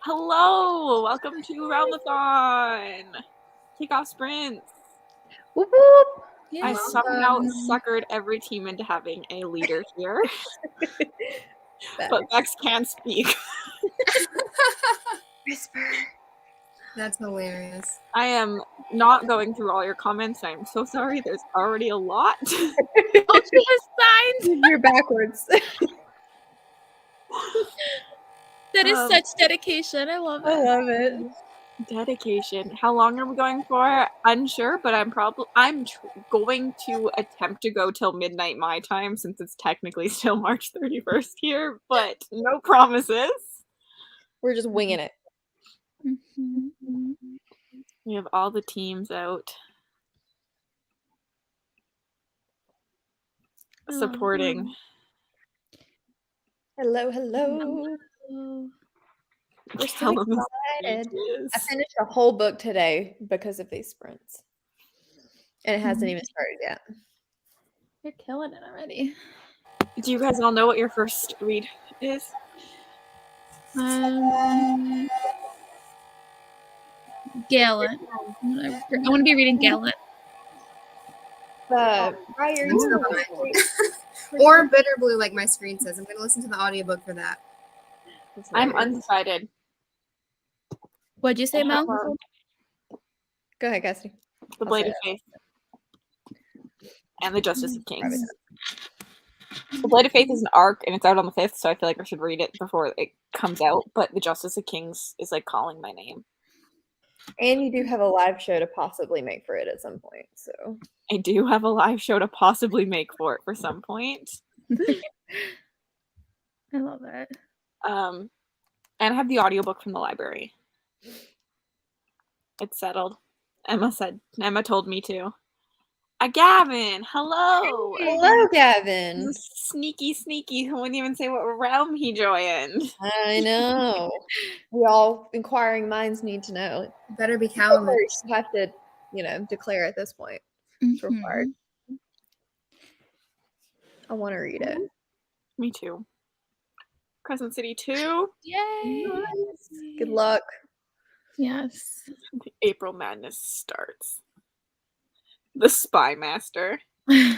Hello, welcome to Realmathon. Kickoff sprints. Whoop whoop. I somehow suckered every team into having a leader here, but Bex can't speak. Whisper. That's hilarious. I am not going through all your comments. I'm so sorry. There's already a lot. Oh, she has signs. You're backwards. That is such dedication. I love it. I love it. Dedication. How long are we going for? Unsure, but I'm going to attempt to go till midnight my time since it's technically still March 31st here, but no promises. We're just winging it. Mm-hmm. We have all the teams out supporting. Hello. We're so excited. I finished a whole book today because of these sprints. And it hasn't even started yet. You're killing it already. Do you guys all know what your first read is? Gallant. I want to be reading Gallant. Why are you Or Bitter Blue, like my screen says. I'm going to listen to the audiobook for that. I'm undecided. What'd you say, Mel? Go ahead, Cassidy. The Blade of Faith. And the Justice of Kings. The Blade of Faith is an arc, and it's out on the 5th, so I feel like I should read it before it comes out, but the Justice of Kings is like calling my name. And you do have a live show to possibly make for it at some point, so. I do have a live show to possibly make for it for some point. I love that. And I have the audiobook from the library. It's settled. Emma told me to. Gavin, hello. Hello, Gavin. Sneaky. He wouldn't even say what realm he joined. I know. We all inquiring minds need to know. Better be Callum. You have to, declare at this point. It's required. I want to read it. Me too. Crescent City 2. Yay! Nice. Good luck. Yes. The April Madness starts. The Spy Master. Why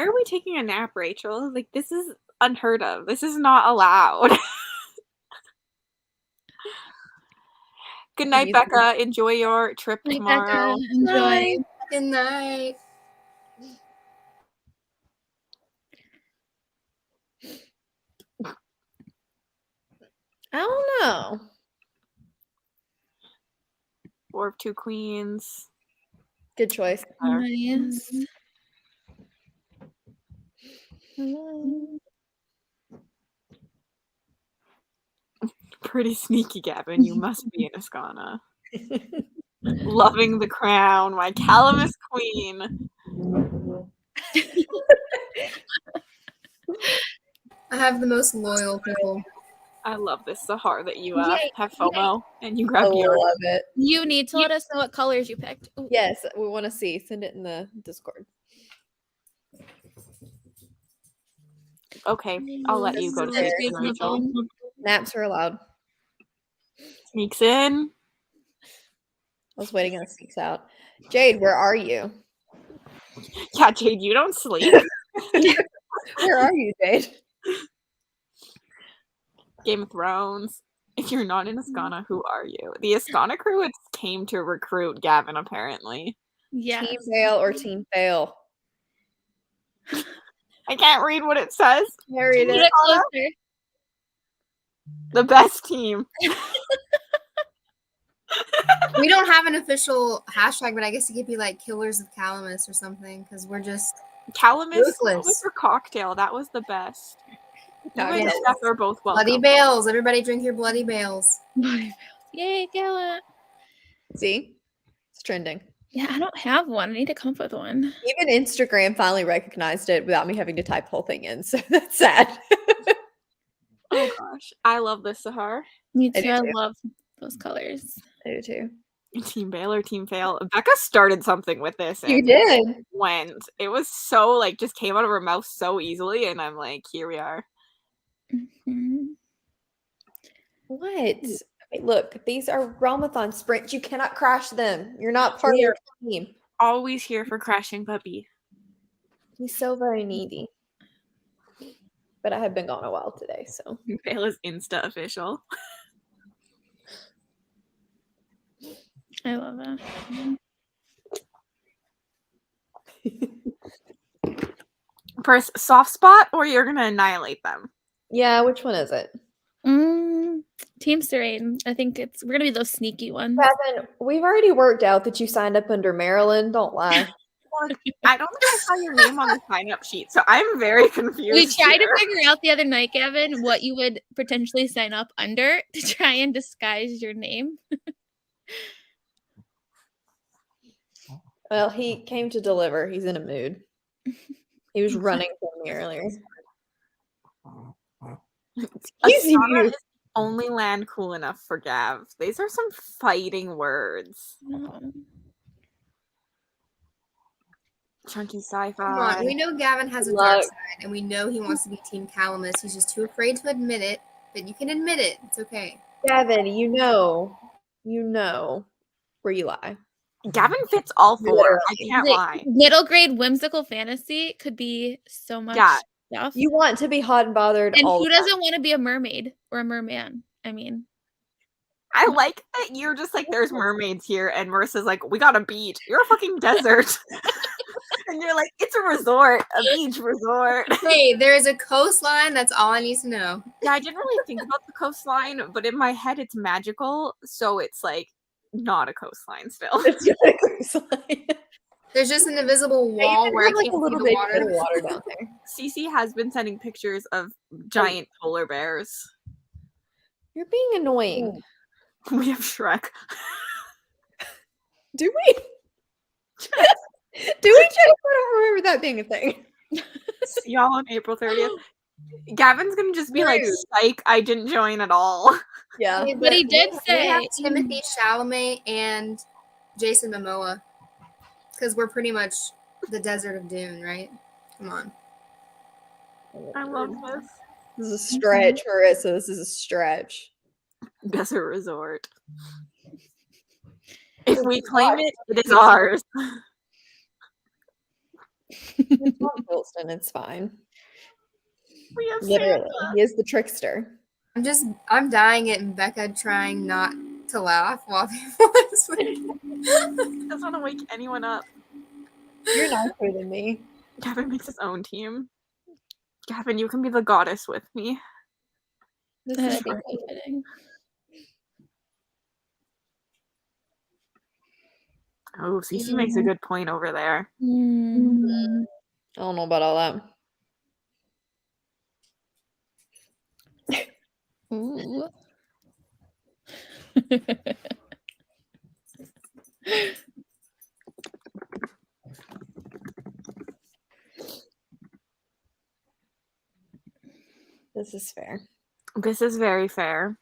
are we taking a nap, Rachel? Like, this is unheard of. This is not allowed. Good night, Becca. Enjoy your trip tomorrow. Becca. Enjoy. Good night. I don't know. War of Two Queens. Good choice. Nice. Pretty sneaky, Gavin. You must be in Ascana. Loving the crown, my Calamus queen. I have the most loyal people. I love this Sahar that you have FOMO and you grab I your. love it. You need to let us know what colors you picked. Ooh. Yes, we want to see. Send it in the Discord. Okay, I'll let you go to sleep, Rachel. Naps are allowed. Sneaks in. I was waiting on sneaks out. Jade, where are you? Yeah, Jade, you don't sleep. Where are you, Jade? Game of Thrones. If you're not in Ascana, who are you? The Ascana crew came to recruit Gavin, apparently. Yeah. Team fail or team fail? I can't read what it says. Read Put it. it closer. The best team. We don't have an official hashtag, but I guess it could be like Killers of Calamus or something, because we're just Calamus ruthless. was for cocktail. That was the best. You and Yes. Steph are both welcome. Bloody bales. Everybody drink your bloody bales. Yay, Gallant. See? It's trending. Yeah, I don't have one. I need to come up with one. Even Instagram finally recognized it without me having to type the whole thing in, so that's sad. Oh gosh. I love this Sahar. Me I too. do I too. love those colors. I do too. Team Bail or Team Fail. Becca started something with this. You and did. Went. It was so just came out of her mouth so easily, and I'm like, here we are. Mm-hmm. What? Okay, look, these are Realmathon sprints. You cannot crash them. You're not part of We their are team. always here for crashing puppy. He's so very needy. But I have been gone a while today, so. Bela's Insta official. I love it. First, soft spot, or you're gonna annihilate them. Yeah, which one is it? Team Serene. I think we're gonna be those sneaky ones. Kevin, we've already worked out that you signed up under Maryland. Don't lie. I don't think I saw your name on the sign-up sheet, so I'm very confused. We tried here. to figure out the other night, Gavin, what you would potentially sign up under to try and disguise your name. Well, he came to deliver. He's in a mood. He was running from me earlier. Asana is the only land cool enough for Gav. These are some fighting words. Chunky sci-fi. Come on, we know Gavin has a dark side, and we know he wants to be Team Calamus. He's just too afraid to admit it, but you can admit it. It's okay. Gavin, you know where you lie. Gavin fits all four. I can't lie. Middle grade whimsical fantasy could be so much stuff. You want to be hot and bothered. And who doesn't want to be a mermaid or a merman? I mean, I like that you're just like, there's mermaids here, and Marissa's like, we got a beach. You're a fucking desert. And you're like, it's a resort, a beach resort. Hey, there's a coastline. That's all I need to know. Yeah, I didn't really think about the coastline, but in my head, it's magical, so it's like not a coastline still. It's just a coastline. There's just an invisible wall where I can't see the water down there. Cece has been sending pictures of giant polar bears. You're being annoying. We have Shrek. Do we? Do we check? I don't remember that being a thing. See y'all on April 30th. Gavin's gonna just be like, psych, I didn't join at all. Yeah. Okay, but he did say we have Timothy Chalamet and Jason Momoa. Because we're pretty much the desert of Dune, right? Come on. I love this. This is a stretch, Marissa. This is a stretch. Desert resort. If we claim it, it is ours. It's not Wilson, it's fine. We have Literally, Santa. he is the trickster. I'm dying at Becca trying not to laugh while people are sleeping. Doesn't want to wake anyone up. You're nicer than me. Gavin makes his own team. Gavin, you can be the goddess with me. This that'd is be so fitting. Oh, Cece makes a good point over there. I don't know about all that. Ooh. This is fair. This is very fair.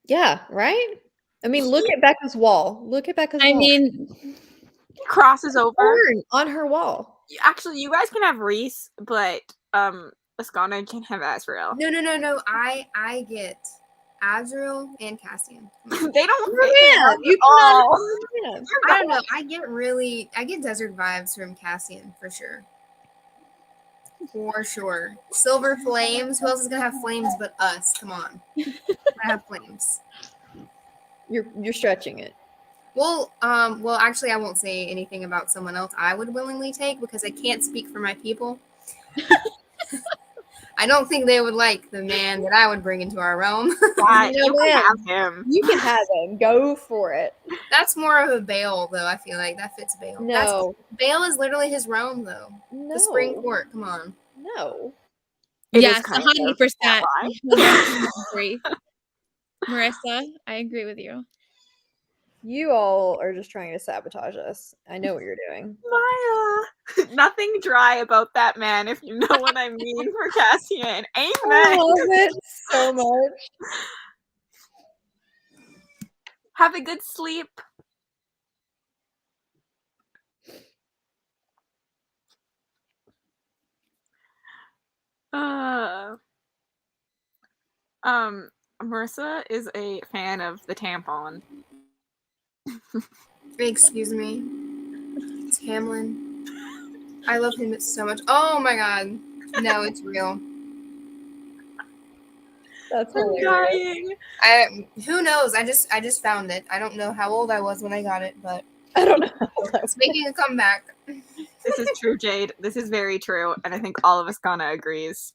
Yeah, right? I mean, look at Becca's wall. Look at Becca's wall. I mean, He crosses over. Burn on her wall. Actually, you guys can have Reese, but Ascana can have Azrael. No. I get Azrael and Cassian. They don't Yeah, you all. can. I don't know. I get desert vibes from Cassian for sure. For sure. Silver flames. Who else is gonna have flames but us? Come on. I have flames. You're stretching it. Well, actually I won't say anything about someone else I would willingly take because I can't speak for my people. I don't think they would like the man that I would bring into our realm. Yeah, you can have him. You can have him. Go for it. That's more of a Bale, though. I feel like that fits Bale. No. Bale is literally his realm, though. No. The Spring Court. Come on. No. yes, kind of 100%. why. Agree. Marissa, I agree with you. You all are just trying to sabotage us. I know what you're doing. Maya. Nothing dry about that man, if you know what I mean, for Cassian. Amen. I love it so much. Have a good sleep. Marissa is a fan of the tampon. Excuse me. It's Hamlin. I love him so much. Oh my god. No, it's real. That's I'm hilarious. dying. Who knows? I just found it. I don't know how old I was when I got it, but I don't know. it's making a comeback. This is true, Jade. This is very true, and I think all of us Ghana agrees.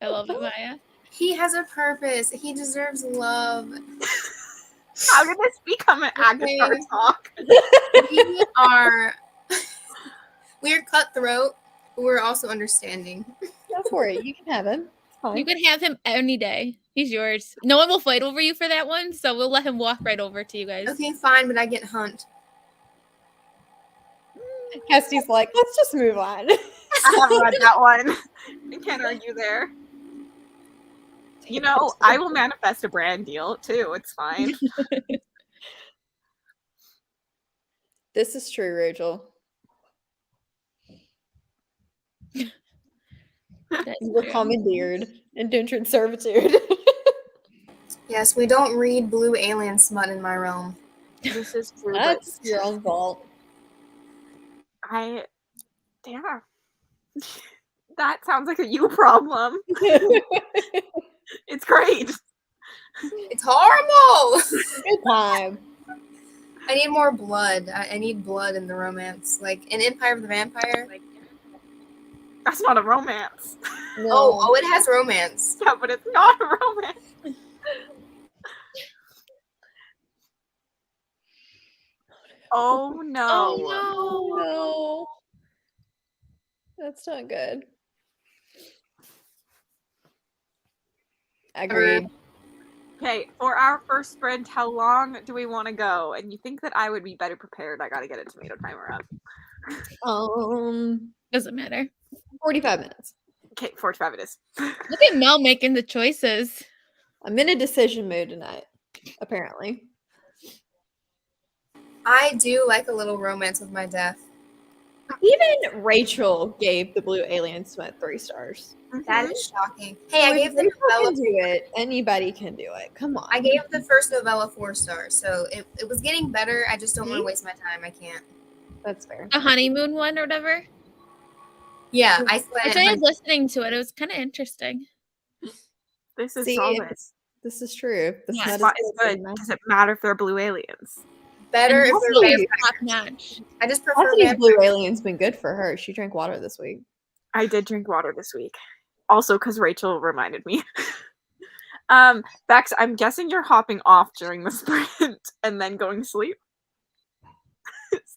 I love it, Maya. He has a purpose. He deserves love. How did this become an Agatha talk? We're cutthroat, but we're also understanding. Go for it. You can have him. It's fine. You can have him any day. He's yours. No one will fight over you for that one, so we'll let him walk right over to you guys. Okay, fine, but I get Hunt. Cassidy's like, let's just move on. I haven't read that one. I can't argue there. You know, I will manifest a brand deal too. It's fine. This is true, Rachel. You were commandeered, indentured servitude. Yes, we don't read blue alien smut in my realm. This is true. That's your own fault. Damn. That sounds like a you problem. It's great. It's horrible. Good time. I need more blood. I need blood in the romance. Like in Empire of the Vampire. That's not a romance. No. Oh, it has romance. Yeah, but it's not a romance. Oh no. Oh, no. That's not good. Agreed. Okay, for our first sprint, how long do we want to go? And you think that I would be better prepared? I gotta get a tomato timer up. Doesn't matter. 45 minutes. Okay, 45 it is. Look at Mel making the choices. I'm in a decision mood tonight, apparently. I do like a little romance with my death. Even Rachel gave the Blue Alien Smut 3 stars. That is shocking. Hey, I gave the Rachel novella. can do it. Anybody can do it. Come on. I gave the first novella 4 stars, so it was getting better. I just don't want to waste my time. I can't. That's fair. The honeymoon one or whatever. Yeah, I I spent. started listening to it. It was kind of interesting. This is See, solid. This is true. The Yeah, smut Spot is is good. good. Does it matter if they're blue aliens? Better if And they're also, vampires. top notch. I just prefer Cassidy's vampires. Blue Alien's been good for her. She drank water this week. I did drink water this week. Also, because Rachel reminded me. Bex, I'm guessing you're hopping off during the sprint and then going to sleep.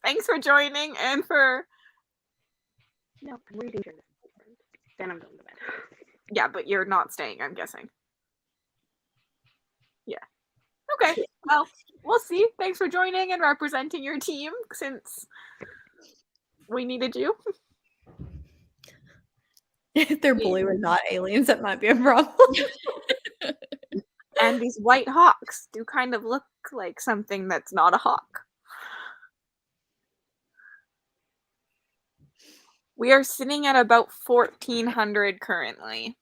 Thanks for joining and for. No, I'm reading during the sprint. Then I'm going to bed. Yeah, but you're not staying, I'm guessing. Yeah. Okay. Well, we'll see. Thanks for joining and representing your team since we needed you. If they're blue and not aliens, that might be a problem. And these white hawks do kind of look like something that's not a hawk. We are sitting at about 1,400 currently.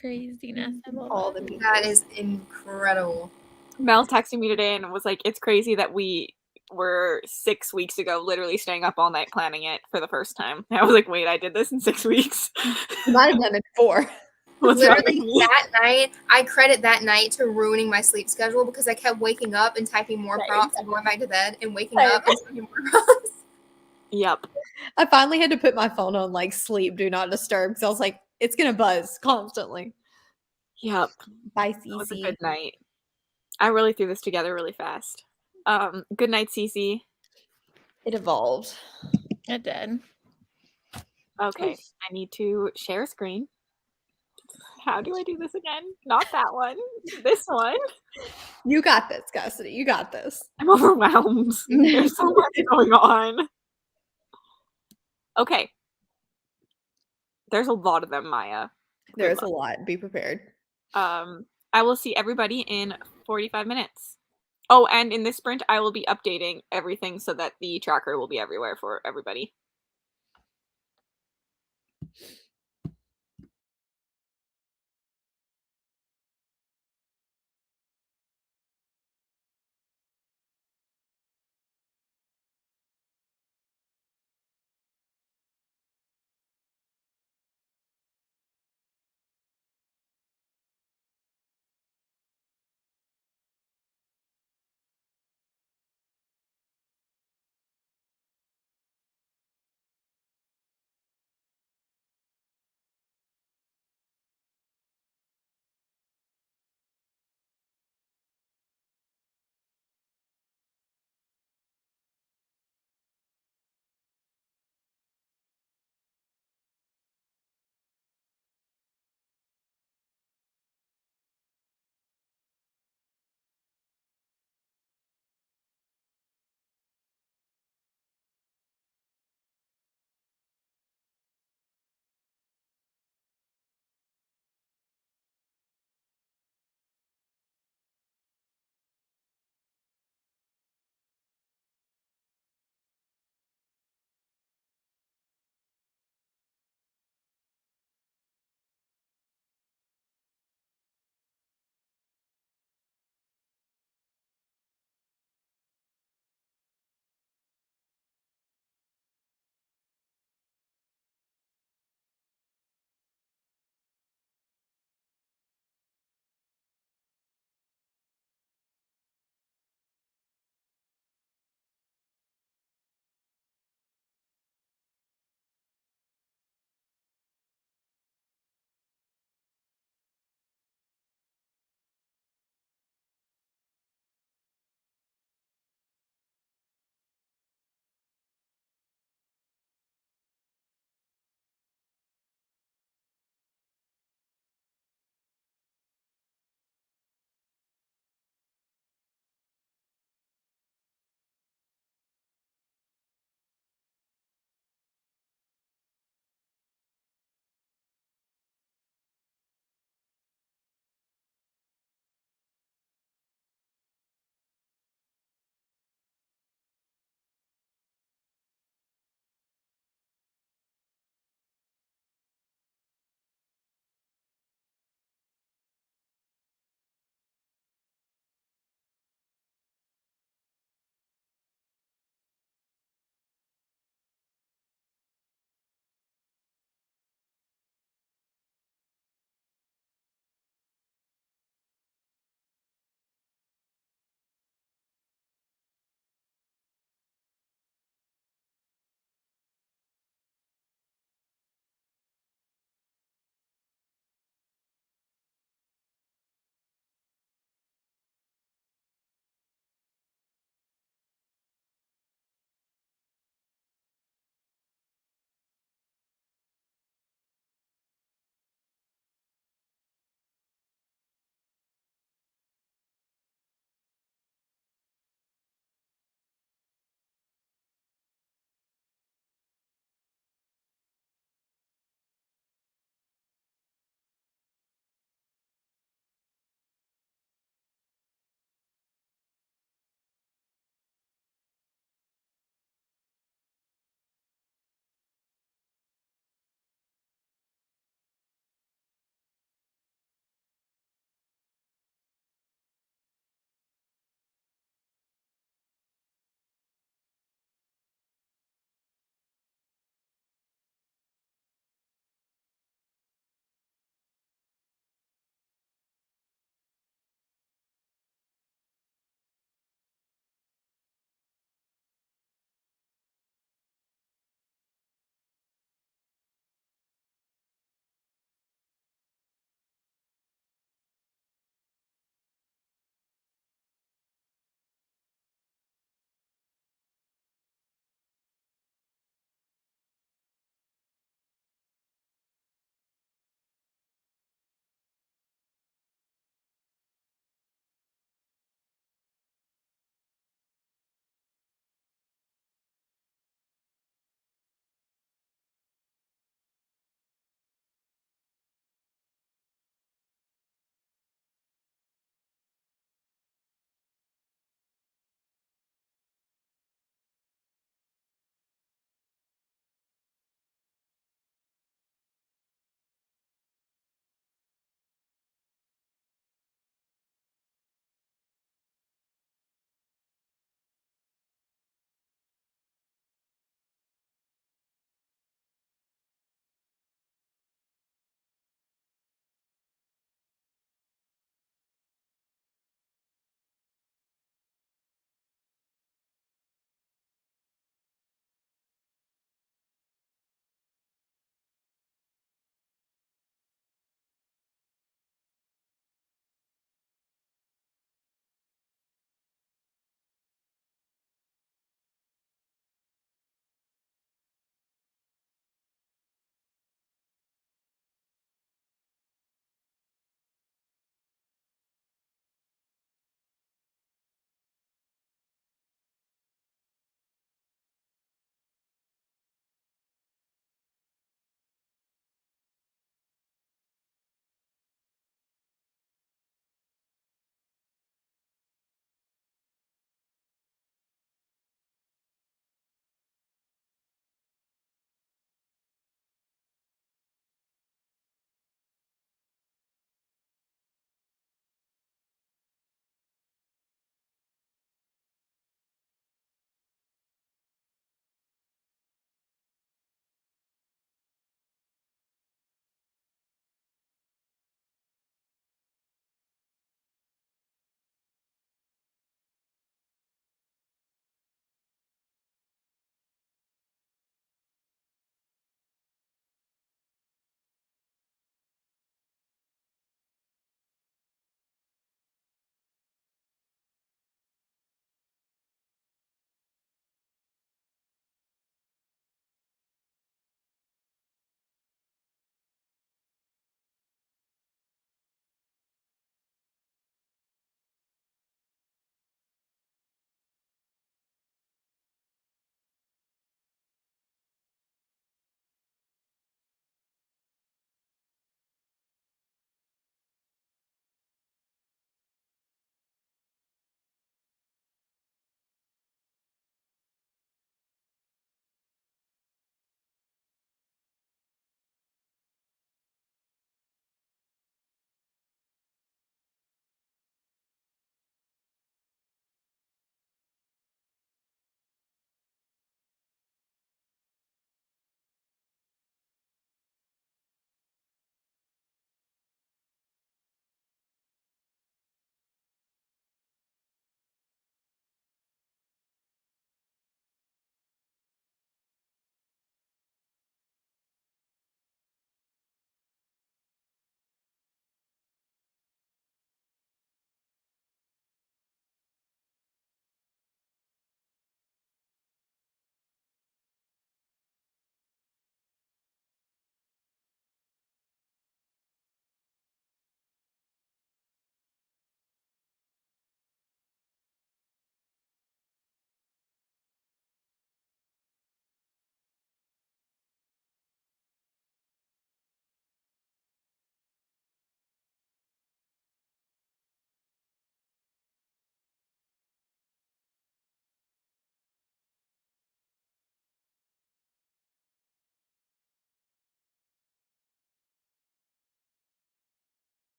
Craziness. I love All it. the people. That is incredible. Mel texted me today and was like, it's crazy that we were 6 weeks ago literally staying up all night planning it for the first time. I was like, wait, I did this in 6 weeks? You might have done it before. What's wrong with Literally me? that night, I credit that night to ruining my sleep schedule because I kept waking up and typing more Same. prompts and going back to bed and waking Same. up and typing more prompts. Yep. I finally had to put my phone on like sleep, do not disturb, because I was like, it's gonna buzz constantly. Yep. Bye, That was a Cece. good night. I really threw this together really fast. Good night, Cece. It evolved. It did. Okay, I need to share screen. How do I do this again? Not that one. This one. You got this, Cassidy. You got this. I'm overwhelmed. There's so much going on. Okay. There's a lot of them, Maya. There's luck. a lot. Be prepared. I will see everybody in 45 minutes. Oh, and in this sprint, I will be updating everything so that the tracker will be everywhere for everybody.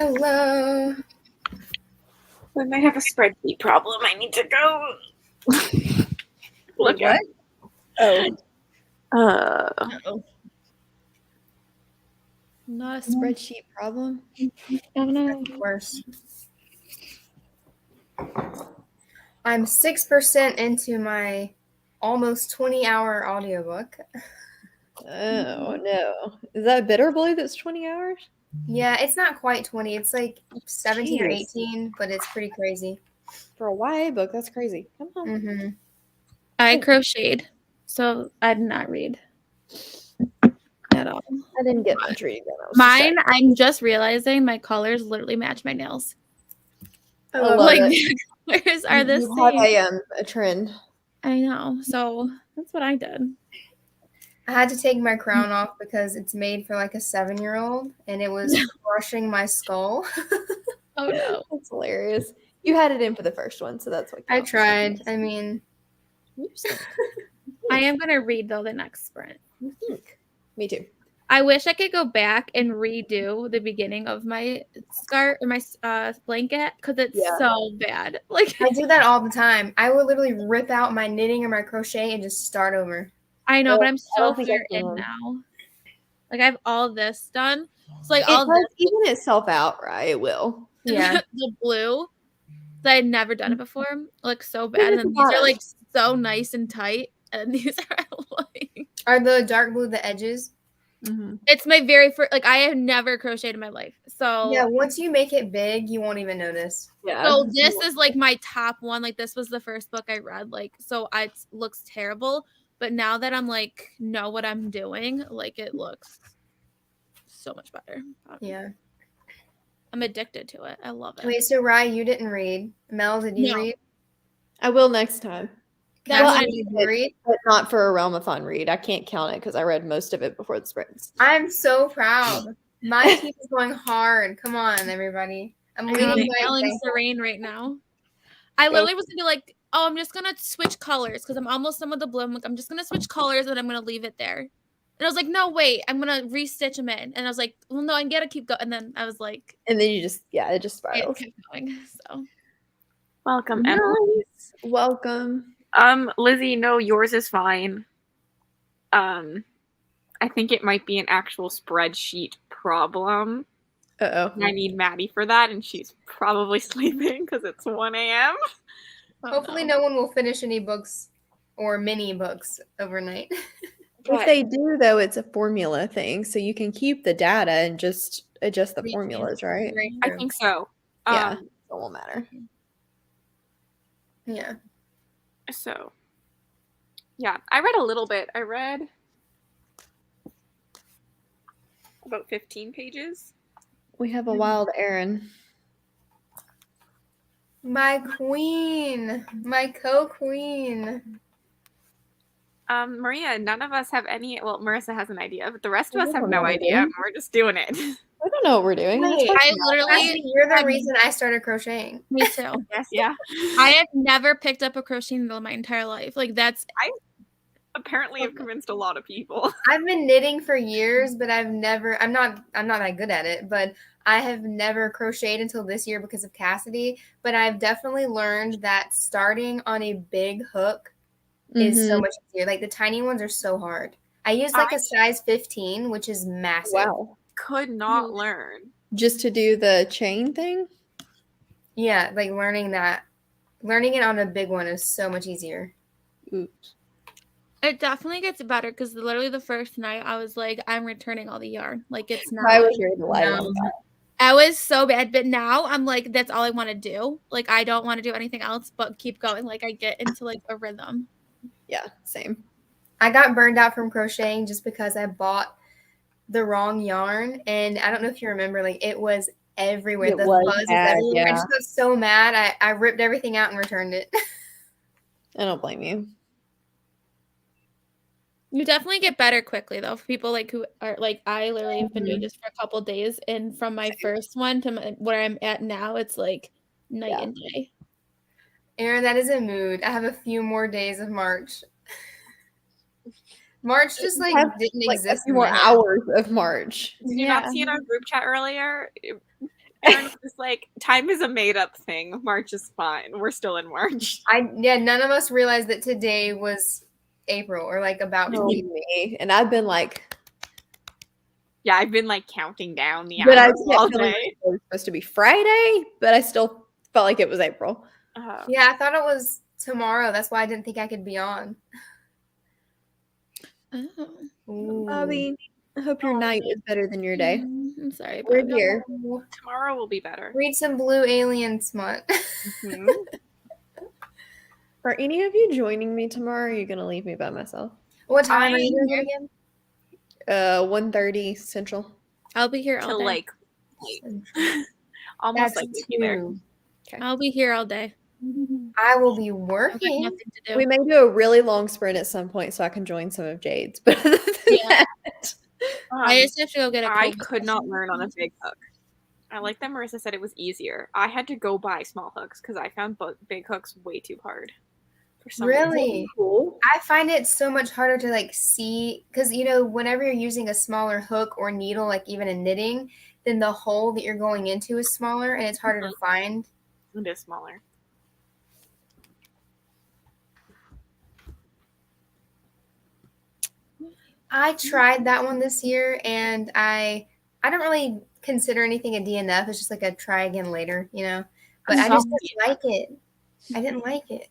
Hello. I might have a spreadsheet problem. I need to go look Wait, what? Oh, Uh-oh. not a spreadsheet problem. Oh no. Worse. I'm 6% into my almost 20-hour audiobook. Oh no, is that a bitter blue that's 20 hours? Yeah, it's not quite 20. It's like 17 or Jeez. 18, but it's pretty crazy. For a YA book, that's crazy. Come on. Mm-hmm. I crocheted, so I did not read at all. I didn't get much reading done. I was Mine, distracted. I'm just realizing my colors literally match my nails. I love Like it. the colors are the You have same. a trend. I know. So that's what I did. I had to take my crown off because it's made for like a 7-year-old, and it was crushing my skull. Oh no. That's hilarious. You had it in for the first one, so that's what I counts. tried. I mean, I am gonna read though the next sprint. You think? Me too. I wish I could go back and redo the beginning of my scarf or my blanket because it's Yeah. so bad. Like I do that all the time. I will literally rip out my knitting or my crochet and just start over. I know, Well, but I'm I so don't think I far in can. now. Like I have all this done. It's like It all does this even itself out, right? It will. Yeah. the blue that I'd never done it before looks so Look bad. at And then the these are bottom. like so nice and tight. And these are like Are the dark blue the edges? Mm-hmm. it's my very first like I have never crocheted in my life. So Yeah, once you make it big, you won't even notice. Yeah. so this is like my top one. Like this was the first book I read. Like so it looks terrible. But now that I'm like know what I'm doing, like it looks so much better. Yeah. I'm addicted to it. I love it. Wait, so Rye, you didn't read. Mel, did you No. read? I will next time. That Cassie, one- did you read? But not for a Realmathon read. I can't count it because I read most of it before the sprints. I'm so proud. My team is going hard. Come on, everybody. I'm I'm leading by telling example. Serene right now. I literally was gonna be like, oh, I'm just gonna switch colors because I'm almost done with the blue. I'm like, I'm just gonna switch colors and I'm gonna leave it there. And I was like, no, wait, I'm gonna restitch them in. And I was like, well, no, I gotta keep going. And then I was like, And then you just, it just it spirals. kept going. So Welcome, Emily. Nice. Welcome. Lizzie, no, yours is fine. I think it might be an actual spreadsheet problem. Uh-oh. I need Maddie for that, and she's probably sleeping because it's 1 a.m. Hopefully, no one will finish any books or mini books overnight. If they do, though, it's a formula thing. So you can keep the data and just adjust the formulas, right? Very I true. think so. Yeah. It won't matter. Yeah. So, yeah, I read a little bit. I read about 15 pages. We have a wild Aaron. My queen. My co-queen. Maria, none of us have any. Well, Marissa has an idea, but the rest of I us have don't no know what we're idea. doing. And we're just doing it. I don't know what we're doing. Wait, I literally, Cassie, you're the I'm- reason I started crocheting. me too. Yes, yeah. I have never picked up a crochet needle in my entire life. Like that's Apparently, have convinced a lot of people. I've been knitting for years, but I'm not that good at it, but I have never crocheted until this year because of Cassidy. But I've definitely learned that starting on a big hook is so much easier. Like the tiny ones are so hard. I use like a size 15, which is massive. Wow. Could not learn. Just to do the chain thing? Yeah, like learning it on a big one is so much easier. Oops. it definitely gets better because literally the first night I was like, I'm returning all the yarn. Like it's not. I was ready to lie No. about that. I was so bad, but now I'm like, that's all I want to do. Like I don't want to do anything else but keep going. Like I get into like a rhythm. Yeah, same. I got burned out from crocheting just because I bought the wrong yarn, and I don't know if you remember, like it was everywhere. It The was fuzz was bad, everywhere. I yeah. just got so mad. I ripped everything out and returned it. I don't blame you. You definitely get better quickly though. For people like who are like, I literally have been doing this for a couple of days, and from my first one to where I'm at now, it's like night and day. Erin, that is a mood. I have a few more days of March. March just like Have, didn't like, exist. a few more hours of March. Did you not see in our group chat earlier? Aaron's just like, time is a made-up thing. March is fine. We're still in March. None of us realized that today was April or like about to be. me. And I've been like, Yeah, I've been like counting down the but I hours all kept feeling day. like it was supposed to be Friday, but I still felt like it was April. Yeah, I thought it was tomorrow. That's why I didn't think I could be on. Oh. Bobby, I hope your night is better than your day. I'm sorry. We're Bobby. here. Tomorrow will be better. Read some Blue Alien smut. Mhm. Are any of you joining me tomorrow? Or are you gonna leave me by myself? What time are you doing it again? 1:30 Central. I'll be here all Till day. like almost That's like we'd be there. 2. I'll be here all day. I will be I've got working. nothing to do. We may do a really long sprint at some point so I can join some of Jade's. But other than Yeah. that, I just have to go get a I COVID could not test. learn on a big hook. I like that Marissa said it was easier. I had to go buy small hooks because I found big hooks way too hard. For some reason. Really? cool. I find it so much harder to like see because whenever you're using a smaller hook or needle, like even in knitting, then the hole that you're going into is smaller and it's harder to find. It is smaller. I tried that one this year and I don't really consider anything a DNF. It's just like a try again later, But I just didn't like it. I didn't like it.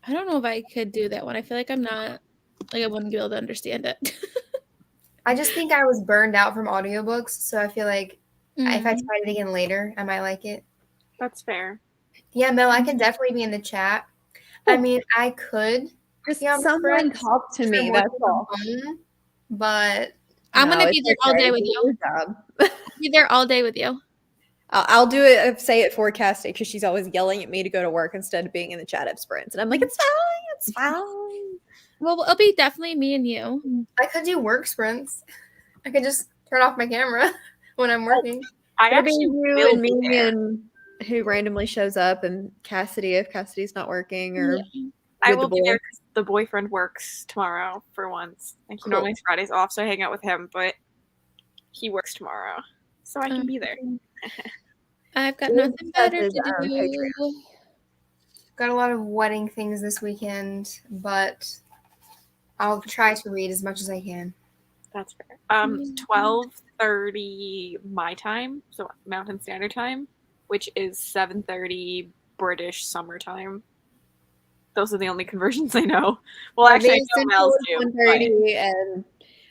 I don't know if I could do that one. I feel like I'm not, like I wouldn't be able to understand it. I just think I was burned out from audiobooks, so I feel like if I Mhm. tried it again later, I might like it. That's fair. Yeah, Mel, I can definitely be in the chat. I mean, I could. Just Yeah, I'm someone friends talk to for me. more That's than a all. bone, but I'm No, gonna be it's there all okay. day with Do you. your job. I'll be there all day with you. I'll do it. Say it for Cassie because she's always yelling at me to go to work instead of being in the chat at sprints, and I'm like, it's fine, it's fine. Well, it'll be definitely me and you. I could do work sprints. I could just turn off my camera when I'm working. I Maybe actually you will and be me there. and who randomly shows up, and Cassidy if Cassidy's not working, or I with will the be boy. there because the boyfriend works tomorrow for once. Like he normally has Fridays off, so I hang out with him, but he works tomorrow, so I can be there. I've got Who nothing better says, to do. Patreon? Got a lot of wedding things this weekend, but I'll try to read as much as I can. That's fair. 12:30 my time, so Mountain Standard Time, which is 7:30 British summertime. Those are the only conversions I know. Well, actually, I know Mel's do. 1:30, and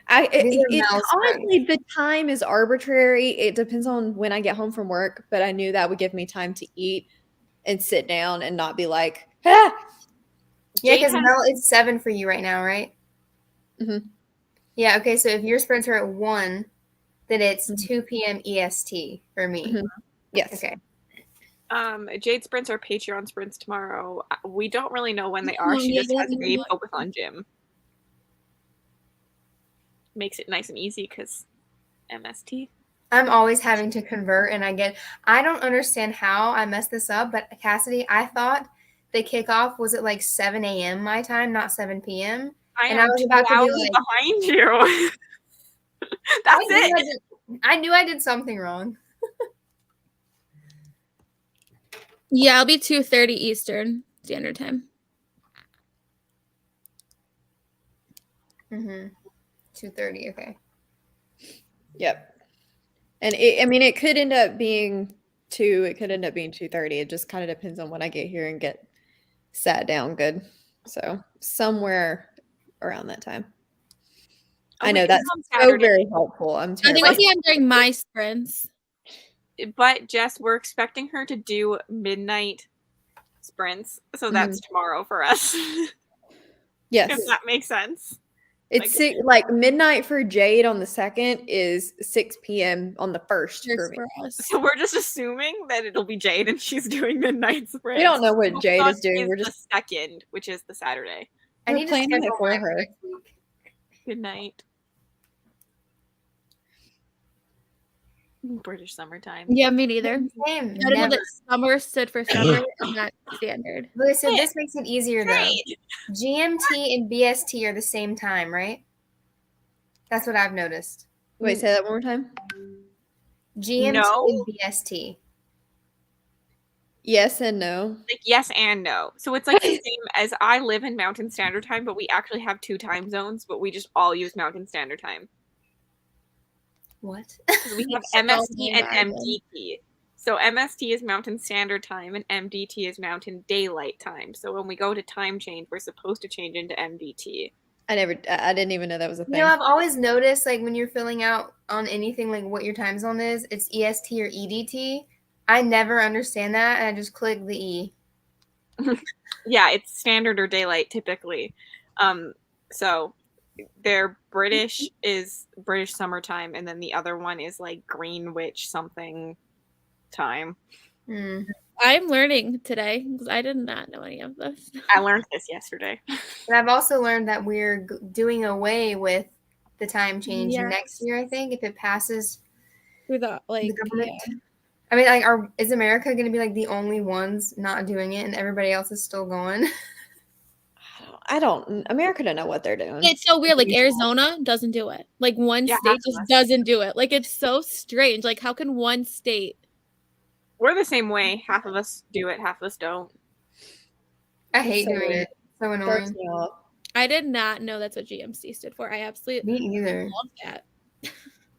honestly the time is arbitrary. It depends on when I get home from work, but I knew that would give me time to eat and sit down and not be like, ah! Yeah, because Mel, it's 7 for you right now, right? Mm-hmm. Yeah, okay, so if your sprints are at 1, then it's 2 p.m. EST for me. Mm-hmm. Yes. Okay. Jade sprints are Patreon sprints tomorrow. We don't really know when they are. She just has me focus on gym. Makes it nice and easy because MST. I'm always having to convert, and I don't understand how I messed this up, but Cassidy, I thought the kickoff was at like 7 a.m. my time, not 7 p.m. I was about to be like, behind you. That's it. I knew I did something wrong. Yeah, I'll be 2:30 Eastern Standard Time. 2:30. Okay. Yep. And it could end up being 2. It could end up being 2:30. It just kind of depends on when I get here and get sat down good. So somewhere around that time. I know that's so very helpful. I think I'll be during my sprints. But Jess, we're expecting her to do midnight sprints, so that's tomorrow for us. Yes, if that makes sense. It's like midnight for Jade on the 2nd is 6 p.m. on the 1st for me. So we're just assuming that it'll be Jade and she's doing midnight sprints. We don't know what Jade is doing. We're just the 2nd, which is the Saturday. I need to schedule it for her. Good night. British summertime. Yeah, me neither. Same. I know that summer stood for summer and not standard. Listen, this makes it easier though. GMT and BST are the same time, right? That's what I've noticed. Wait, say that one more time. GMT No. and BST. Yes and no. Like yes and no. So it's like the same as I live in Mountain Standard Time, but we actually have 2 time zones, but we just all use Mountain Standard Time. What? Because we have So MST and random. MDT. So MST is Mountain Standard Time and MDT is Mountain Daylight Time. So when we go to time change, we're supposed to change into MDT. I didn't even know that was a thing. You know, I've always noticed, like, when you're filling out on anything, like, what your time zone is, it's EST or EDT. I never understand that, and I just click the E. Yeah, it's standard or daylight typically. So their British is British summertime, and then the other one is like Greenwich something time. I'm learning today because I did not know any of this. I learned this yesterday. But I've also learned that we're doing away with the time change Yes. next year, I think, if it passes Through the the government. Yeah. I mean, like, is America going to be, like, the only ones not doing it and everybody else is still going? America don't know what they're doing. It's so weird. Like Arizona doesn't do it. Like one Yeah, state just doesn't do it. Like it's so strange. Like how can one state? We're the same way. Half of us do it, half of us don't. I hate so doing weird. it. So Throws annoying. me off. I did not know that's what GMC stood for. I absolutely Me either. love that.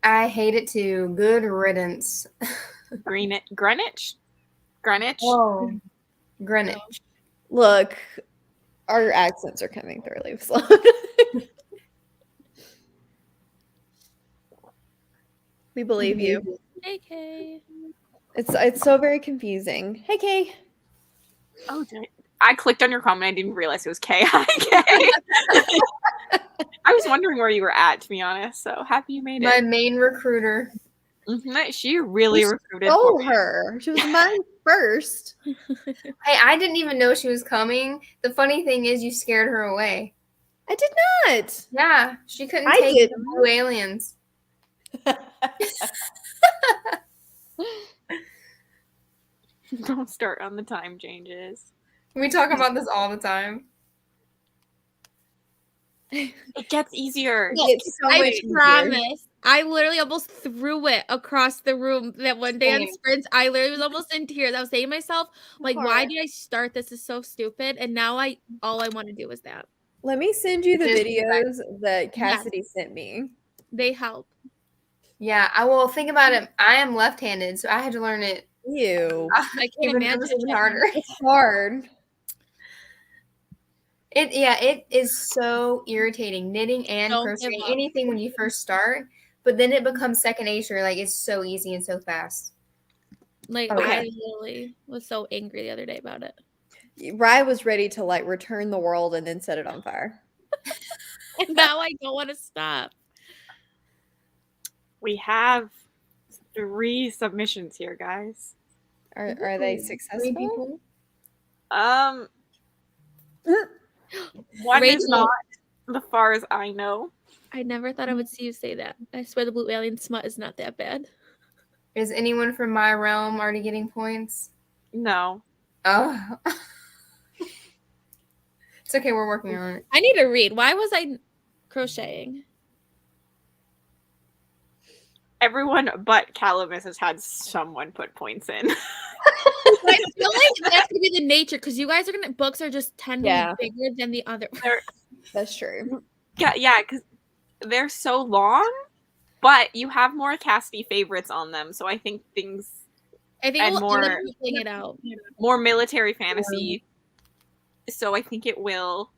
I hate it too. Good riddance. Greenwich? Oh, Greenwich. Look, our accents are coming through really slow. We believe you. Hey, Kay. It's so very confusing. Hey, Kay. Oh, I clicked on your comment. I didn't realize it was Kay. Hi, Kay. I was wondering where you were at, to be honest. So happy you made it. My main recruiter. Mm-hmm. She really recruited Oh, for me. her. She was mine first. Hey, I didn't even know she was coming. The funny thing is, you scared her away. I did not. Yeah, she couldn't I take did. the blue aliens. Don't start on the time changes. We talk about this all the time. It gets easier. It's so I much easier. promise. I literally almost threw it across the room that one day on Same. sprints. I literally was almost in tears. I was saying to myself, like, why Alright. did I start? This is so stupid. And now all I want to do is that. Let me send you the Just videos that Cassidy sent me. They help. Yeah, I will think about it. I am left-handed, so I had to learn it. Ew. I can't Even imagine. it was even harder. It's hard. It is so irritating. Knitting and Don't crocheting, give up. anything when you first start, but then it becomes second nature. Like, it's so easy and so fast. Like Okay. I literally was so angry the other day about it. Rye was ready to like return the world and then set it on fire. And now I don't want to stop. We have 3 submissions here, guys. Are they 3 successful? people. One is Rachel. not, as far as I know. I never thought I would see you say that. I swear the blue alien smut is not that bad. Is anyone from my realm already getting points? No. Oh. It's okay, we're working on it. I need to read. Why was I crocheting? Everyone but Calamus has had someone put points in. I feel like that's gonna be the nature because you guys books are just tend to Yeah. be bigger than the other. That's true. Yeah, because they're so long, but you have more Cassidy favorites on them, so I think things I think And we'll more- end up equaling it out. more military fantasy. So I think it will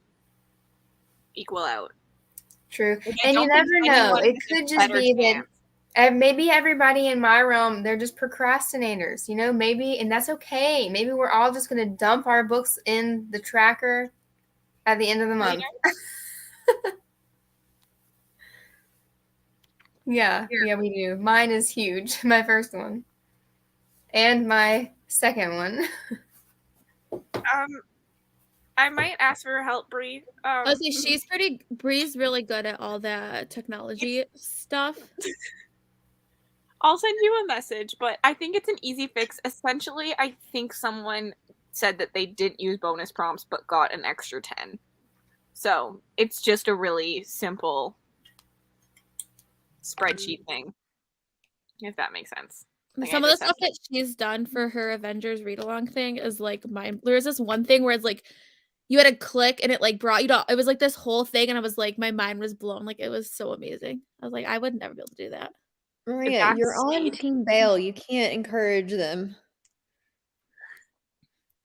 equal out. True. I And you don't never think know. anyone It has a could just better be chance. that maybe everybody in my realm, they're just procrastinators, maybe, and that's okay. Maybe we're all just going to dump our books in the tracker at the end of the month. Yeah, we do. Mine is huge. My first one. And my second one. I might ask for help, Bree. Honestly, Bree's really good at all the technology stuff. I'll send you a message, but I think it's an easy fix. Essentially, I think someone said that they didn't use bonus prompts but got an extra 10. So it's just a really simple spreadsheet thing. if that makes sense. Like, Some of the stuff that she's done for her Avengers read along thing is like mind. There's this one thing where it's like you had to click and it like brought you to. It was like this whole thing, and I was like, my mind was blown. Like it was so amazing. I was like, I would never be able to do that. Maria, you're on Team Bale. You can't encourage them.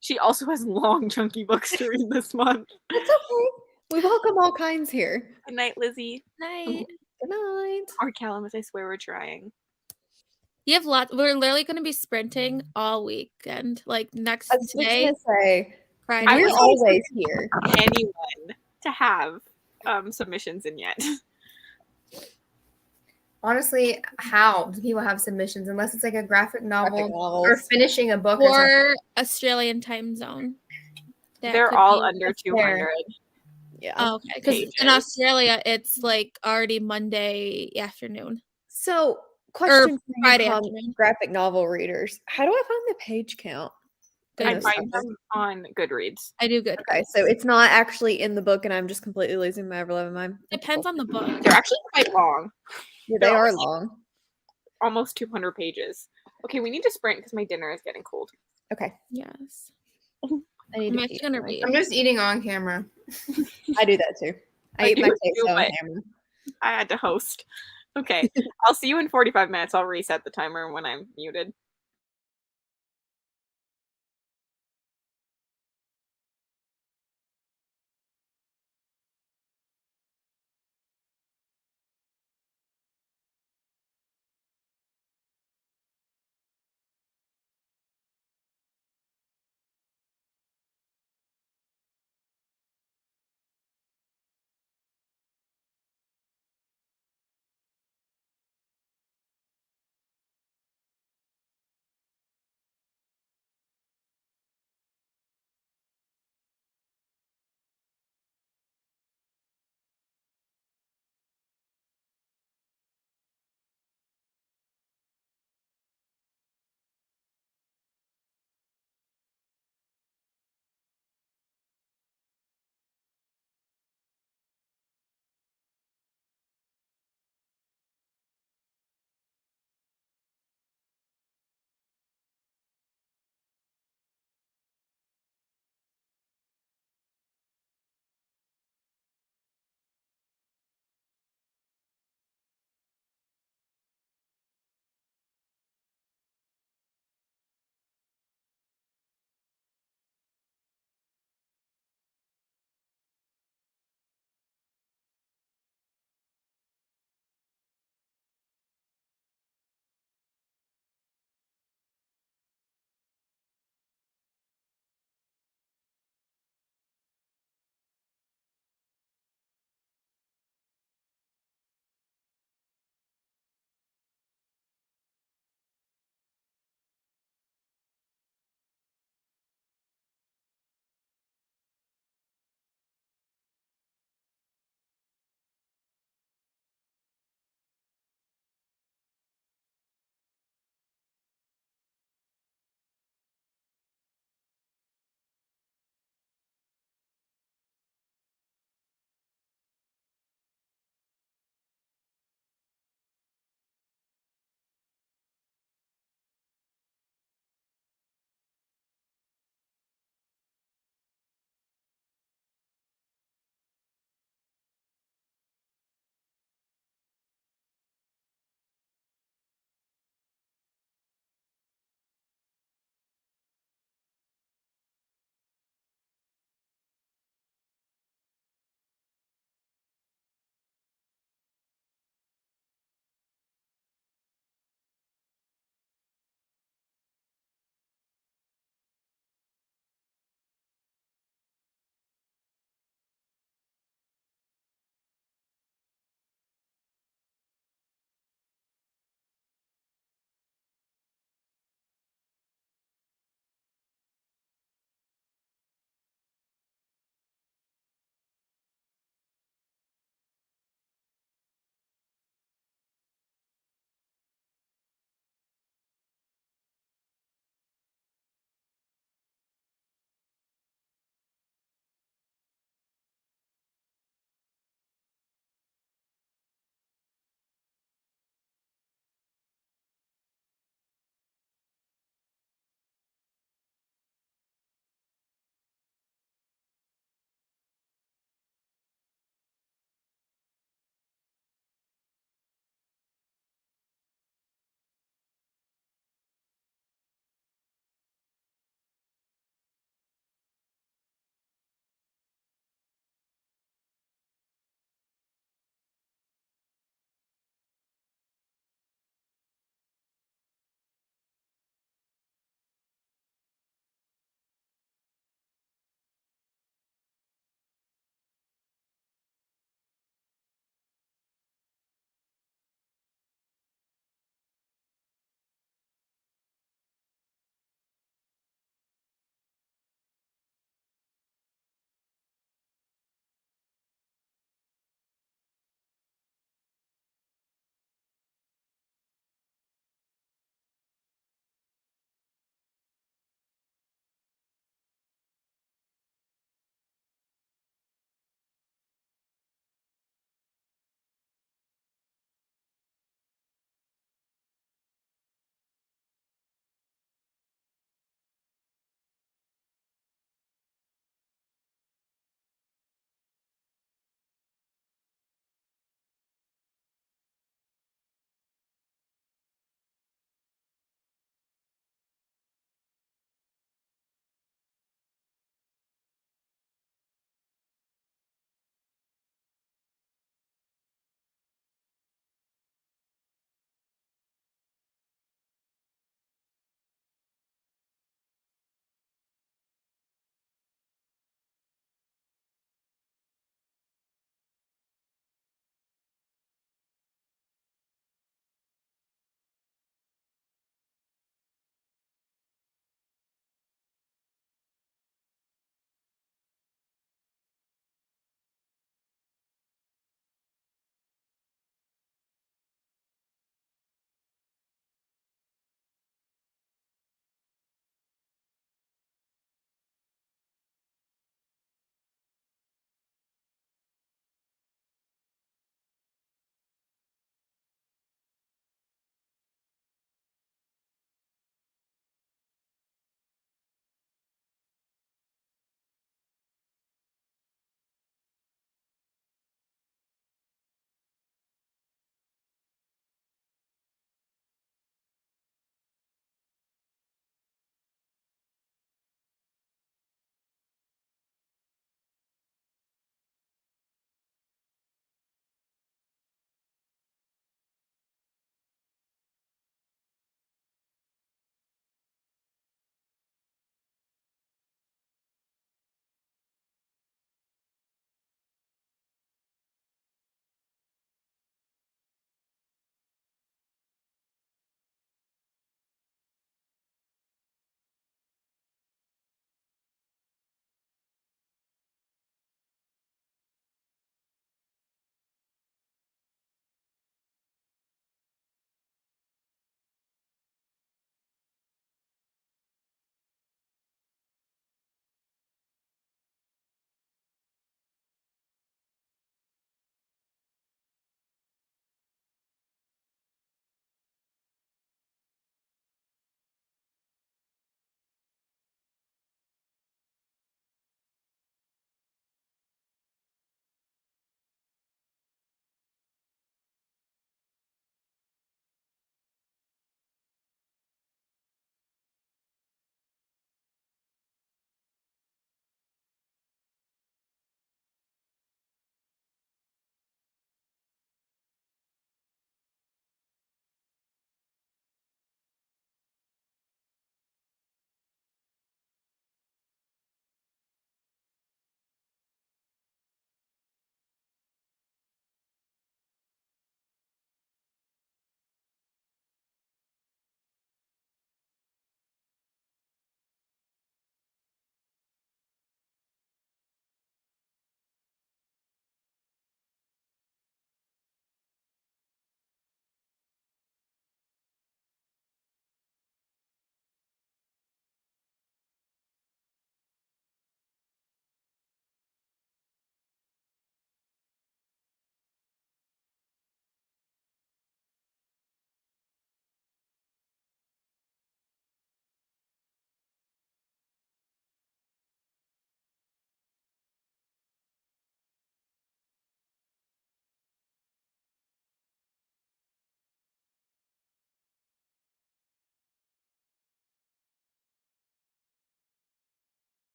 She also has long, chunky books to read this month. That's okay. We welcome all kinds here. Good night, Lizzie. Night. Good night. Or Calamus, I swear we're trying. You have lots. We're literally going to be sprinting all weekend. Like next I was just today. gonna say, Friday. we're always here. Anyone to have submissions in yet. Honestly, how do people have submissions unless it's like a graphic novel novels. or finishing a book or something? Or Australian time zone. That They're could all be under fair. 200. Yeah. Oh, okay. Because in pages. Australia, it's like already Monday afternoon. So, question for Friday you, afternoon. graphic novel readers. How do I find the page count? I Goodness, find them on Goodreads. I do good. Okay, so it's not actually in the book, and I'm just completely losing my ever-loving mind. Depends on the book. They're actually quite long. Yeah, they are long. Almost 200 pages. Okay, we need to sprint because my dinner is getting cold. Okay, Yes. I need I'm to actually eat. gonna read. I'm just eating on camera. I do that too. I I eat my do taste too, on but- camera. I had to host. Okay, I'll see you in 45 minutes. I'll reset the timer when I'm muted.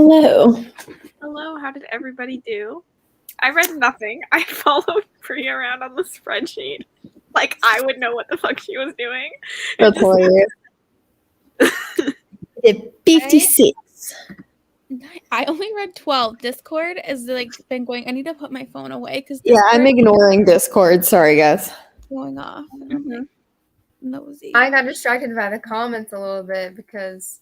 Hello. Hello, how did everybody do? I read nothing. I followed Bri around on the spreadsheet. Like I would know what the fuck she was doing. That's hilarious. Did 56. I only read 12. Discord is like been going. I need to put my phone away because Yeah, I'm ignoring Discord. Sorry, guys. going off. And I'm like nosy. I got distracted by the comments a little bit because,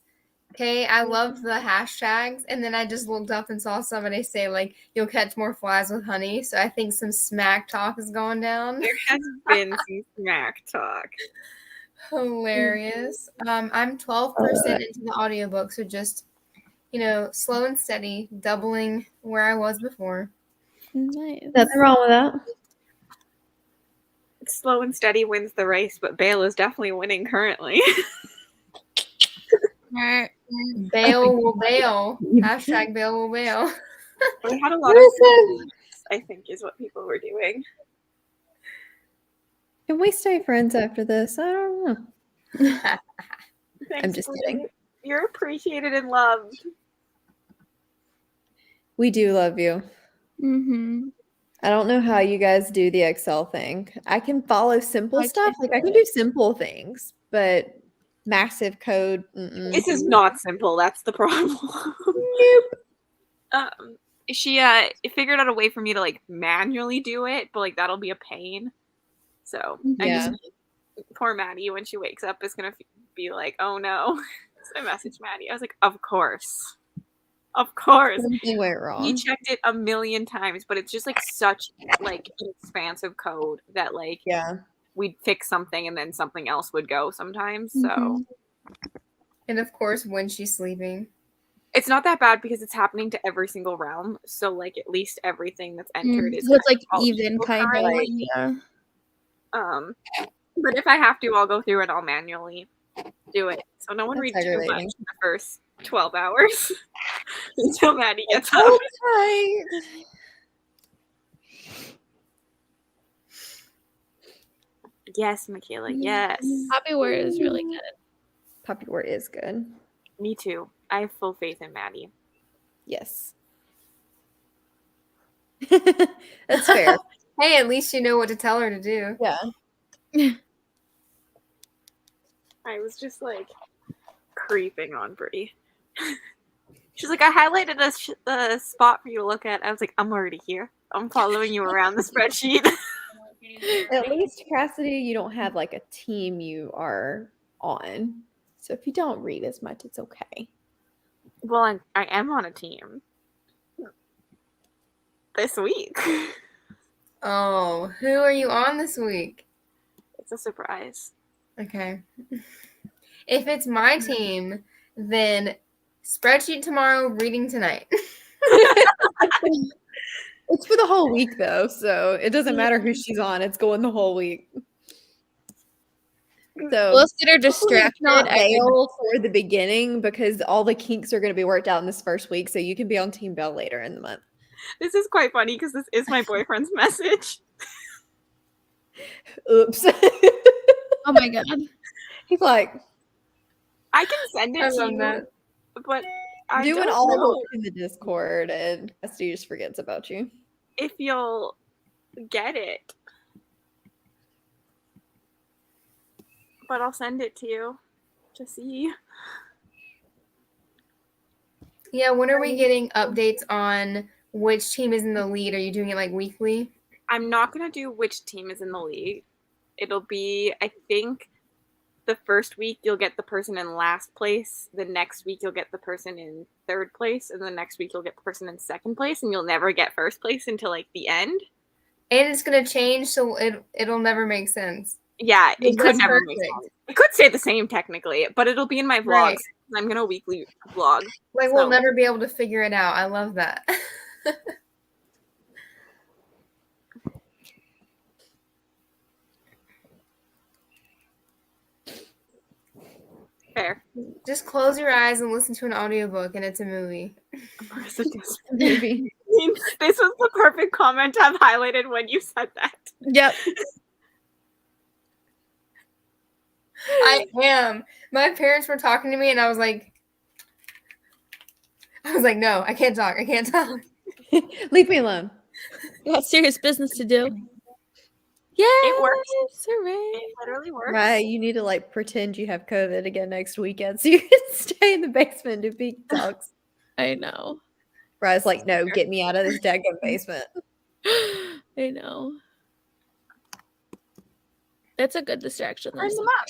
okay, I love the hashtags, and then I just looked up and saw somebody say, like, you'll catch more flies with honey. So I think some smack talk is going down. There has been some smack talk. Hilarious. I'm 12% into the audiobook, so just, slow and steady, doubling where I was before. Nice. Nothing wrong with that. Slow and steady wins the race, but Bale is definitely winning currently. Bail will bail. Hashtag bail will bail. We had a lot of I think is what people were doing. Can we stay friends after this? I don't know. Thanks, I'm just Bri. kidding. You're appreciated and loved. We do love you. Mm-hmm. I don't know how you guys do the Excel thing. I can follow simple I stuff. can't Like I can do simple things, but massive code. This is not simple. That's the problem. Nope. She figured out a way for me to like manually do it, but like that'll be a pain. So Yeah. Poor Maddie when she wakes up is gonna be like, oh no. So I messaged Maddie. I was like, of course. Something went wrong. He checked it a million times, but it's just like such like an expansive code that like we'd fix something and then something else would go sometimes. So And of course, when she's sleeping. it's not that bad because it's happening to every single realm. So like at least everything that's entered is So it's like all even equal kind of. currently. Yeah. But if I have to, I'll go through and I'll manually do it. So no one reads too much in the first 12 hours until Maddie gets up. Tight. Yes, Michaela, yes. Poppy word is really good. Puppy word is good. Me too. I have full faith in Maddie. Yes. That's fair. Hey, at least you know what to tell her to do. Yeah. I was just like creeping on Bri. She's like, I highlighted a spot for you to look at. I was like, I'm already here. I'm following you around the spreadsheet. At least, Cassidy, you don't have like a team you are on. So if you don't read as much, it's okay. Well, I am on a team this week. Oh, who are you on this week? It's a surprise. Okay. If it's my team, then spreadsheet tomorrow, reading tonight. It's for the whole week though, so it doesn't matter who she's on. It's going the whole week. So Let's get her distracted. Not Bale for the beginning because all the kinks are going to be worked out in this first week, so you can be on Team Belle later in the month. This is quite funny because this is my boyfriend's message. Oops. Oh my god. He's like, I can send it to you, but I doing don't all the know work in the Discord, and Cassidy just forgets about you. if you'll get it. But I'll send it to you to see. Yeah, when are we getting updates on which team is in the lead? Are you doing it like weekly? I'm not going to do which team is in the league. It'll be, I think, the first week you'll get the person in last place. The next week you'll get the person in third place. And the next week you'll get the person in second place. And you'll never get first place until like the end. And it's going to change, so it'll never make sense. Yeah, it could never perfect. make sense. It could stay the same technically, but it'll be in my vlogs. Right. I'm going to weekly vlog. Like, we'll never be able to figure it out. I love that. Fair. Just close your eyes and listen to an audiobook, and it's a movie. Maybe. This was the perfect comment I've highlighted when you said that. Yep. I am. My parents were talking to me, and I was like, I was like, no, I can't talk. I can't talk. Leave me alone. Got serious business to do. Yeah, It works. hooray. It literally works. Right, you need to like pretend you have COVID again next weekend so you can stay in the basement and do big talks. I know. Rye's like, no, get me out of this daggone basement. I know. That's a good distraction. Turn them up.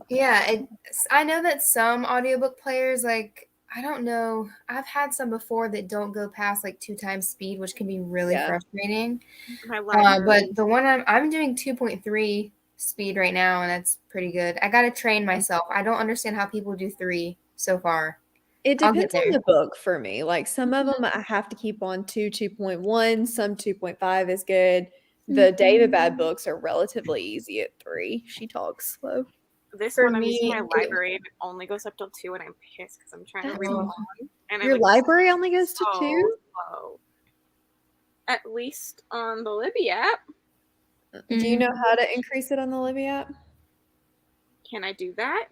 Yeah, I know that some audiobook players, like, I don't know, I've had some before that don't go past like 2 times speed, which can be really frustrating. But the one I'm doing 2.3 speed right now, and that's pretty good. I got to train myself. I don't understand how people do 3 so far. It depends on the book for me. Like some of them I have to keep on 2.1, some 2.5 is good. The David Bad books are relatively easy at 3. She talks slow. This one I'm using my library and it only goes up till 2 and I'm pissed because I'm trying to read along. And your library only goes to 2? Slow. At least on the Libby app. Do you know how to increase it on the Libby app? Can I do that?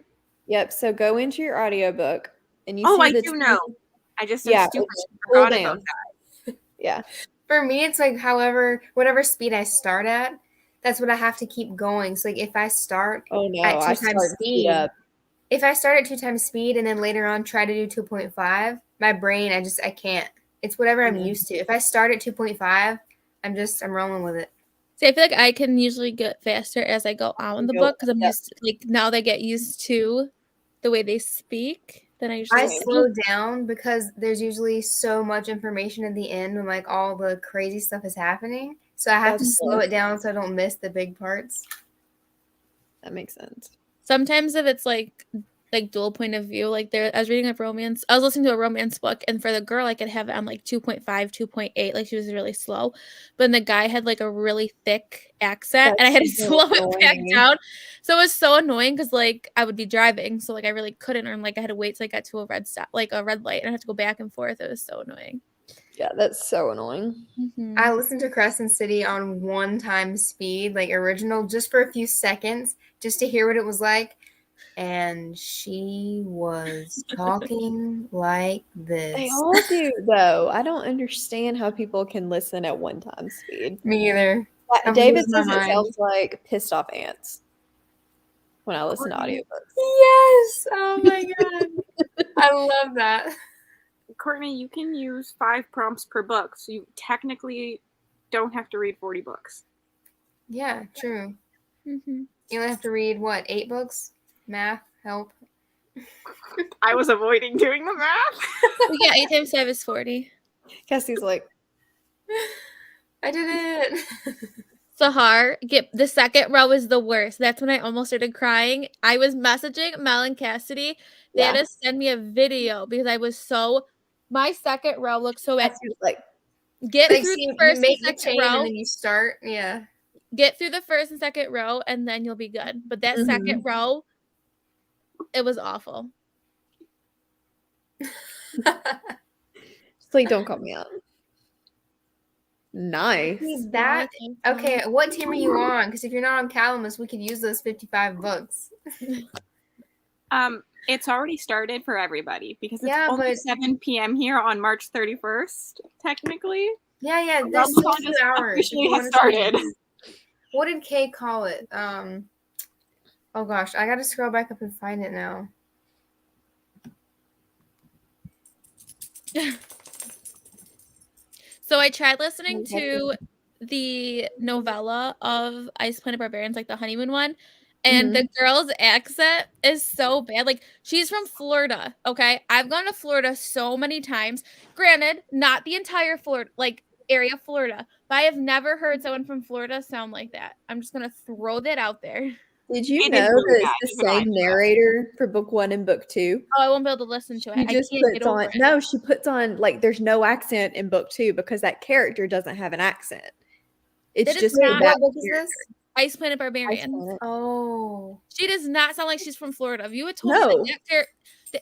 Yep. So go into your audiobook and you see I do know. I just am stupid. Scroll down. Yeah. For me, it's like whatever speed I start at, that's what I have to keep going. So like if I start at 2 times speed, if I start at 2 times speed and then later on try to do 2.5, my brain, I can't. It's whatever I'm used to. If I start at 2.5, I'm rolling with it. See, I feel like I can usually get faster as I go on the book because I'm used to, like, now they get used to the way they speak. Then I slow down because there's usually so much information at the end when like all the crazy stuff is happening. So I have to slow it down so I don't miss the big parts. That makes sense. Sometimes if it's like dual point of view, like I was listening to a romance book, and for the girl I could have it on like 2.5, 2.8, like she was really slow, but the guy had like a really thick accent and I had to slow it back down, so it was so annoying because like I would be driving, so like I really couldn't, or like I had to wait till I got to a red light and I had to go back and forth. It was so annoying. Yeah, that's so annoying. I listened to Crescent City on 1 times speed, like original, just for a few seconds, just to hear what it was like. And she was talking like this. They all do, though. I don't understand how people can listen at 1 time speed. Me either. David says it sounds like pissed off ants when I listen to audiobooks. Yes! Oh my god. I love that. Courtney, you can use 5 prompts per book, so you technically don't have to read 40 books. Yeah, true. You only have to read, 8 books? Math, help. I was avoiding doing the math. Yeah, 8 times 5 is 40. Cassie's like, I did it. Sahar, the second row is the worst. That's when I almost started crying. I was messaging Mel and Cassidy. They had to send me a video because I was my second row looks so bad. Like, get through the first and second row. And then you start, Get through the first and second row, and then you'll be good. But that second row, it was awful. Just like, don't call me out. Nice. Okay, what team are you on? Because if you're not on Calamus, we could use those 55 books. It's already started for everybody because it's only 7 p.m. here on March 31st, technically. Yeah, there's still 2 hours. Officially has started. What did Kay call it? Oh gosh, I gotta scroll back up and find it now. So I tried listening to the novella of Ice Planet Barbarians, like the honeymoon one, and the girl's accent is so bad. Like, she's from Florida, okay? I've gone to Florida so many times. Granted, not the entire Florida, like, area of Florida, but I have never heard someone from Florida sound like that. I'm just gonna throw that out there. Did you know that it's the same narrator for book 1 and book 2? Oh, I won't be able to listen to it. She puts on, like, there's no accent in book 2 because that character doesn't have an accent. It's just what book is this? Ice Planet Barbarian. Oh. She does not sound like she's from Florida. If you had told me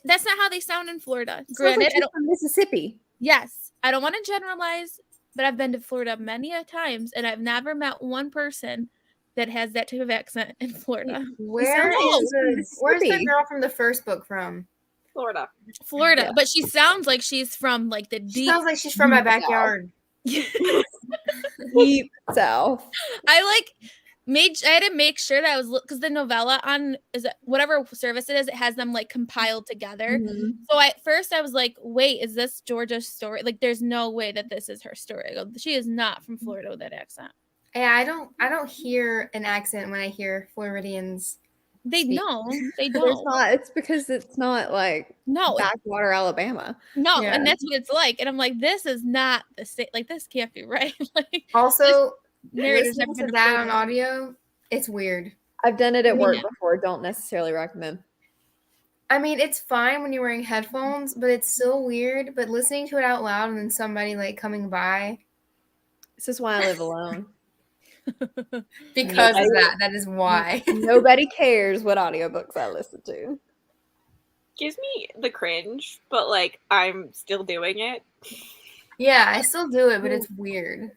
that's not how they sound in Florida. Granted, like from Mississippi. Yes. I don't want to generalize, but I've been to Florida many a times, and I've never met one person that has that type of accent in Florida. Where's the girl from the first book from? Florida. Yeah. But she sounds like she's from like the She deep. sounds like she's from my Deep South. backyard. Deep South. I had to make sure that I was because the novella on whatever service it is, it has them like compiled together. Mhm. So at first I was like, wait, is this Georgia's story? Like, there's no way that this is her story. I go, she is not from Florida with that accent. Yeah, I don't hear an accent when I hear Floridians. They speak. They There's don't. not. It's because it's not like No, backwater Alabama. no, Yeah. and that's what it's like. And I'm like, this is not the same. Like, this can't be right. Like, Also, narrators listening have to been that on Florida. audio, it's weird. I've done it at work Yeah. before. Don't necessarily recommend. I mean, it's fine when you're wearing headphones, but it's still weird. But listening to it out loud and then somebody like coming by, This is why I live alone. because Nobody- of that is why. Nobody cares what audiobooks I listen to. Gives me the cringe, but like I'm still doing it. Yeah, I still do it, but it's weird.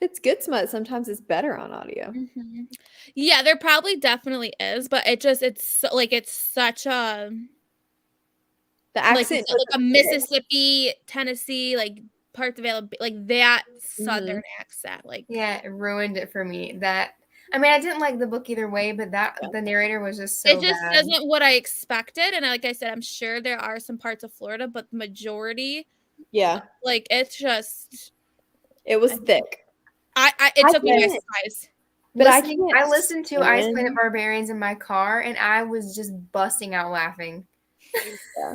It's good smut. Sometimes it's better on audio. Mhm. Yeah, there probably definitely is, but it's such a The like accent, a Mississippi, Tennessee, like parts of Alabama, like that Southern accent. Like, Yeah, it ruined it for me. That I mean, I didn't like the book either way, but the narrator was just so it just bad. isn't what I expected. And like I said, I'm sure there are some parts of Florida, but the majority, yeah, like it's just it was thick. it took me by can't- surprise. But I listened to Ice stand- Planet Barbarians in my car, and I was just busting out laughing. Yeah.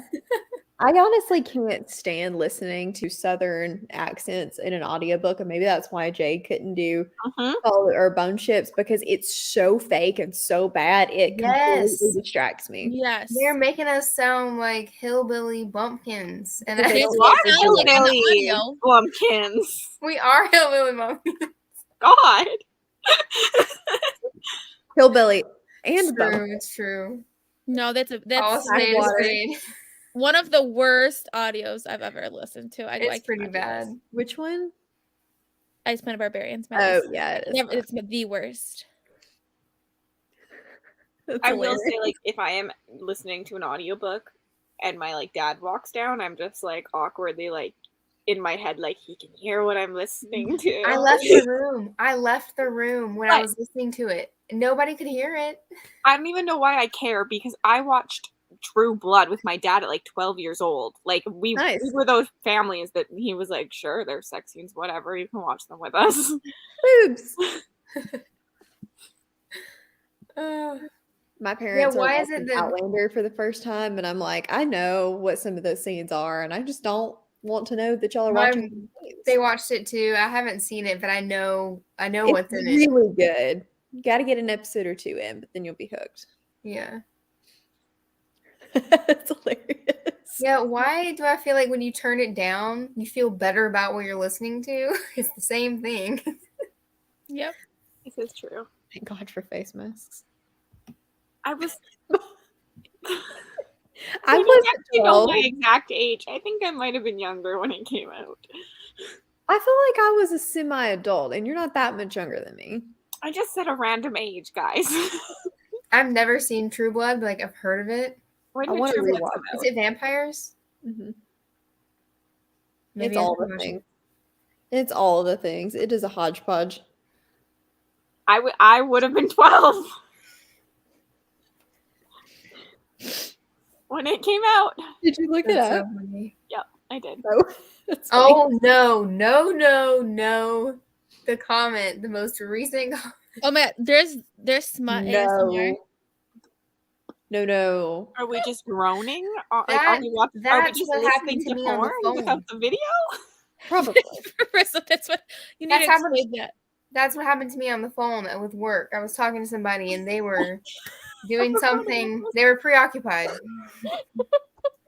I honestly can't stand listening to Southern accents in an audiobook, and maybe that's why Jay couldn't do or Bone Ships, because it's so fake and so bad. It completely distracts me. Yes, They're making us sound like hillbilly bumpkins, and Because they It's don't what get it to sounds do like it. on the Hillbilly audio. Lumpkins. we are hillbilly bumpkins. God. Hillbilly and It's Bone. true. It's true. No, that's All spade is water. spade. one of the worst audios I've ever listened to. It's pretty cannot do this. bad. Which one? Ice Planet Barbarians. Oh, yeah, it is. It's the worst. That's I will hilarious. say, like, if I am listening to an audiobook and my like dad walks down, I'm just like awkwardly like in my head, like he can hear what I'm listening to. I left the room. I left the room when I Right. was listening to it. Nobody could hear it. I don't even know why I care, because I watched True Blood with my dad at like 12 years old. Like we were those families that he was like, sure, there's sex scenes, whatever, you can watch them with us. Boobs. Uh, My parents why are is it watching that- Outlander for the first time, and I'm like, I know what some of those scenes are, and I just don't want to know that y'all are watching. They watched it too. I haven't seen it, but I know It's what's in it. really good. You got to get an episode or two in, but then you'll be hooked. Yeah. It's hilarious. Yeah, why do I feel like when you turn it down, you feel better about what you're listening to? It's the same thing. Yep. This is true. Thank God for face masks. I was I don't was actually know 12. my exact age. I think I might have been younger when it came out. I feel like I was a semi-adult, and you're not that much younger than me. I just said a random age, guys. I've never seen True Blood, but like I've heard of it. When I did wanna True Blood rewatch come Is out? it vampires? Mm-hmm. Maybe It's I all have the to watch it. things. It's all the things. It is a hodgepodge. I would have been 12 when it came out. Did you look it That's up? so funny. I did. No. That's funny. Oh no. The comment, the most recent comment. Oh my God, there's smut ASMR. No. Are we just groaning? Are That- we are we that's just what listening happened to to me on the porn phone. without the video? Probably. So that's what you need That's to how much- explain that. That's what happened to me on the phone with work. I was talking to somebody and they were doing something. They were preoccupied.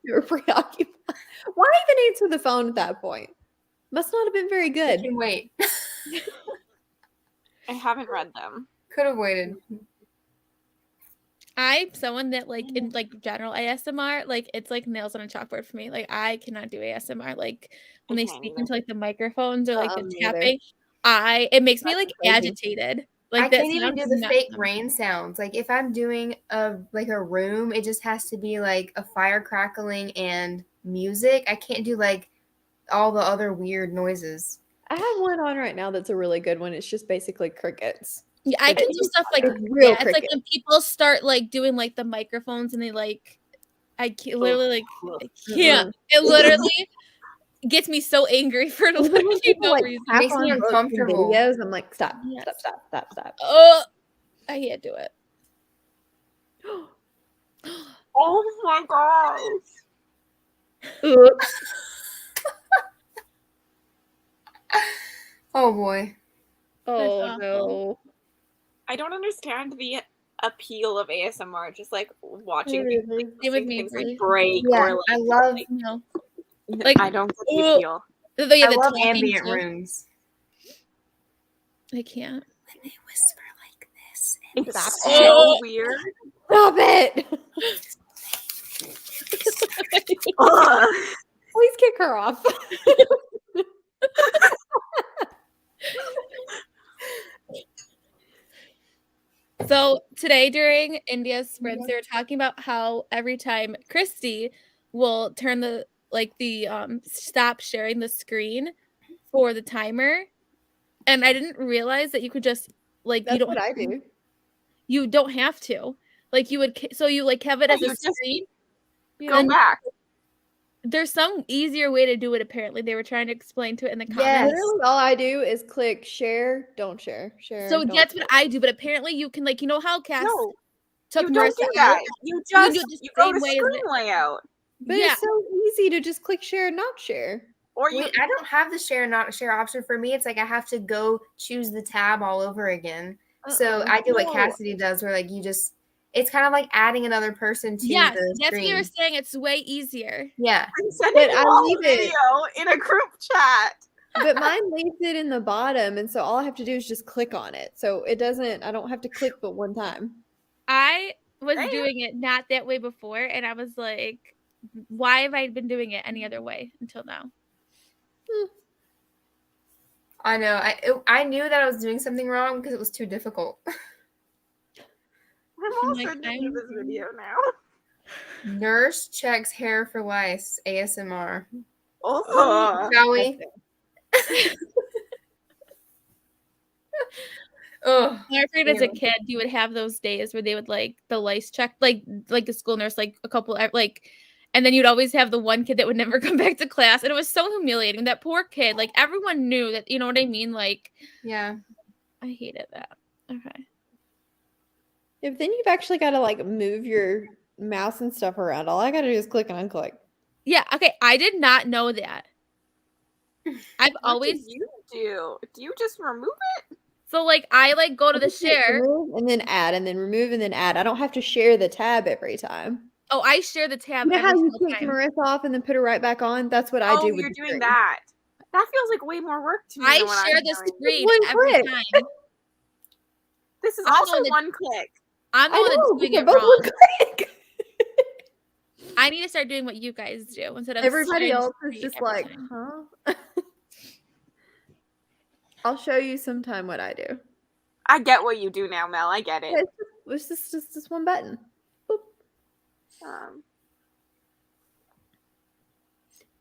You were preoccupied. Why even answer the phone at that point? Must not have been very I good. can wait. I haven't read them. Could have waited. I'm someone that like in like general ASMR, like it's like nails on a chalkboard for me. Like I cannot do ASMR. Like when I they can't speak either. into like the microphones or like the Me either. tapping, it makes me That's like crazy. agitated. Like I that can't even sound do does the not fake sound- rain sounds. Like if I'm doing a room, it just has to be like a fire crackling and music. I can't do like all the other weird noises. I have one on right now that's a really good one. It's just basically crickets. Yeah, I But can it's do stuff like it's real it's like crickets. when people start like doing like the microphones and they like I can't, literally like I can't. It literally gets me so angry for Even when literally people no like reason. tap Makes me on books and uncomfortable. videos, I'm like, stop, Yes. stop. Oh, I can't do it. Oh my gosh. Oops. Oh boy. Oh awful. no. I don't understand the appeal of ASMR. Just like watching Mhm. things, Same with seeing me, things like Bree. break Yeah, or I like, love No. like I don't get the oh. appeal. I love ambient rooms. I can't. When they whisper like this. It's Stop so it. weird. Stop it. Ugh. Please kick her off. So today during India's sprints, they were talking about how every time Christy will turn the stop sharing the screen for the timer, and I didn't realize that you could just like That's what I do. you don't have to like you would so you like have it as You a just screen. Go back. There's some easier way to do it. Apparently, they were trying to explain to it in the comments. Yes. Literally all I do is click share, don't share, share. So don't that's what I do, but apparently you can like how Cass No, took you don't Marissa do out. that. You can just do it the you go to same way as screen it. layout, But Yeah. it's so easy to just click share, not share. or you. Wait, I don't have the share not share option. For me, it's like I have to go choose the tab all over again. So I do what No. Cassidy does, where like you just it's kind of like adding another person to Yes, the that's what you were screen. saying. It's way easier. Yeah. I'm sending But you I all leave a it. video in a group chat. But mine leaves it in the bottom, and so all I have to do is just click on it. So it doesn't, I don't have to click but one time. I was Damn. doing it not that way before, and I was like, why have I been doing it any other way until now? I know. I knew that I was doing something wrong because it was too difficult. I'm I'm all like, sending you this video now. Nurse checks hair for lice. ASMR. Oh, Shall we? Oh, I figured as a damn. kid, you would have those days where they would like the lice check, like the school nurse, like a couple, like, and then you'd always have the one kid that would never come back to class, and it was so humiliating. That poor kid, like everyone knew that, you know what I mean? Like, Yeah. I hated that. Okay. If then you've actually got to like move your mouse and stuff around. All I got to do is click and unclick. Yeah. Okay. I did not know that. I've what always do you do? Do you just remove it? so like I like go to I the just hit share. remove and then add, and then remove and then add. I don't have to share the tab every time. Oh, I share the tab You know every how you single kick time. Marissa off and then put her right back on? That's what I Oh, do with you're the doing screen. that. That feels like way more work to me I than what share I'm the doing. screen one every click. time. This is I'm also on the- one click. I'm the I one that's know, doing they're it both wrong. one click. I need to start doing what you guys do instead of Everybody sharing the else is screen just every like, time. huh? I'll show you sometime what I do. I get what you do now, Mel. I get it. It's just this one button. Boop.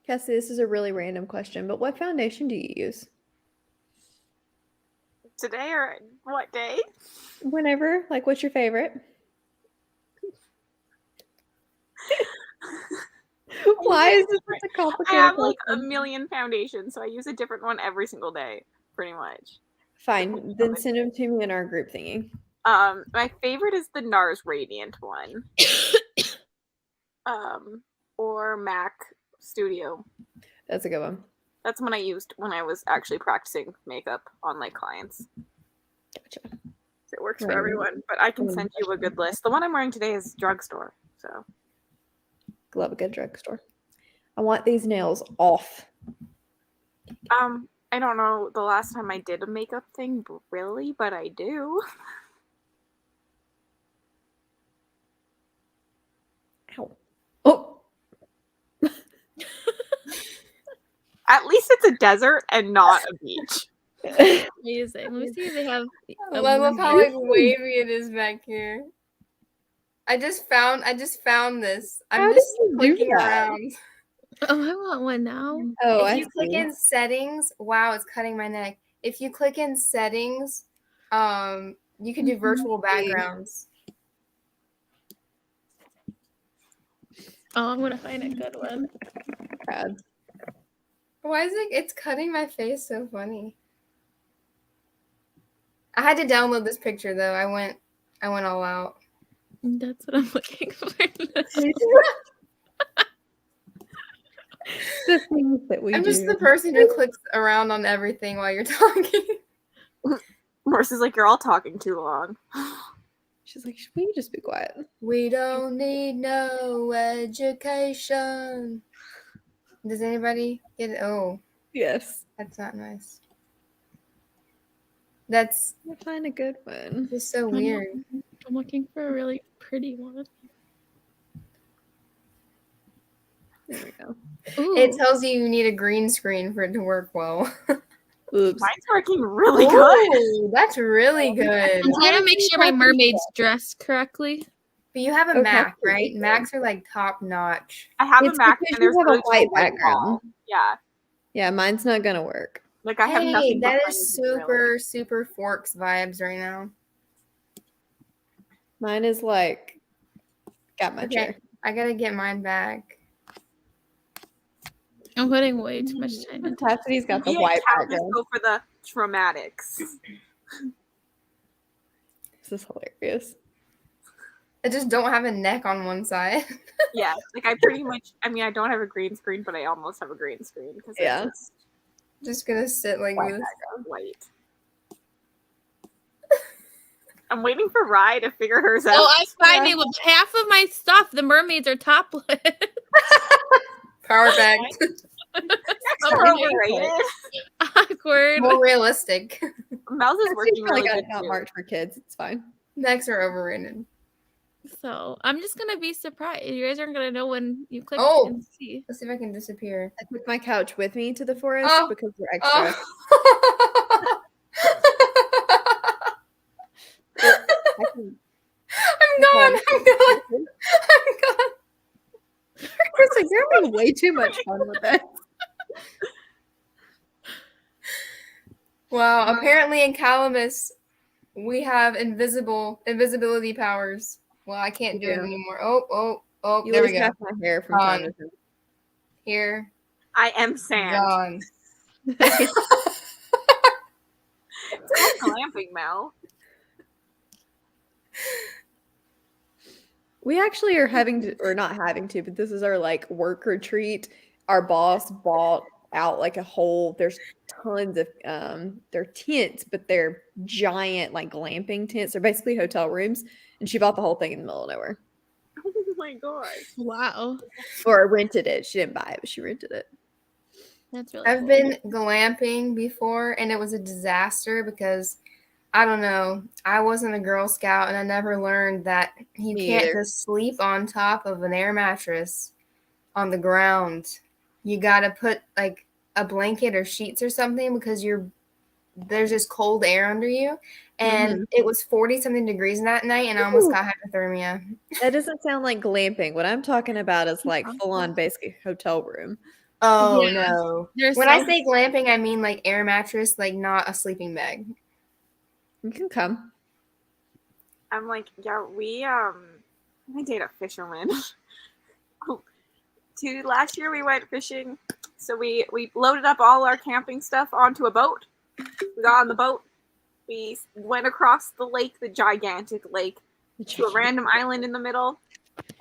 Cassie, this is a really random question, but what foundation do you use? Today or what day? Whenever, like, what's your favorite? Why is this such a I complicated have like a question? million foundations, so I use a different one every single day, pretty much. Fine, then send them to me in our group thingy. My favorite is the NARS Radiant one. Or Mac Studio. That's a good one. That's one I used when I was actually practicing makeup on like clients. Gotcha. It works Right. for everyone, but I can send you a good list. The one I'm wearing today is drugstore, so. Love a good drugstore. I want these nails off. I don't know the last time I did a makeup thing, really, but I do. Ow. Oh. At least it's a desert and not a beach. Amazing. Let me see if they have. I love how like wavy it is back here. I just found this. I'm How did just you do clicking that? around. Oh, I want one now. Oh, If I you click see. in settings, wow, it's cutting my neck. If you click in settings, you can do virtual backgrounds. Oh, I'm gonna find a good one. Proud. Why is it's cutting my face so funny? I had to download this picture though. I went all out. That's what I'm looking for. The things that we I'm do. just the person who clicks around on everything while you're talking. Morse is like, you're all talking too long. She's like, should we just be quiet? We don't need no education. Does anybody get it? Oh, Yes. that's not nice. That's I'll find a good one. just so weird. I'm looking for a really pretty one. There we go. Ooh. It tells you need a green screen for it to work well. Oops. Mine's working really good. Ooh, that's really good. I'm trying to make sure my mermaid's dressed correctly. But you have a Okay. Mac, right? Macs are like top notch. I have It's a Mac because and there's you have a really just white wall. background. Yeah, Yeah, mine's not gonna work. like I have Hey, nothing. that behind is me, really. super Forks vibes right now. Mine is like got my Okay. chair. I gotta get mine back. I'm putting way too much time into it. Cassidy's got the Me and white Kat just background. go for the traumatics. This is hilarious. I just don't have a neck on one side. Yeah, like I pretty much. I mean, I don't have a green screen, but I almost have a green screen because Yeah. it's Just gonna sit like White this. just white. I'm waiting for Rye to figure hers out. Oh, I'm finding with half of my stuff. The mermaids are topless. Power back. Next are overrated. Awkward. More realistic. Mouse is working really like good not too. marked for kids. It's fine. Necks are overrated. So I'm just gonna be surprised. You guys aren't gonna know when you click Oh. and see. Let's see if I can disappear. I took my couch with me to the forest Oh. because we're extra. Oh. I can- I'm gone. I'm gone. I'm gone. Chris, like, you're having way too much fun with it. Wow. Apparently in Calamus, we have invisibility powers. Well, I can't do it Yeah. anymore. Oh, You there we lose go. half my hair from time to time. Here. I am sand. Gone. It's called glamping, Mel. We actually are having to, or not having to, but this is our like work retreat. Our boss bought out like a whole, there's tons of they're tents, but they're giant like glamping tents. They're basically hotel rooms. And she bought the whole thing in the middle of nowhere. Oh my god. Wow, Or rented it. She didn't buy it, but she rented it. that's really. I've cool. been glamping before and it was a disaster because I don't know. I wasn't a Girl Scout and I never learned that you Me can't either. just sleep on top of an air mattress on the ground. You gotta put like a blanket or sheets or something because there's just cold air under you. And it was 40 something degrees that night and I almost Ooh. got hypothermia. That doesn't sound like glamping. What I'm talking about is like full on basically hotel room. Oh Yeah. no. There's When I some- say glamping, I mean like air mattress, like not a sleeping bag. You can come. I'm like, yeah, we date a fisherman. Last year we went fishing, so we loaded up all our camping stuff onto a boat. We got on the boat. We went across the lake, the gigantic lake, to a random island in the middle,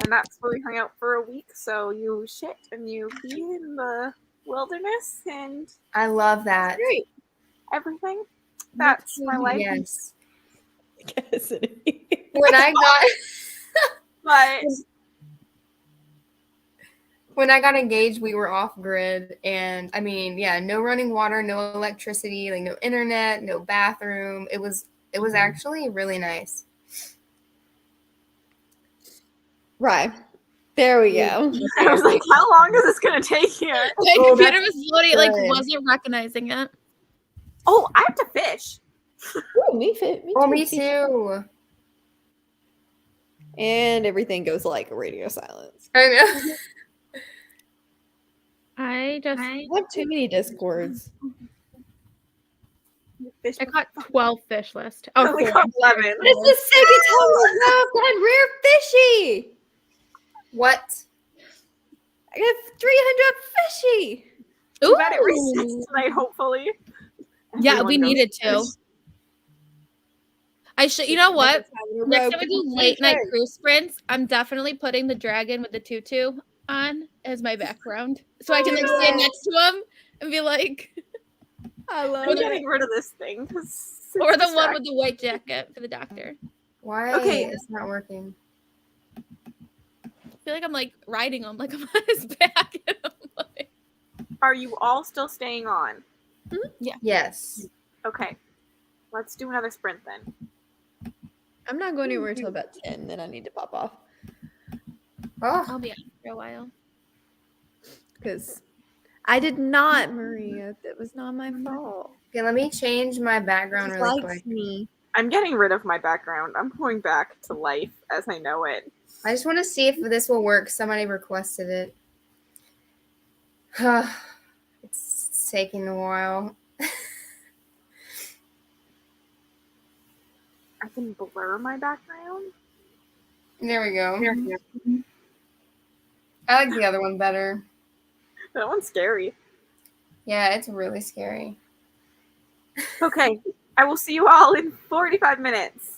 and that's where we hung out for a week. So you shit and you pee in the wilderness and I love that. Great. everything. That's my life. Yes. Cassidy. When I got engaged, we were off grid, and I mean, yeah, no running water, no electricity, like no internet, no bathroom. It was actually really nice. Right. There we go. I was like, how long is this gonna take here? Oh, Peter that's was loading, like good. wasn't recognizing it. Oh, I have to fish. Ooh, me too. Oh, me too. And everything goes like radio silence. I know. I just I have too many discords. Fish. I got 12 fish list. I Oh, only 4. got 11. This is the second time in a row I've gotten rare fishy. What? I got 300 fishy. Too bad it Ooh. resets tonight, hopefully. Yeah, Everyone we goes needed fish. to. I should. You know what? Second time in a Next row. time we do late night cruise sprints, I'm definitely putting the dragon with the tutu on as my background, so I can like stand next to him and be like, I love I'm it. getting rid of this thing. or the one with the white jacket for the doctor. Why? Okay. It's not working. I feel like I'm like riding him, like I'm on his back. And I'm like, Are you all still staying on? Yes. Okay. Let's do another sprint then. I'm not going anywhere until about 10, then I need to pop off. Oh, I'll be on for a while. Because I did not, Maria. That was not my fault. okay. Let me change my background He really likes quick. me. I'm getting rid of my background. I'm going back to life as I know it. I just want to see if this will work. Somebody requested it. It's taking a while. I can blur my background. There we go. I like the other one better. That one's scary. Yeah, it's really scary. Okay. I will see you all in 45 minutes.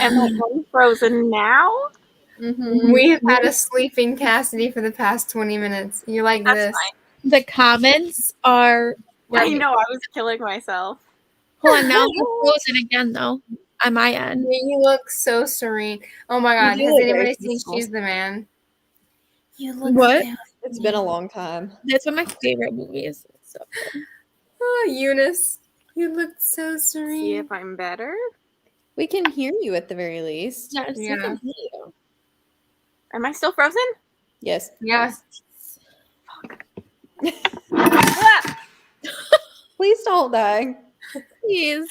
Am I unfrozen now? Mm-hmm. We have had a sleeping Cassidy for the past 20 minutes. You like That's this? fine. The comments are. I know, I was killing myself. Hold on, now I'm frozen again though. On my end. You look so serene. Oh my God! do Has look anybody very seen peaceful. She's the Man? You look What? so It's been a long time. That's one of my favorite movies. So good. Oh, Eunice, you look so See serene. if I'm better. We can hear you at the very least. Yes, Yeah. you can hear you. Am I still frozen? Yes. Yeah. Ah! Please don't die. Please.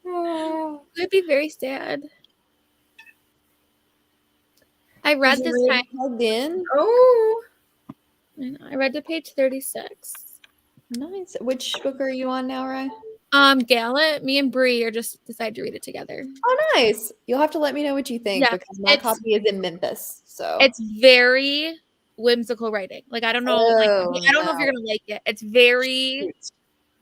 Oh. I'd be very sad. I read Did you this read? time. Plugged in. Oh. I read to page 36. Nice. Which book are you on now, Rye? Gallant, me and Bree are just decided to read it together. Oh, nice. You'll have to let me know what you think Yeah, because my copy is in Memphis. So It's very whimsical writing. Like I don't know, Oh, I don't know if you're gonna like it. It's very,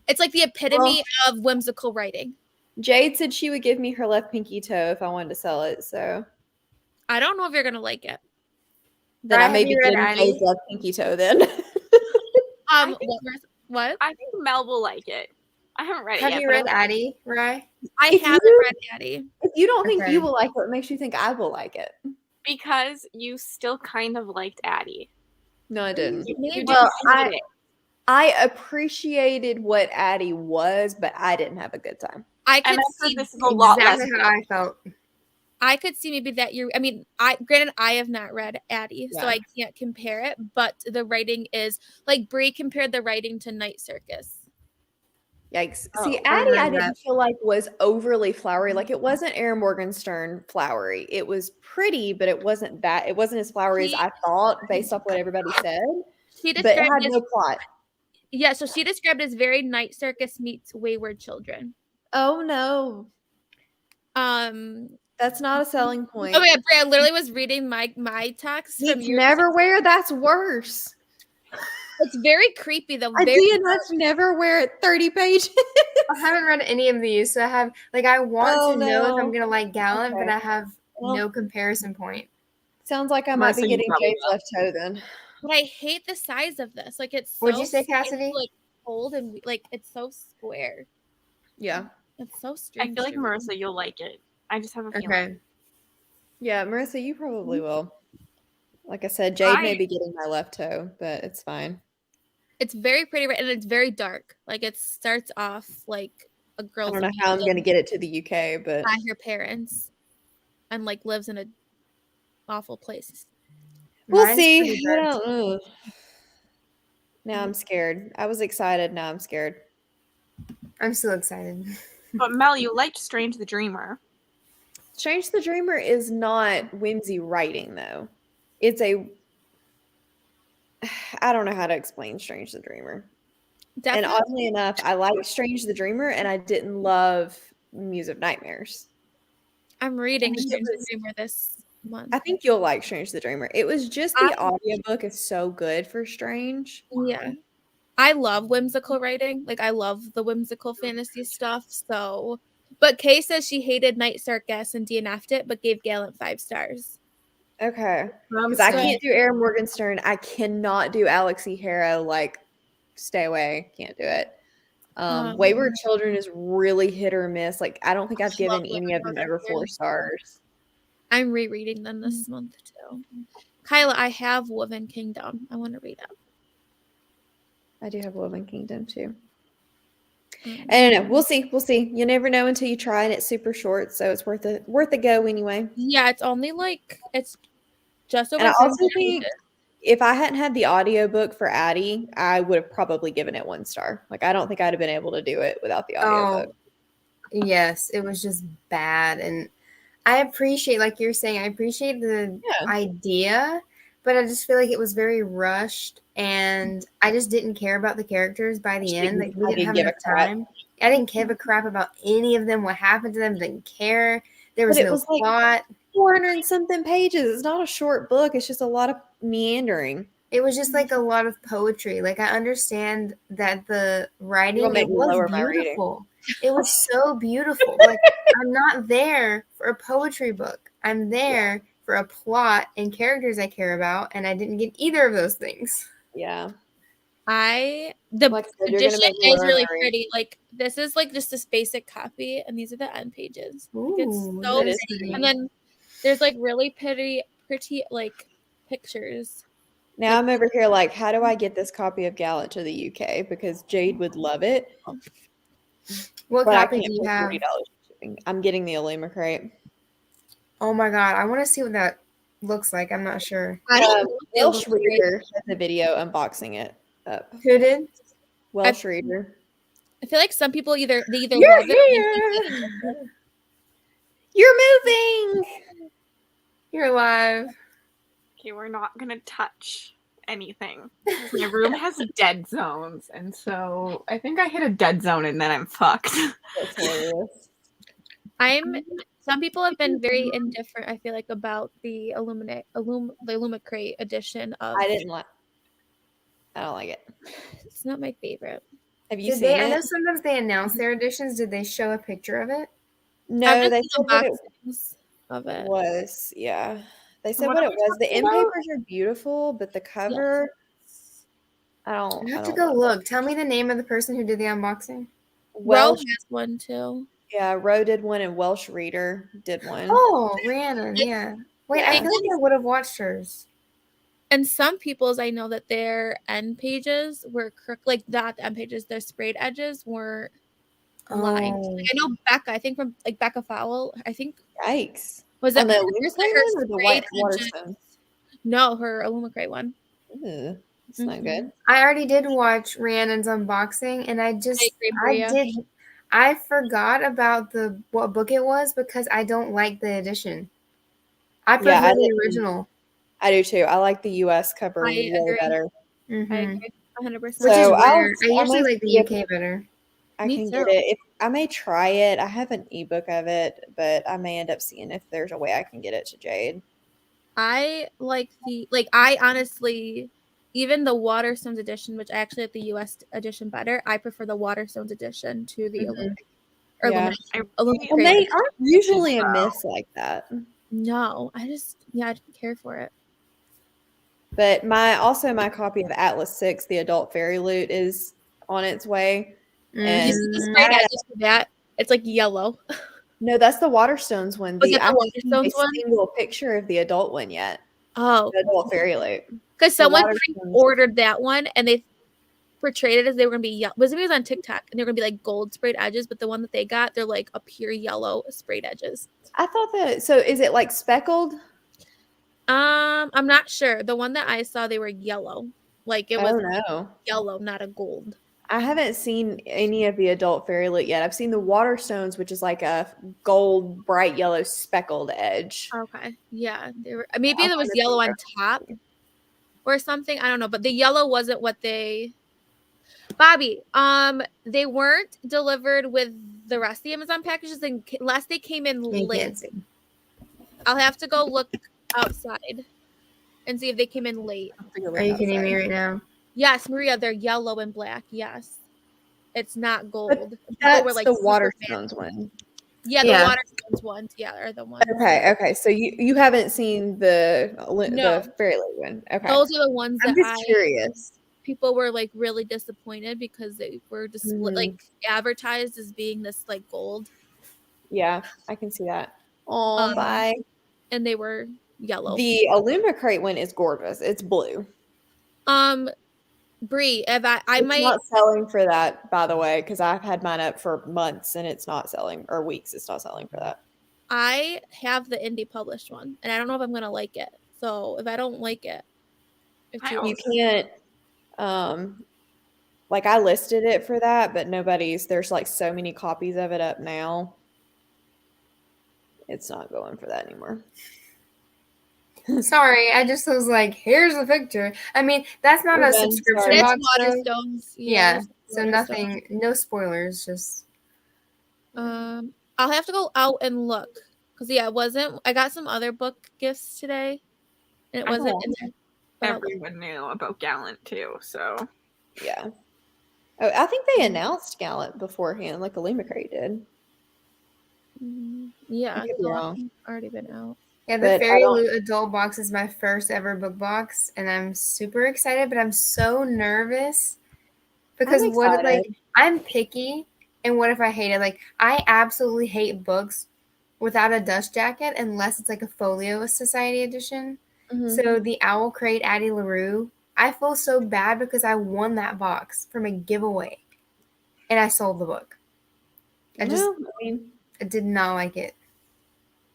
it's like the epitome of whimsical writing. Jade said she would give me her left pinky toe if I wanted to sell it. So I don't know if you're gonna like it. then Rye, I may have be you read getting Addie? Jade's left pinky toe then. What? I think Mel will like it. I haven't read it Have yet. you but read Addie, Rye? I If haven't you- read Addie. If you don't think Okay. you will like it, what makes you think I will like it? Because you still kind of liked Addie. No, I didn't. You Maybe. didn't Well, hate it. I appreciated what Addie was, but I didn't have a good time. I And could I've heard see this is a lot less. Exactly how I felt. I could see maybe that you're. I mean, granted I have not read Addie, so Yeah. I can't compare it. But the writing is like Bree compared the writing to Night Circus. Yikes. Oh, See, I Addie, read I didn't that. feel like was overly flowery. Like it wasn't Aaron Morgenstern flowery. It was pretty, but it wasn't that. It wasn't as flowery as She- I thought based off what everybody said. She But it described had it as, no plot. yeah. So she described it as very Night Circus meets Wayward Children. Oh no, Um. that's not a selling point. Oh my God, Brie, I literally was reading my text from It's your. Neverwhere, that's worse. It's very creepy though. A Very, DNF Neverwhere at 30 pages. I haven't read any of these, so I want Oh, to know if I'm no. gonna like Gallant, but Okay. I have Well, no comparison point. Sounds like I might be Marissa, you getting probably Jade's will. left toe then. but I hate the size of this. Like it's so. What'd you say, it's, Cassidy? like cold and like it's so square. Yeah. It's so I strange. feel like to read. Marissa, you'll like it. I just have a feeling. Okay. Yeah, Marissa, you probably will. Like I said, Jade may I- be getting my left toe, but it's fine. It's very pretty and it's very dark. Like it starts off like a girl I don't know how I'm going to get it to the UK, but by her parents and like lives in a awful place. we'll Mine's see. pretty I good. don't know. Now I'm scared. I was excited. Now I'm scared. I'm still excited. But Mel, you liked Strange the Dreamer. Strange the Dreamer is not whimsy writing, though. It's a. I don't know how to explain Strange the Dreamer. Definitely. And oddly enough, I liked Strange the Dreamer, and I didn't love Muse of Nightmares. I'm reading think it Strange the was- Dreamer this month. I think you'll like Strange the Dreamer. It was just the audiobook is so good for Strange. Yeah. I love whimsical writing. Like I love the whimsical fantasy stuff. So but Kay says she hated Night Circus and DNF'd it, but gave Gallant 5 stars. Okay. I'm Because I still- can't do Aaron Morgenstern. I cannot do Alex E. Harrow. Like, stay away. Can't do it. Wayward Children is really hit or miss. Like, I don't think I've given love any of them over 4 stars. I'm rereading them this month too. Kyla, I have Woven Kingdom. I want to read it. I do have Woven Kingdom too. I don't know. We'll see. We'll see. You never know until you try, and it's super short, so it's worth a go anyway. Yeah, it's only like it's just over. And I 50 also think pages. if I hadn't had the audiobook for Addie, I would have probably given it 1 star. Like, I don't think I'd have been able to do it without the audiobook. Yes, it was just bad. And I appreciate, like you're saying, I appreciate the idea, but I just feel like it was very rushed and I just didn't care about the characters by the end. Like we didn't have enough time. I didn't give a crap about any of them, what happened to them, didn't care. There was But it no was like plot. 400 and something pages. It's not a short book. It's just a lot of meandering. It was just like a lot of poetry. Like I understand that the writing, make it me was lower my reading. beautiful. It was so beautiful. Like I'm not there for a poetry book. I'm there for a plot and characters I care about, and I didn't get either of those things. Yeah. The Like I said, you're gonna edition make me is learn really my reading. pretty. Like this is like just this basic copy, and these are the end pages. Like, it's Ooh, so that is pretty. pretty. And then there's like really pretty like pictures. Now I'm over here like, how do I get this copy of Gallant to the UK? Because Jade would love it, What but I copy can't do you pay have? $40 shipping. I'm getting the Illuma crate. Oh my god, I want to see what that looks like. I'm not sure. I don't know if they Welsh look great. Reader has a video unboxing it up. Who did? Welsh Reader. I feel like some people either You're love it or they hate it. here. You're moving. You're alive. Okay, we're not gonna touch anything. My room has dead zones, and so I think I hit a dead zone and then I'm fucked. That's hilarious. Some people have been very indifferent, I feel like, about the Illuma Crate edition of I don't like it. It's not my favorite. Have you Did seen they? I know it? sometimes they announce their editions. Did they show a picture of it? No, I've they just said seen what it unboxings of it. was. Yeah. They said What what are it we was. The talking end about? papers are beautiful, but the cover, I I don't have to go love look. Tell me the name of the person who did the unboxing. it. Ro Welsh, has one too. yeah, Ro did one and Welsh Reader did one. Oh, Rhiannon. Yeah. Wait, I Yeah. feel like I would have watched hers. And some people's, I know that their end pages were like not the end pages, their sprayed edges were lined. Oh. Like, I know Becca, I think from like Becca Fowle, I think Yikes. was On it the hers Illuma that crate her one or the sprayed white edges- Waterstones? No, her Illuma Crate one. Ooh, it's not good. I already did watch Rhiannon's unboxing, and I agree, I forgot about what book it was because I don't like the edition. I prefer Yeah, the original. I do too. I like the US cover I way agree. better. I Mhm. agree 100%. Which is So rare. I I usually may like the see if UK better. I Me can too. get it. I may try it. I have an ebook of it, but I may end up seeing if there's a way I can get it to Jade. I like I honestly, even the Waterstones edition, which I actually like the US edition better, I prefer the Waterstones edition to the Mhm. Yeah. Illuma Well, Crate. they aren't usually a miss like that. No, I didn't care for it. But my copy of Atlas 6, the adult fairy loot, is on its way. And You see the sprayed edges for that? It's like yellow. no, that's the Waterstones one. Was it I haven't the seen Waterstones a one? single picture of the adult one yet. Oh, The adult fairy loot. because The someone Waterstones. ordered that one and they portrayed it as they were gonna be yellow. Was it on TikTok and they were gonna be like gold sprayed edges, but the one that they got, they're like a pure yellow sprayed edges. I thought that. So is it like speckled? I'm not sure. The one that I saw, they were yellow. Like it was no. yellow, not a gold. I haven't seen any of the adult fairy loot yet. I've seen the Waterstones, which is like a gold, bright yellow speckled edge. Okay. Yeah. They were maybe I'll there was find a yellow on picture. top or something. I don't know. But the yellow wasn't what they Bobby, they weren't delivered with the rest of the Amazon packages unless they came in You late. can't see. I'll have to go look outside and see if they came in late. Are you kidding me right now? Yes, Maria, they're yellow and black. Yes. It's not gold. That's were, like, the super Waterstones one. Yeah, the Yeah. Waterstones ones, are the ones. Okay. So you haven't seen the No. fairy loot one. Okay. Those are the ones I'm that just curious. people were like really disappointed because they were like advertised as being this like gold. Yeah, I can see that. Oh, bye. And they were yellow. The Illuma crate one is gorgeous. It's blue. Bree, if I It's might not selling for that, by the way, because I've had mine up for months and it's not selling, or weeks. It's not selling for that. I have the indie published one, and I don't know if I'm gonna like it. So if I don't like it, You can't. Like I listed it for that, but there's like so many copies of it up now. It's not going for that anymore. Sorry, I just was like, here's a picture. I mean, that's not a subscription It's box. though. Waterstones. Yeah, so Waterstones. nothing, no spoilers, just. I'll have to go out and look because it wasn't. I got some other book gifts today, and it wasn't in there. everyone knew about Gallant too. So Yeah. Oh, I think they announced Gallant beforehand, like Illumicrate did. Yeah, I could be wrong. already been out. Yeah, the But I Fairy don't- Loot adult box is my first ever book box, and I'm super excited, but I'm so nervous because I'm what like excited. I'm picky, and what if I hate it? Like I absolutely hate books without a dust jacket unless it's like a Folio Society edition. Mhm. So the Owl Crate Addie LaRue, I feel so bad because I won that box from a giveaway, and I sold the book. I did not like it.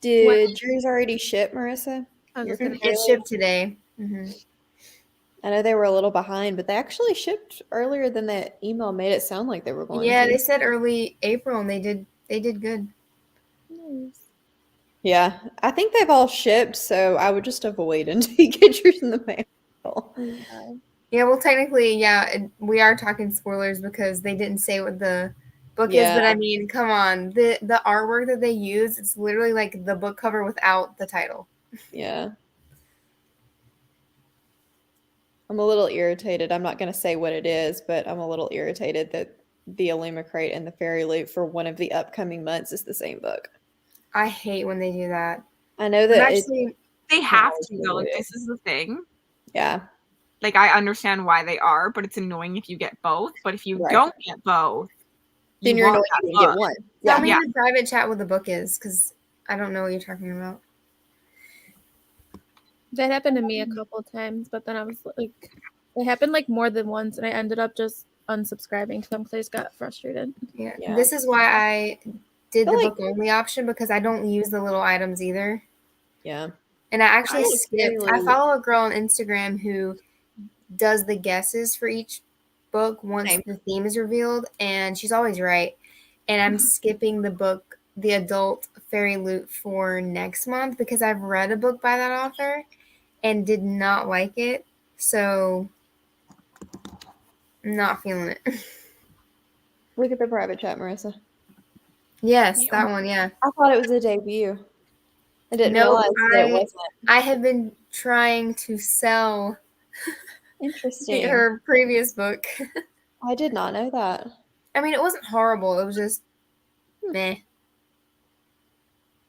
Did yours already ship, Marissa? I was Your gonna It shipped today. I know they were a little behind, but they actually shipped earlier than that email made it sound like they were going Yeah, to. they said early April, and they did good. Nice. Yeah, I think they've all shipped, so I would just avoid until you get yours in the mail. Yeah, well, technically, we are talking spoilers because they didn't say what the book is. But Yeah. I mean, come on, the artwork that they use, it's literally like the book cover without the title. Yeah. I'm a little irritated. I'm not going to say what it is, but I'm a little irritated that the Illumicrate and the Fairy Loot for one of the upcoming months is the same book. I hate when they do that. I know I'm that actually, they have always to though. avoid Like, it. this is the thing. Yeah. Like I understand why they are, but it's annoying if you get both. But if you Right. don't get both, Then you you're want annoyed that you didn't get book. one. tell Yeah. me Yeah. in the private chat what the book is, because I don't know what you're talking about. That happened to me a couple of times, but then I was like, it happened like more than once, and I ended up just unsubscribing because I just got frustrated. Yeah. Yeah. This is why I did I the feel book only option, because I don't use the little items either. Yeah. And I actually I skipped. I really- follow a girl on Instagram who does the guesses for each book once Same. the theme is revealed, and she's always right. And I'm skipping the book, the adult Fairy Loot, for next month because I've read a book by that author and did not like it. So I'm not feeling it. Look at the private chat, Marissa. Yes, that one, yeah. I thought it was a debut. I didn't Nope, realize that it wasn't. I have been trying to sell Interesting. her previous book. I did not know that. I mean, it wasn't horrible. It was just meh.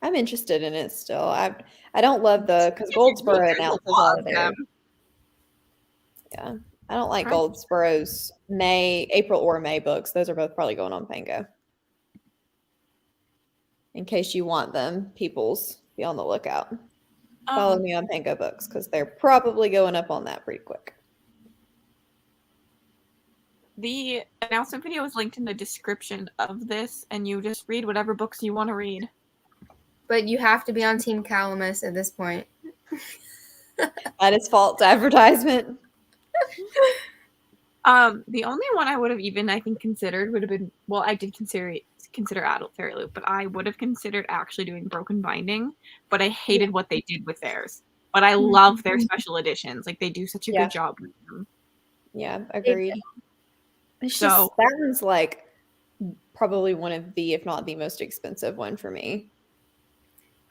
I'm interested in it still. I don't love because Goldsboro There's a announces lot all of their. them. Yeah, I don't like Right. Goldsboro's April or May books. Those are both probably going on Pango. In case you want them, peoples, be on the lookout. Follow me on Pango Books because they're probably going up on that pretty quick. The announcement video is linked in the description of this, and you just read whatever books you want to read. But you have to be on Team Calamus at this point. That is false advertisement. The only one I would have even, I think, considered would have been, well, I did consider Adult Fairy Loot, but I would have considered actually doing Broken Binding, but I hated what they did with theirs. But I love their special editions. Like, they do such a good job with them. Yeah, agreed. It's So- just, that one's like probably one of the, if not the most expensive one for me.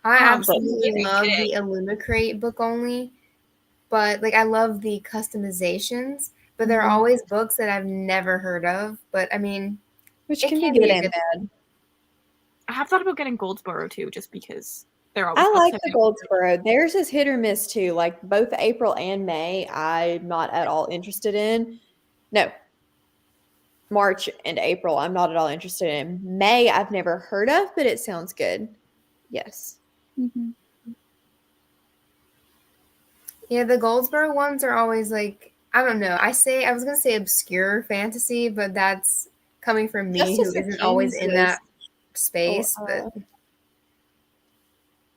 I absolutely Are you love kidding? the Illumicrate book only, but like I love the customizations. But there are always books that I've never heard of. But I mean, Which it can be can good be a and good- bad. I have thought about getting Goldsboro too, just because they're always I books like that the I- Goldsboro. Theirs is hit or miss too. Like both April and May, I'm not at all interested in. No. March and April, I'm not at all interested in. May, I've never heard of, but it sounds good. Yes. Mm-hmm. yeah, the Goldsboro ones are always like, I don't know. I was gonna say obscure fantasy, but that's coming from me Justice who of isn't always Kings in was- that space. Oh, But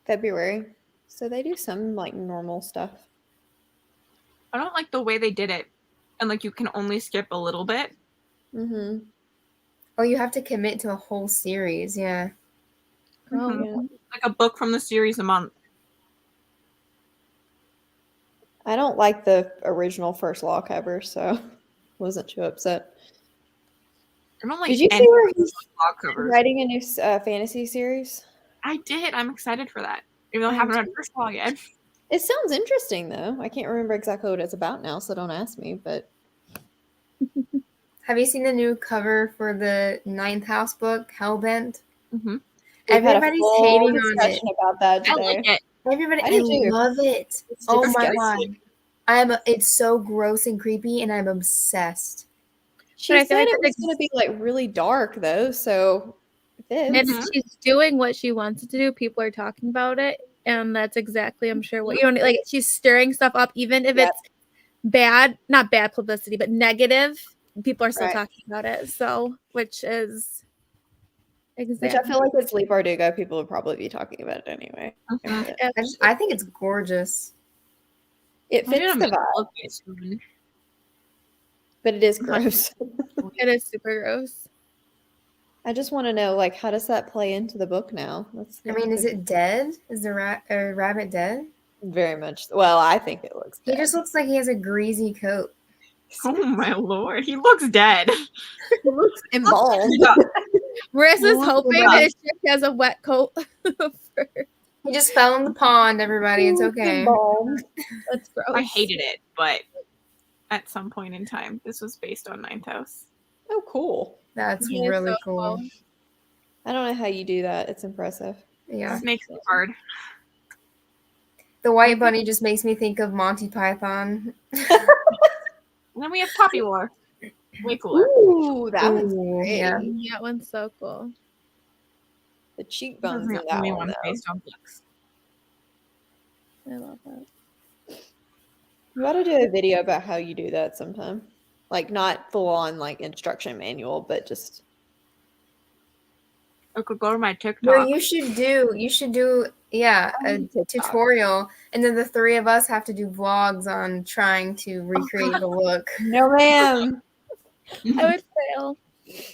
February. So they do some like normal stuff. I don't like the way they did it. And like you can only skip a little bit. Mm-hmm. oh, you have to commit to a whole series. Yeah. Oh, Mhm. Yeah. Like a book from the series a month. I don't like the original first law cover, so wasn't too upset. I don't like Did you any see where he's blog covers. writing a new fantasy series? I did. I'm excited for that. Even though I I am haven't read too. first law yet. It sounds interesting though. I can't remember exactly what it's about now, so don't ask me. But Have you seen the new cover for the Ninth House book, Hellbent? Mm-hmm. we've had a Everybody's full hating on it. discussion about that I today. like it. Everybody, I I do too. love it. It's Oh my disgusting. god, it's so gross and creepy, and I'm obsessed. She But I feel said like it was going to be like really dark though, so it If Mhm. she's doing what she wants to do, people are talking about it, and that's exactly, I'm sure, what you know. Like she's stirring stuff up, even if Yep. it's bad, not bad publicity, but negative. People are still Right. talking about it. So, which is Which exactly. I feel like it's Lee Bardugo. People would probably be talking about it anyway. Mhm. But I think it's gorgeous. it I did fits a the make vibe, look nice one. but it is gross. It is super gross. I just want to know, like, how does that play into the book now? That's I mean, is it dead? Is the rabbit dead? very much? Well, I think it looks. He Dead. just looks like he has a greasy coat. Oh my lord, he looks dead. He looks embalmed. Marissa's Look hoping at his chick has a wet coat. He just fell in the pond, everybody. It's He looks okay. embalmed. That's gross. I hated it, but at some point in time, this was based on Ninth House. Oh, cool. That's He is really so cool. I don't know how you do that. It's impressive. Yeah. Snakes are hard. The white bunny just makes me think of Monty Python. And then we have Poppy War. Way cooler. Ooh, that one's Ooh, great. yeah. That one's so cool. The This cheekbones is in the that only one, one though. based on books. I love that. You ought to do a video about how you do that sometime. Like, not full on, like, instruction manual, but just. I could go to my TikTok. No, you should do a TikTok. tutorial, and then the three of us have to do vlogs on trying to recreate the look. No, ma'am. I would fail.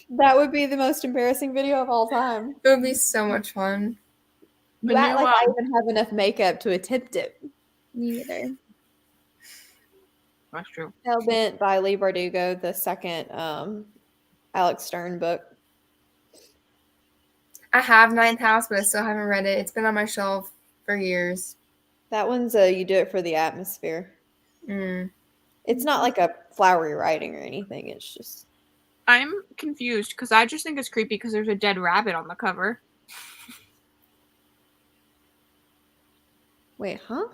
That would be the most embarrassing video of all time. It would be so much fun. The You act new, like I even have enough makeup to attempt it. Me neither. That's true. Hellbent by Lee Bardugo, the second Alex Stern book. I have Ninth House, but I still haven't read it. It's been on my shelf for years. That one's you do it for the atmosphere. Mm. It's not like a flowery writing or anything. It's just. I'm confused because I just think it's creepy because there's a dead rabbit on the cover. Wait, huh?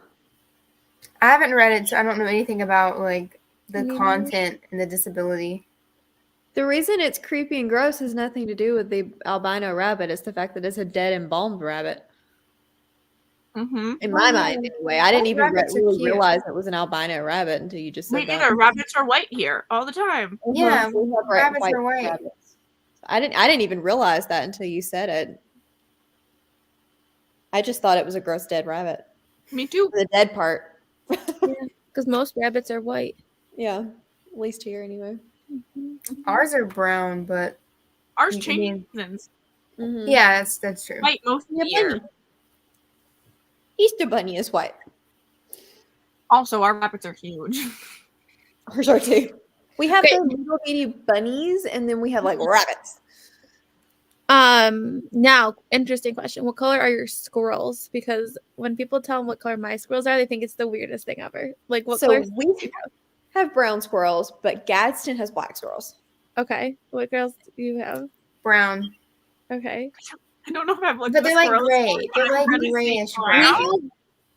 I haven't read it, so I don't know anything about like the Me content and the disability. The reason it's creepy and gross has nothing to do with the albino rabbit. It's the fact that it's a dead embalmed rabbit. Mm-hmm. In my mind, anyway. I didn't even rabbits are really cute. realize it was an albino rabbit until you just said Me that. neither. Rabbits are white here all the time. Yeah, We have rabbits are white. rabbits. I didn't even realize that until you said it. I just thought it was a gross dead rabbit. Me too. The dead part. Because most rabbits are white. Yeah, at least here anyway. Ours are brown, but Ours I change mean- seasons. Mhm. yeah, that's true. White most of the Yeah, year. bunny. Easter bunny is white. Also, our rabbits are huge. Ours are too. We have Okay. the little bitty bunnies, and then we have like rabbits. Now, interesting question. What color are your squirrels? Because when people tell them what color my squirrels are, they think it's the weirdest thing ever. Like, what So color? we have brown squirrels, but Gadsden has black squirrels. Okay. What girls do you have? Brown. Okay. I don't know if I've looked But at they're the like squirrels gray. before, They're but like I'm gonna say grayish brown.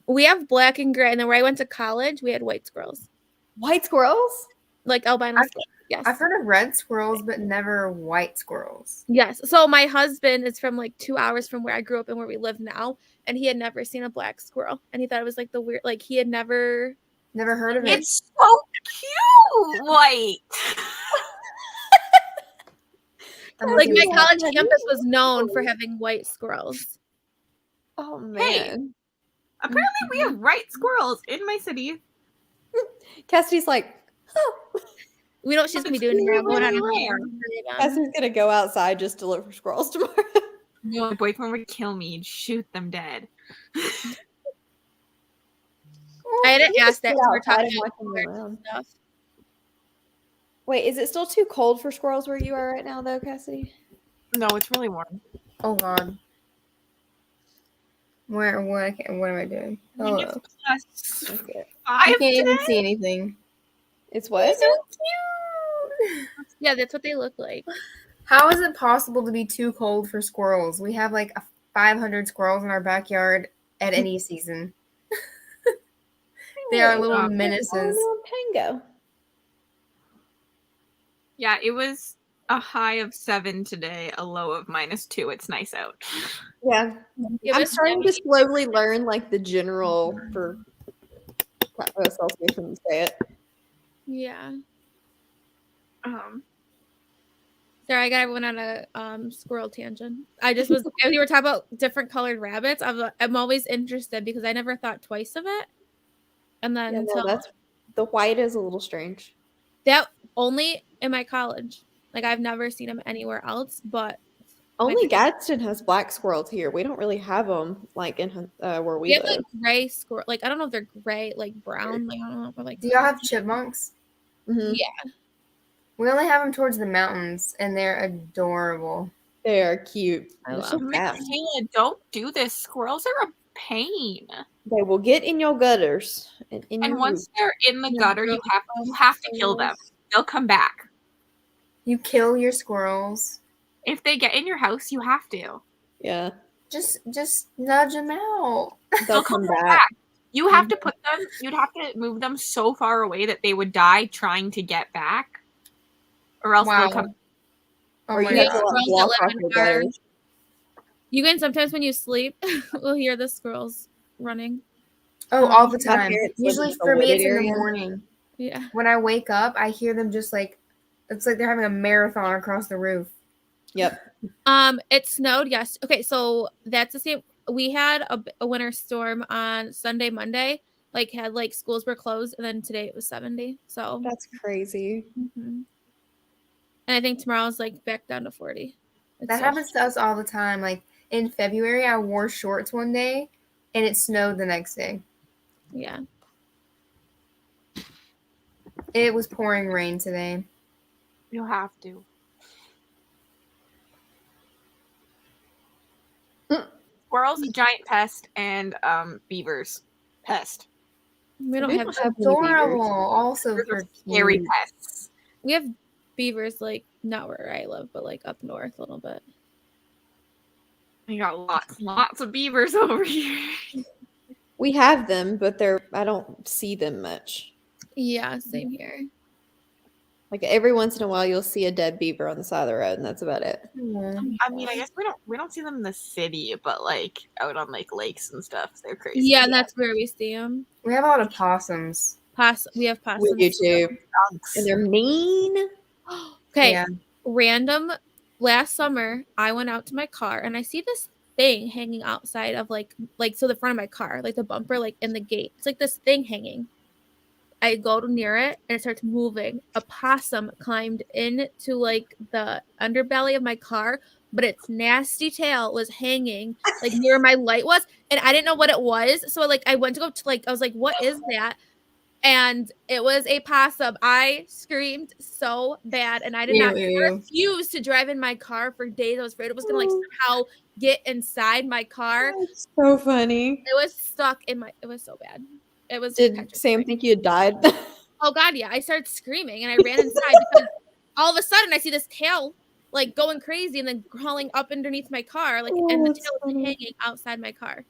We have black and gray. And then where I went to college, we had white squirrels. White squirrels? Like albino I've- squirrels. Yes. I've heard of red squirrels, but never white squirrels. Yes. So my husband is from like 2 hours from where I grew up and where we live now. And he had never seen a black squirrel. And he thought it was like the weird, like he had never. Never heard of it. It's so cute. White. Like my Yeah. college campus was known for having white squirrels. Oh man. Apparently, we have white squirrels in my city. Cassidy's like, oh. We know what she's gonna be It's doing tomorrow. Going on really a rare. Cassidy's gonna go outside just to look for squirrels tomorrow. No, my boyfriend would kill me and shoot them dead. I didn't You ask just that sit 'cause we're outside talking and about watch them birds around. and stuff. Wait, is it still too cold for squirrels where you are right now, though, Cassidy? No, it's really warm. Oh god. What am I doing? I think Oh, it's plus That's it. I 5 can't even today. see anything. It's He's what? so cute. Yeah, that's what they look like. How is it possible to be too cold for squirrels? We have like 500 squirrels in our backyard at any season. They are little menaces. Oh, no, Pango. Yeah, it was a high of 7 today, a low of -2. It's nice out. Yeah. It I'm was starting to snowy. slowly learn like the general for Celsius when you say it. Yeah. Um, Sorry, I got everyone on a squirrel tangent. I just was we were talking about different colored rabbits. I'm always interested because I never thought twice of it. And then Yeah, no, until that's the white is a little strange. that only in my college. Like I've never seen them anywhere else, but Only Gadsden has black squirrels here. We don't really have them like in where we we have live. like gray squirrel. Like I don't know if they're gray, like brown. Like I don't know. Or like Do y'all have chipmunks? Mhm. yeah. We only have them towards the mountains, and they're adorable. They are cute. I They're love so them. fast. Michaela, don't do this. Squirrels are a pain. They will get in your gutters and in And your once they're in the Yeah, gutter, you have to kill them. They'll come back. You kill your squirrels. If they get in your house, you have to. yeah. Just nudge them out. They'll come back. You have to put them. You'd have to move them so far away that they would die trying to get back, or else they'll come. Oh Or my you have god. to like, Squirrels that block live off in your our- gutters. You can sometimes when you sleep, we'll hear the squirrels running. Oh, all the My time. parents live Usually in the for me, it's wooded in the area. morning. Yeah. When I wake up, I hear them just like it's like they're having a marathon across the roof. Yep. It snowed. Yes. Okay. So that's the same. We had a winter storm on Sunday, Monday. Like had like schools were closed, and then today it was 70. So. That's crazy. Mhm. And I think tomorrow's like back down to 40. That happens to us all the time. Like in February, I wore shorts one day, and it snowed the next day. Yeah. It was pouring rain today. You'll have to. Squirrels, giant pest, and beavers, pest. We don't We have. don't have any Adorable. beavers. Also Beavers for are scary cute. pests. We have beavers like not where I live, but like up north a little bit. We got lots of beavers over here. We have them, but I don't see them much. Yeah, same here. Like every once in a while, you'll see a dead beaver on the side of the road, and that's about it. I mean, I guess we don't see them in the city, but like out on like lakes and stuff, they're crazy. Yeah, and that's where we see them. We have a lot of possums. We have possums. We do too, Skunks. and they're mean. Okay, Yeah. random. Last summer, I went out to my car and I see this thing hanging outside of like so the front of my car, like the bumper, like in the gate. It's like this thing hanging. I go near it and it starts moving. A possum climbed into like the underbelly of my car, but its nasty tail was hanging like near my light was, and I didn't know what it was. So like I went to go to like I was like, what is that? And it was a possum. I screamed so bad, and I did not refuse to drive in my car for days. I was afraid it was gonna like somehow get inside my car. That's so funny. It was stuck in my. It was so bad. It was. Did petrifying. Sam think you had died? Oh God, yeah. I started screaming and I ran inside because all of a sudden I see this tail like going crazy and then crawling up underneath my car, like and the tail was hanging outside my car.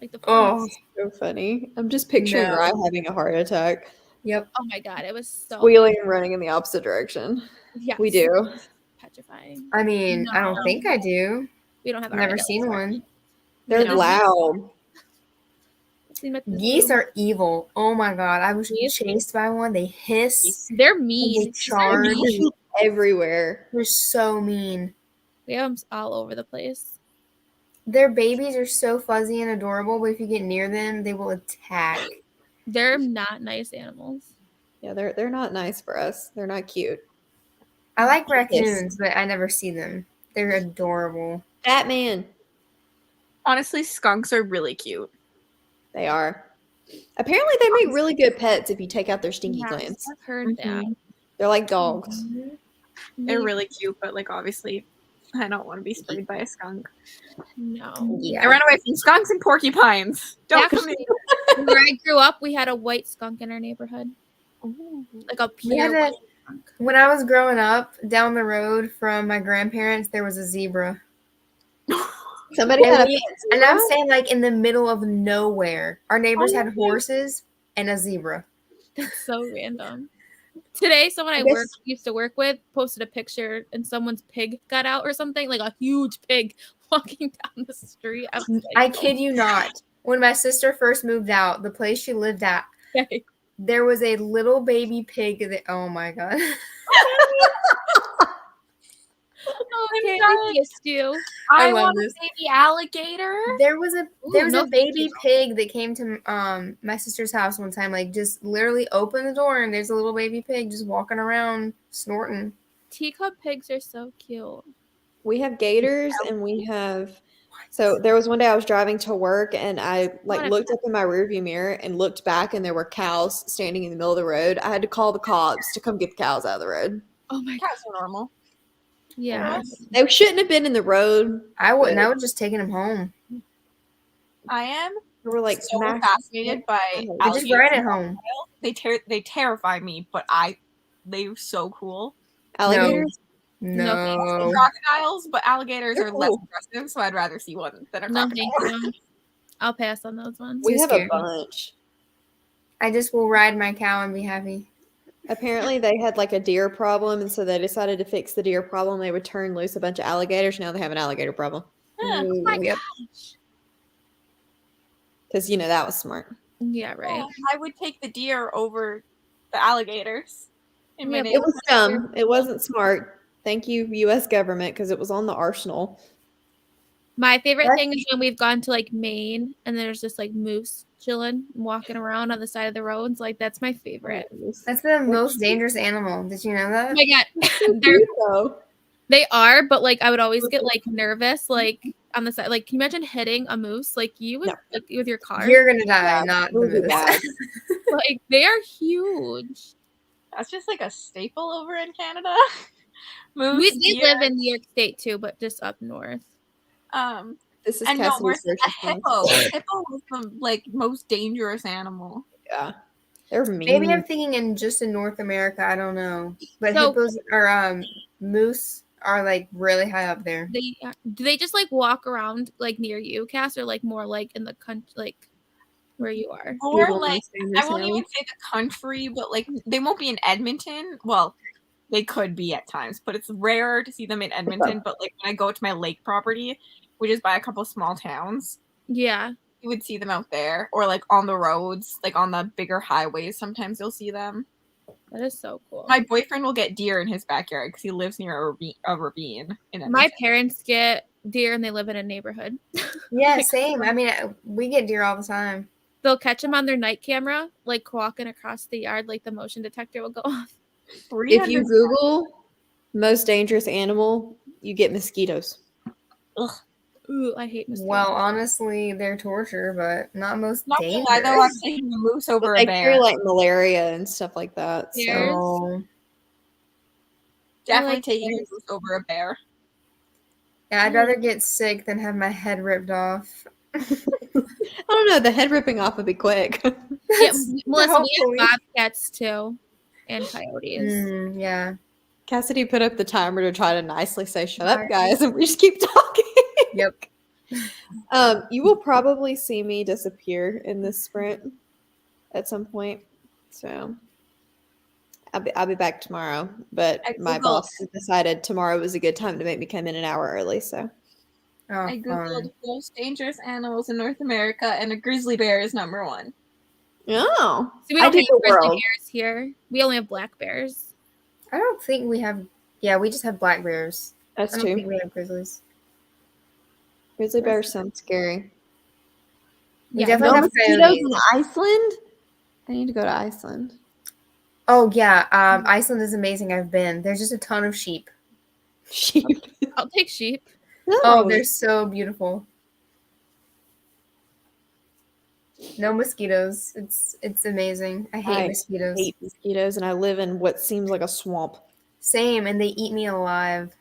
Like the So funny. I'm just picturing Rye having a heart attack. Yep. Oh my God, it was so Wheeling and running in the opposite direction. Yes. We do. Petrifying. I mean, I don't think I do. We don't have Never seen one. They're loud. Geese are evil. Oh my god. I was chased by one. They hiss. They're mean. They charge. Everywhere. They're so mean. We have them all over the place. Their babies are so fuzzy and adorable, but if you get near them, they will attack. They're not nice animals. Yeah, they're not nice for us. They're not cute. I like raccoons, but I never see them. They're adorable. Batman. Honestly, skunks are really cute. They are. Apparently, they make really good pets if you take out their stinky glands. I've heard that. They're like dogs. They're really cute, but like obviously I don't want to be sprayed by a skunk. No. Yeah. I ran away from skunks and porcupines. Don't come Actually, in. where I grew up, we had a white skunk in our neighborhood. Like a We had pure white skunk. When I was growing up, down the road from my grandparents, there was a zebra. Somebody And, had and I'm saying, like, in the middle of nowhere. Our neighbors had horses and a zebra. That's so random. Today, someone I used to work with posted a picture and someone's pig got out or something, like a huge pig walking down the street. I was like, I kid you not. When my sister first moved out, the place she lived at, okay. there was a little baby pig that, oh my God. Okay, I missed you. I I love want this. a baby alligator. There was a no, baby pig that came to my sister's house one time, like just literally opened the door and there's a little baby pig just walking around snorting. Teacup pigs are so cute. We have gators and we have so there was one day I was driving to work and I like looked up in my rearview mirror and looked back and there were cows standing in the middle of the road. I had to call the cops to come get the cows out of the road. Oh my Cats are normal. Yeah. They shouldn't have been in the road. I wouldn't. but I would just taken him home. I am They were like so smashed. fascinated by They just alligators. ride it home. They terrify me, but they're so cool. Alligators? No. Crocodiles, but alligators They're are less cool. aggressive, so I'd rather see one than a No, crocodile. thank you. I'll pass on those ones. We Too have scary. a bunch. I just will ride my cow and be happy. Apparently they had like a deer problem and so they decided to fix the deer problem. They would turn loose a bunch of alligators. Now they have an alligator problem. Huh. Ooh, my yep. Because that was smart. Yeah, right. Yeah, I would take the deer over the alligators. In my Yeah, It was neighborhood. dumb. It wasn't smart. Thank you, US government, because it was on the arsenal. My favorite thing is when we've gone to like Maine and there's just like moose chilling, walking around on the side of the roads. Like that's my favorite. That's the most dangerous animal. Did you know Oh that? my god, they are, but like I would always get like nervous, like on the side. Like, can you imagine hitting a moose? Like you would like, with your car. You're gonna die, Yeah, not it the would be moose. bad. Like they are huge. That's just like a staple over in Canada. They Moose, deer, live in New York State too, but just up north. This is and no, Cassidy's where's search a hippo? Hippo is the like most dangerous animal. Yeah. They're mean. Maybe I'm thinking in North America. I don't know, but So- hippos or moose are like really high up there. Do they just like walk around like near you, Cass, or like more like in the country, like where you are? Or Google like, most I won't dangerous even say the country, but like they won't be in Edmonton. Well, they could be at times, but it's rare to see them in Edmonton. But like when I go to my lake property, which is by a couple small towns, Yeah. you would see them out there, or like on the roads, like on the bigger highways. Sometimes you'll see them. That is so cool. My boyfriend will get deer in his backyard because he lives near a ravine. In My Edmonton. parents get deer and they live in a neighborhood. Yeah, same. I mean, we get deer all the time. They'll catch them on their night camera, like walking across the yard, like the motion detector will go off. If you Google most dangerous animal, you get mosquitoes. Ugh. Ooh, I hate mosquitoes. Well, honestly, they're torture, but not most Not gonna dangerous. lie, though, I'm taking a moose over a They bear. carry like malaria and stuff like that. So. Bears? So, Definitely like taking a bears. moose over a bear. yeah, I'd rather get sick than have my head ripped off. I don't know. The head ripping off would be quick. Yeah, Melissa, Hopefully. we have bobcats too, and coyotes. Yeah. Cassidy put up the timer to try to nicely say, "Shut Sorry. up, guys," and we just keep talking. Yep. You will probably see me disappear in this sprint at some point. So I'll be back tomorrow. But I my Googled- boss decided tomorrow was a good time to make me come in an hour early. So Oh, I googled fun. most dangerous animals in North America, and a grizzly bear is number one. oh, So we I don't did have the grizzly world. bears here. We only have black bears. I don't think we have. Yeah, we just have black bears. That's I don't think true. we have grizzlies. Grizzly bears sound scary. We Yeah, definitely No have mosquitoes coyotes. in Iceland. I need to go to Iceland. Oh yeah, Iceland is amazing. I've been. There's just a ton of sheep. Sheep. I'll take sheep. Oh, they're so beautiful. No mosquitoes. It's amazing. I hate mosquitoes. hate mosquitoes, and I live in what seems like a swamp. Same, and they eat me alive.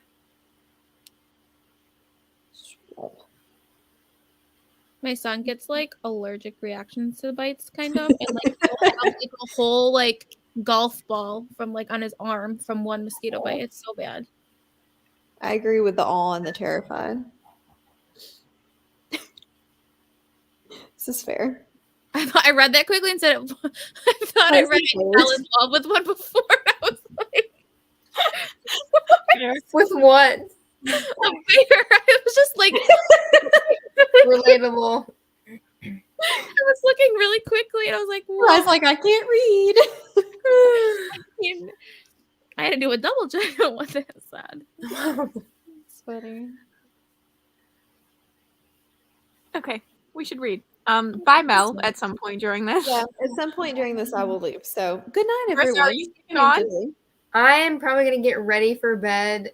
My son gets like allergic reactions to bites, kind of, and like he'll have like a whole like golf ball from like on his arm from one mosquito bite. It's so bad. I agree with the awe and the terrified. This is fair. I read that quickly and said it, I thought I read I fell in love with one before. I was like, With what? a bear. I was just like, Relatable. I was looking really quickly and I was like, I was what? like, I can't read. I had to do a double check on what that said. It's funny. Okay, we should read. Bye, Mel, at some point during this. Yeah, at some point during this, I will leave. So, good night, Krista, everyone. are you sticking on? I am probably going to get ready for bed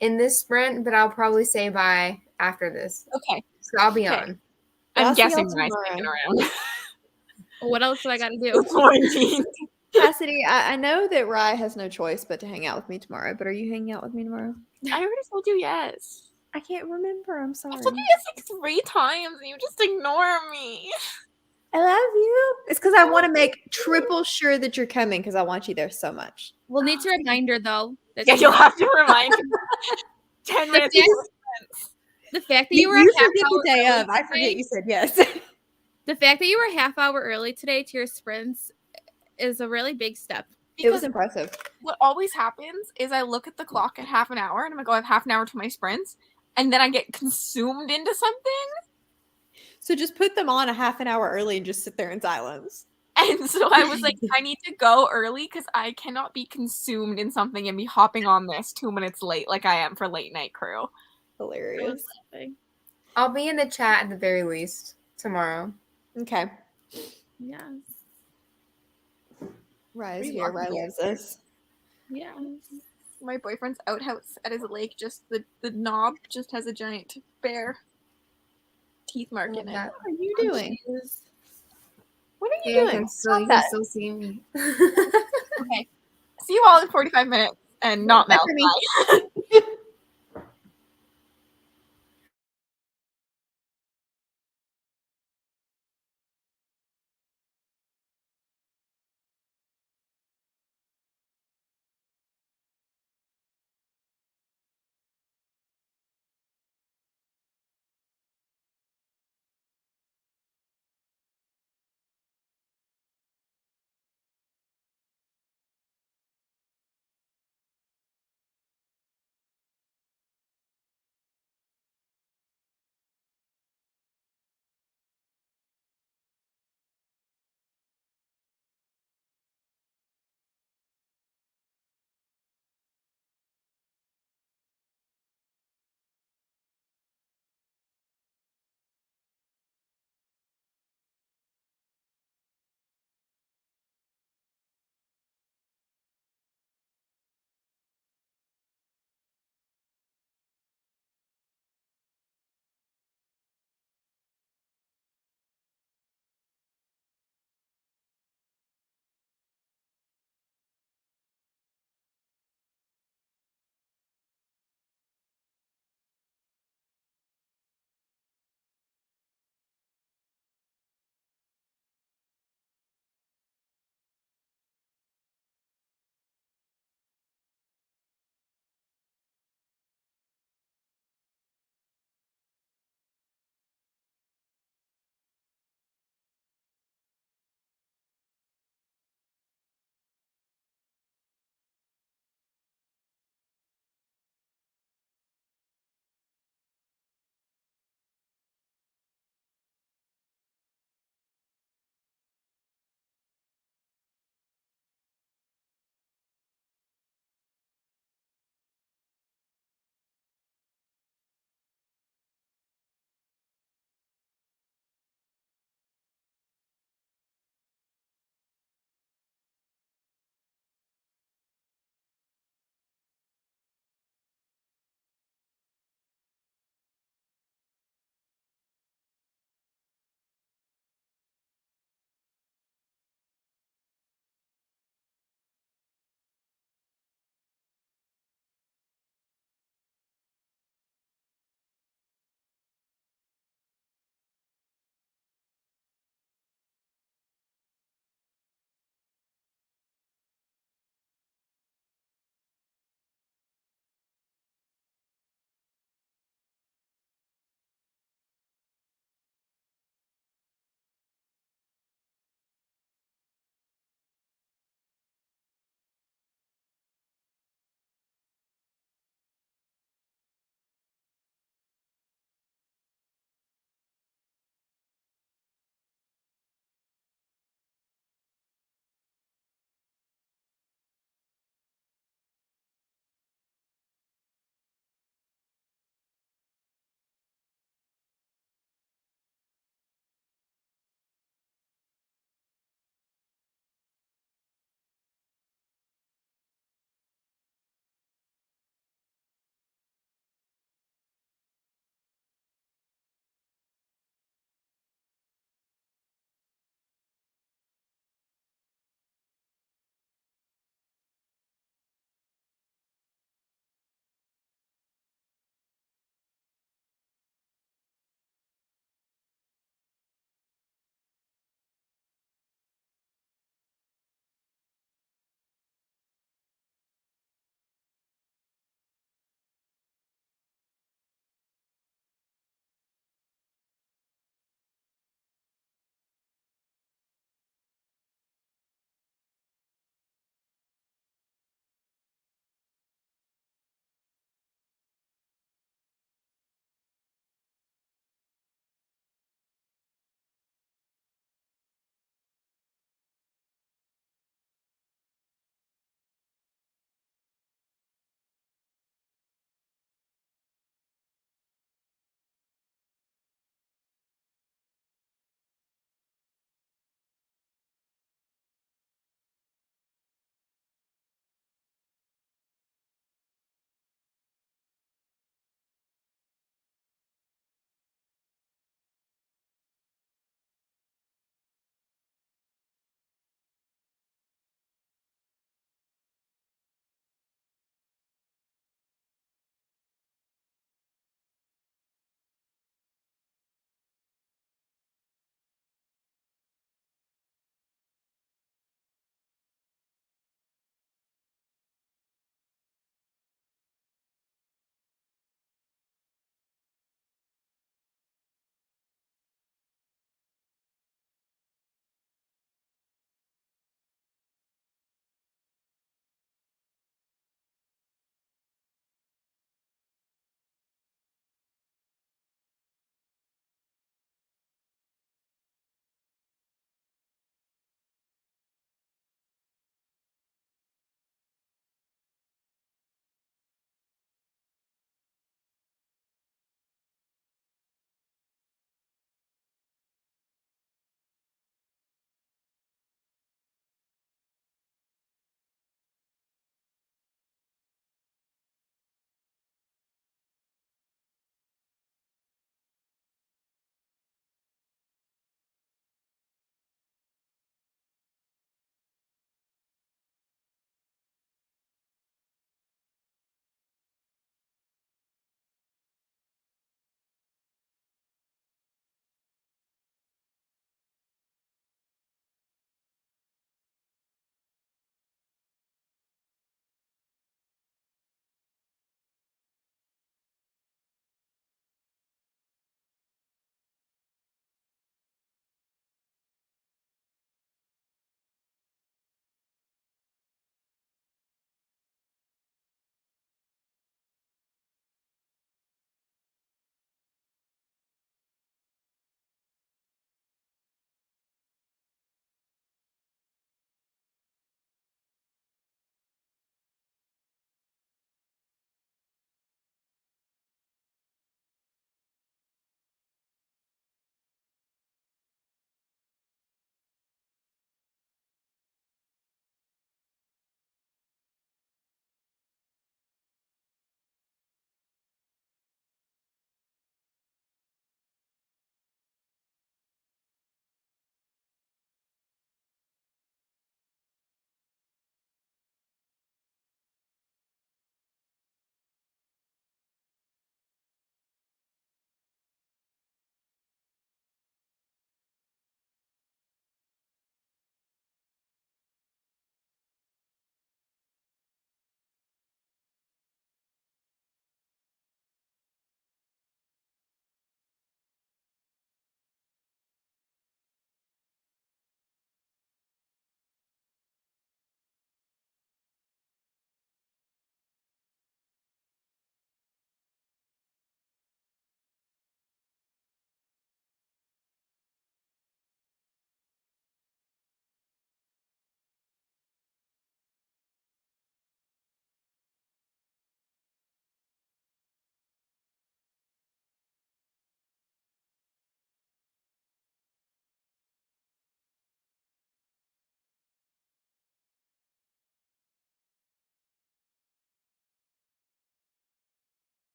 in this sprint, but I'll probably say bye after this. Okay. So I'll be Okay. on. I'm I'll see y'all guessing Rye's tomorrow. sticking around. What else do I got to do? Quarantine. Cassidy, I know that Rye has no choice but to hang out with me tomorrow, but are you hanging out with me tomorrow? I already told you yes. I can't remember. I'm I sorry. told you yes like 3 times and you just ignore me. I love you. It's because I want to make triple sure that you're coming because I want you there so much. We'll need to reminder though. That Yeah, you'll have to remind me. 10 minutes fact- before. The fact that You, you were a half forget hour the day early of. I today- forget you said yes. The fact that you were a half hour early today to your sprints is a really big step. It was Because impressive. what always happens is I look at the clock at half an hour and I'm like, oh, I have half an hour to my sprints. And then I get consumed into something. So just put them on a half an hour early and just sit there in silence. And so I was like, I need to go early because I cannot be consumed in something and be hopping on this 2 minutes late like I am for late night crew. Hilarious. I'll be in the chat at the very least tomorrow. Okay. Yes. Rye's Pretty here. lucky. Rye loves us. Yes. My boyfriend's outhouse at his lake, just the knob just has a giant bear teeth mark in it. That- What are you doing? What are you Yeah, doing? you Stop can that. still see me. Okay. See you all in 45 minutes and not Mel. for me. Bye.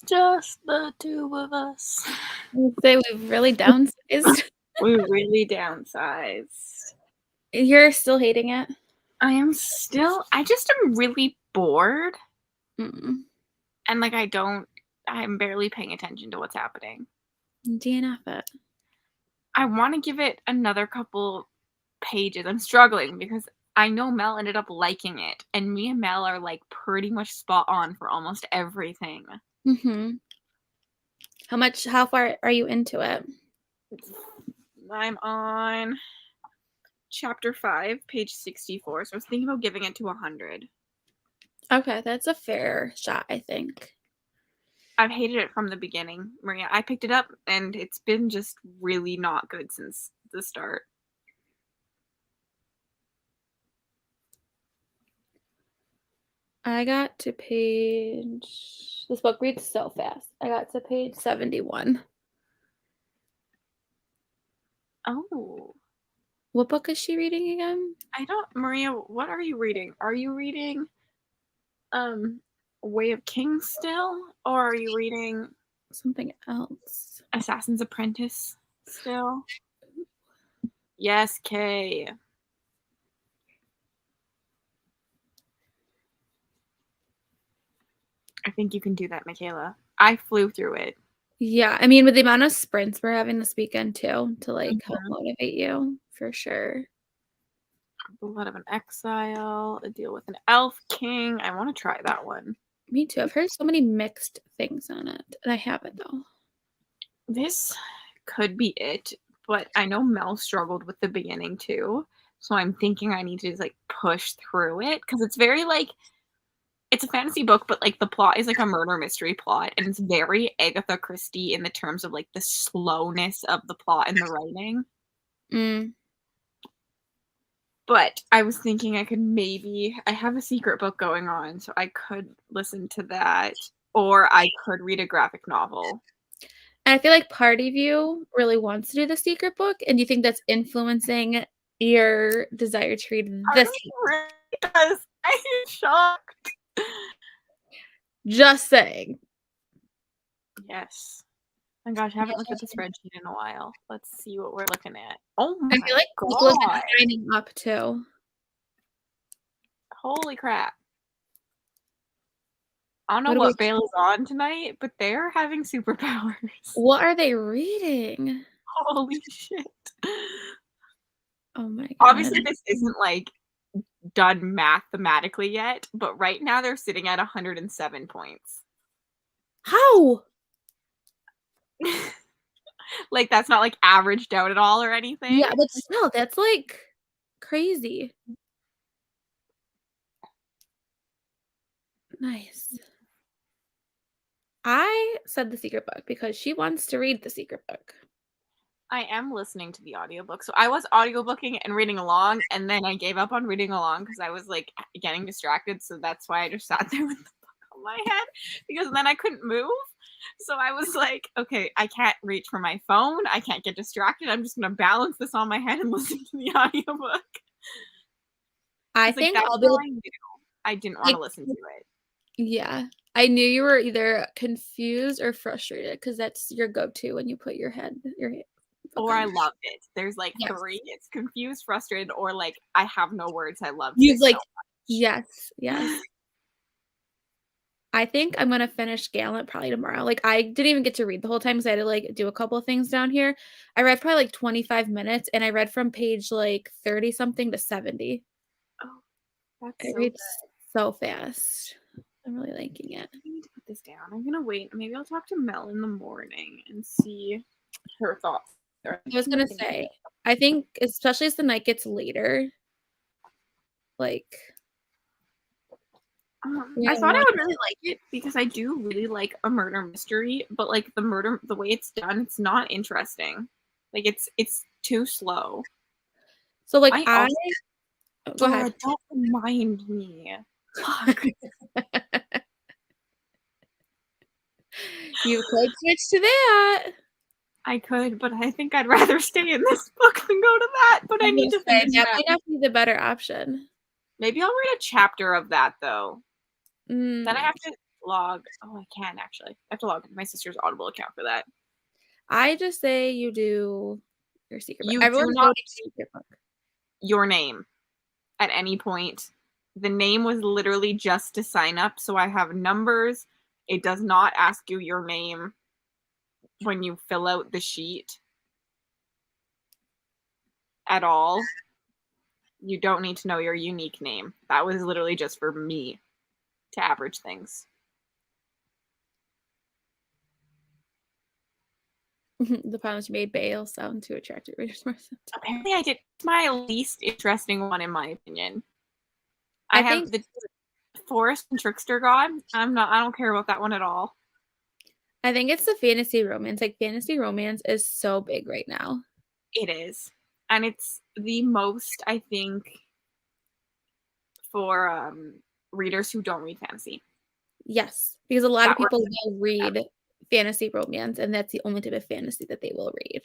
just the two of us. I'd say we've really downsized. We really downsized. You're still hating it? I just am really bored. Mm. And like I'm barely paying attention to what's happening. DNF it. I want to give it another couple pages. I'm struggling because I know Mel ended up liking it, and me and Mel are like pretty much spot on for almost everything. Mm-hmm. How far are you into it? I'm on chapter 5, page 64. So I was thinking about giving it to 100. Okay, that's a fair shot, I think. I've hated it from the beginning, Maria. I picked it up, and it's been just really not good since the start. I got to this book reads so fast. I got to page 71. Oh. What book is she reading again? Maria, what are you reading? Are you reading Way of Kings still? Or are you reading Something else. Assassin's Apprentice still? Yes, Kay. I think you can do that, Michaela. I flew through it. Yeah, I mean, with the amount of sprints we're having this weekend too, to like help motivate you, for sure. Blood of an Exile, A Deal with an Elf King. I want to try that one. Me too. I've heard so many mixed things on it, and I haven't though. This could be it, but I know Mel struggled with the beginning too, so I'm thinking I need to just like push through it because it's very like it's a fantasy book, but like the plot is like a murder mystery plot, and it's very Agatha Christie in the terms of like the slowness of the plot and the writing. But I was thinking I have a secret book going on, so I could listen to that, or I could read a graphic novel. And I feel like part of you really wants to do the secret book, and you think that's influencing your desire to read this book. Really does. I'm shocked. Just saying. Yes. Oh my gosh, I haven't looked at the spreadsheet in a while. Let's see what we're looking at. Oh my I feel like god. Nicholas is signing up too. Holy crap. I don't know what Bale is on tonight, but they're having superpowers. What are they reading? Holy shit. Oh my god. Obviously, this isn't like done mathematically yet, but right now they're sitting at 107 points. How? Like, that's not like averaged out at all or anything. Yeah, but still, that's like crazy. Nice. I said the secret book because she wants to read the secret book. I am listening to the audiobook. So I was audiobooking and reading along, and then I gave up on reading along because I was like getting distracted. So that's why I just sat there with the book on my head because then I couldn't move. So I was like, okay, I can't reach for my phone. I can't get distracted. I'm just going to balance this on my head and listen to the audiobook. I think that's all I knew. I didn't want to listen to it. Yeah. I knew you were either confused or frustrated because that's your go-to when you put your or I loved it. There's like three. It's confused, frustrated, or like I have no words. I love you like so yes. I think I'm gonna finish Gallant probably tomorrow. Like I didn't even get to read the whole time because I had to like do a couple of things down here. I read probably like 25 minutes and I read from page like 30 something to 70. Oh, that's I read so fast. I'm really liking it. I need to put this down. I'm gonna wait. Maybe I'll talk to Mel in the morning and see her thoughts. I was gonna say, I think especially as the night gets later, like I thought I would really like it because I do really like a murder mystery, but like the way it's done, it's not interesting. Like it's too slow. So like go ahead. Don't remind me. Fuck. You could switch to that. I could, but I think I'd rather stay in this book than go to that. But I need to finish that. Might not be the better option. Maybe I'll read a chapter of that though. Then I have to log. Oh, I can actually. I have to log into my sister's Audible account for that. I just say you do your secret book. You do Everyone's not voting secret book. your name at any point. The name was literally just to sign up, so I have numbers. It does not ask you your name when you fill out the sheet at all. You don't need to know your unique name. That was literally just for me to average things. The problem is you made Bale sound too attractive. Apparently, I did. It's my least interesting one, in my opinion. I I have think- the Forest and Trickster God. I don't care about that one at all. I think it's the fantasy romance. Like, fantasy romance is so big right now. It is. And it's the most, I think, for readers who don't read fantasy. Yes, because a lot of That people will read fantasy romance, and that's the only type of fantasy that they will read.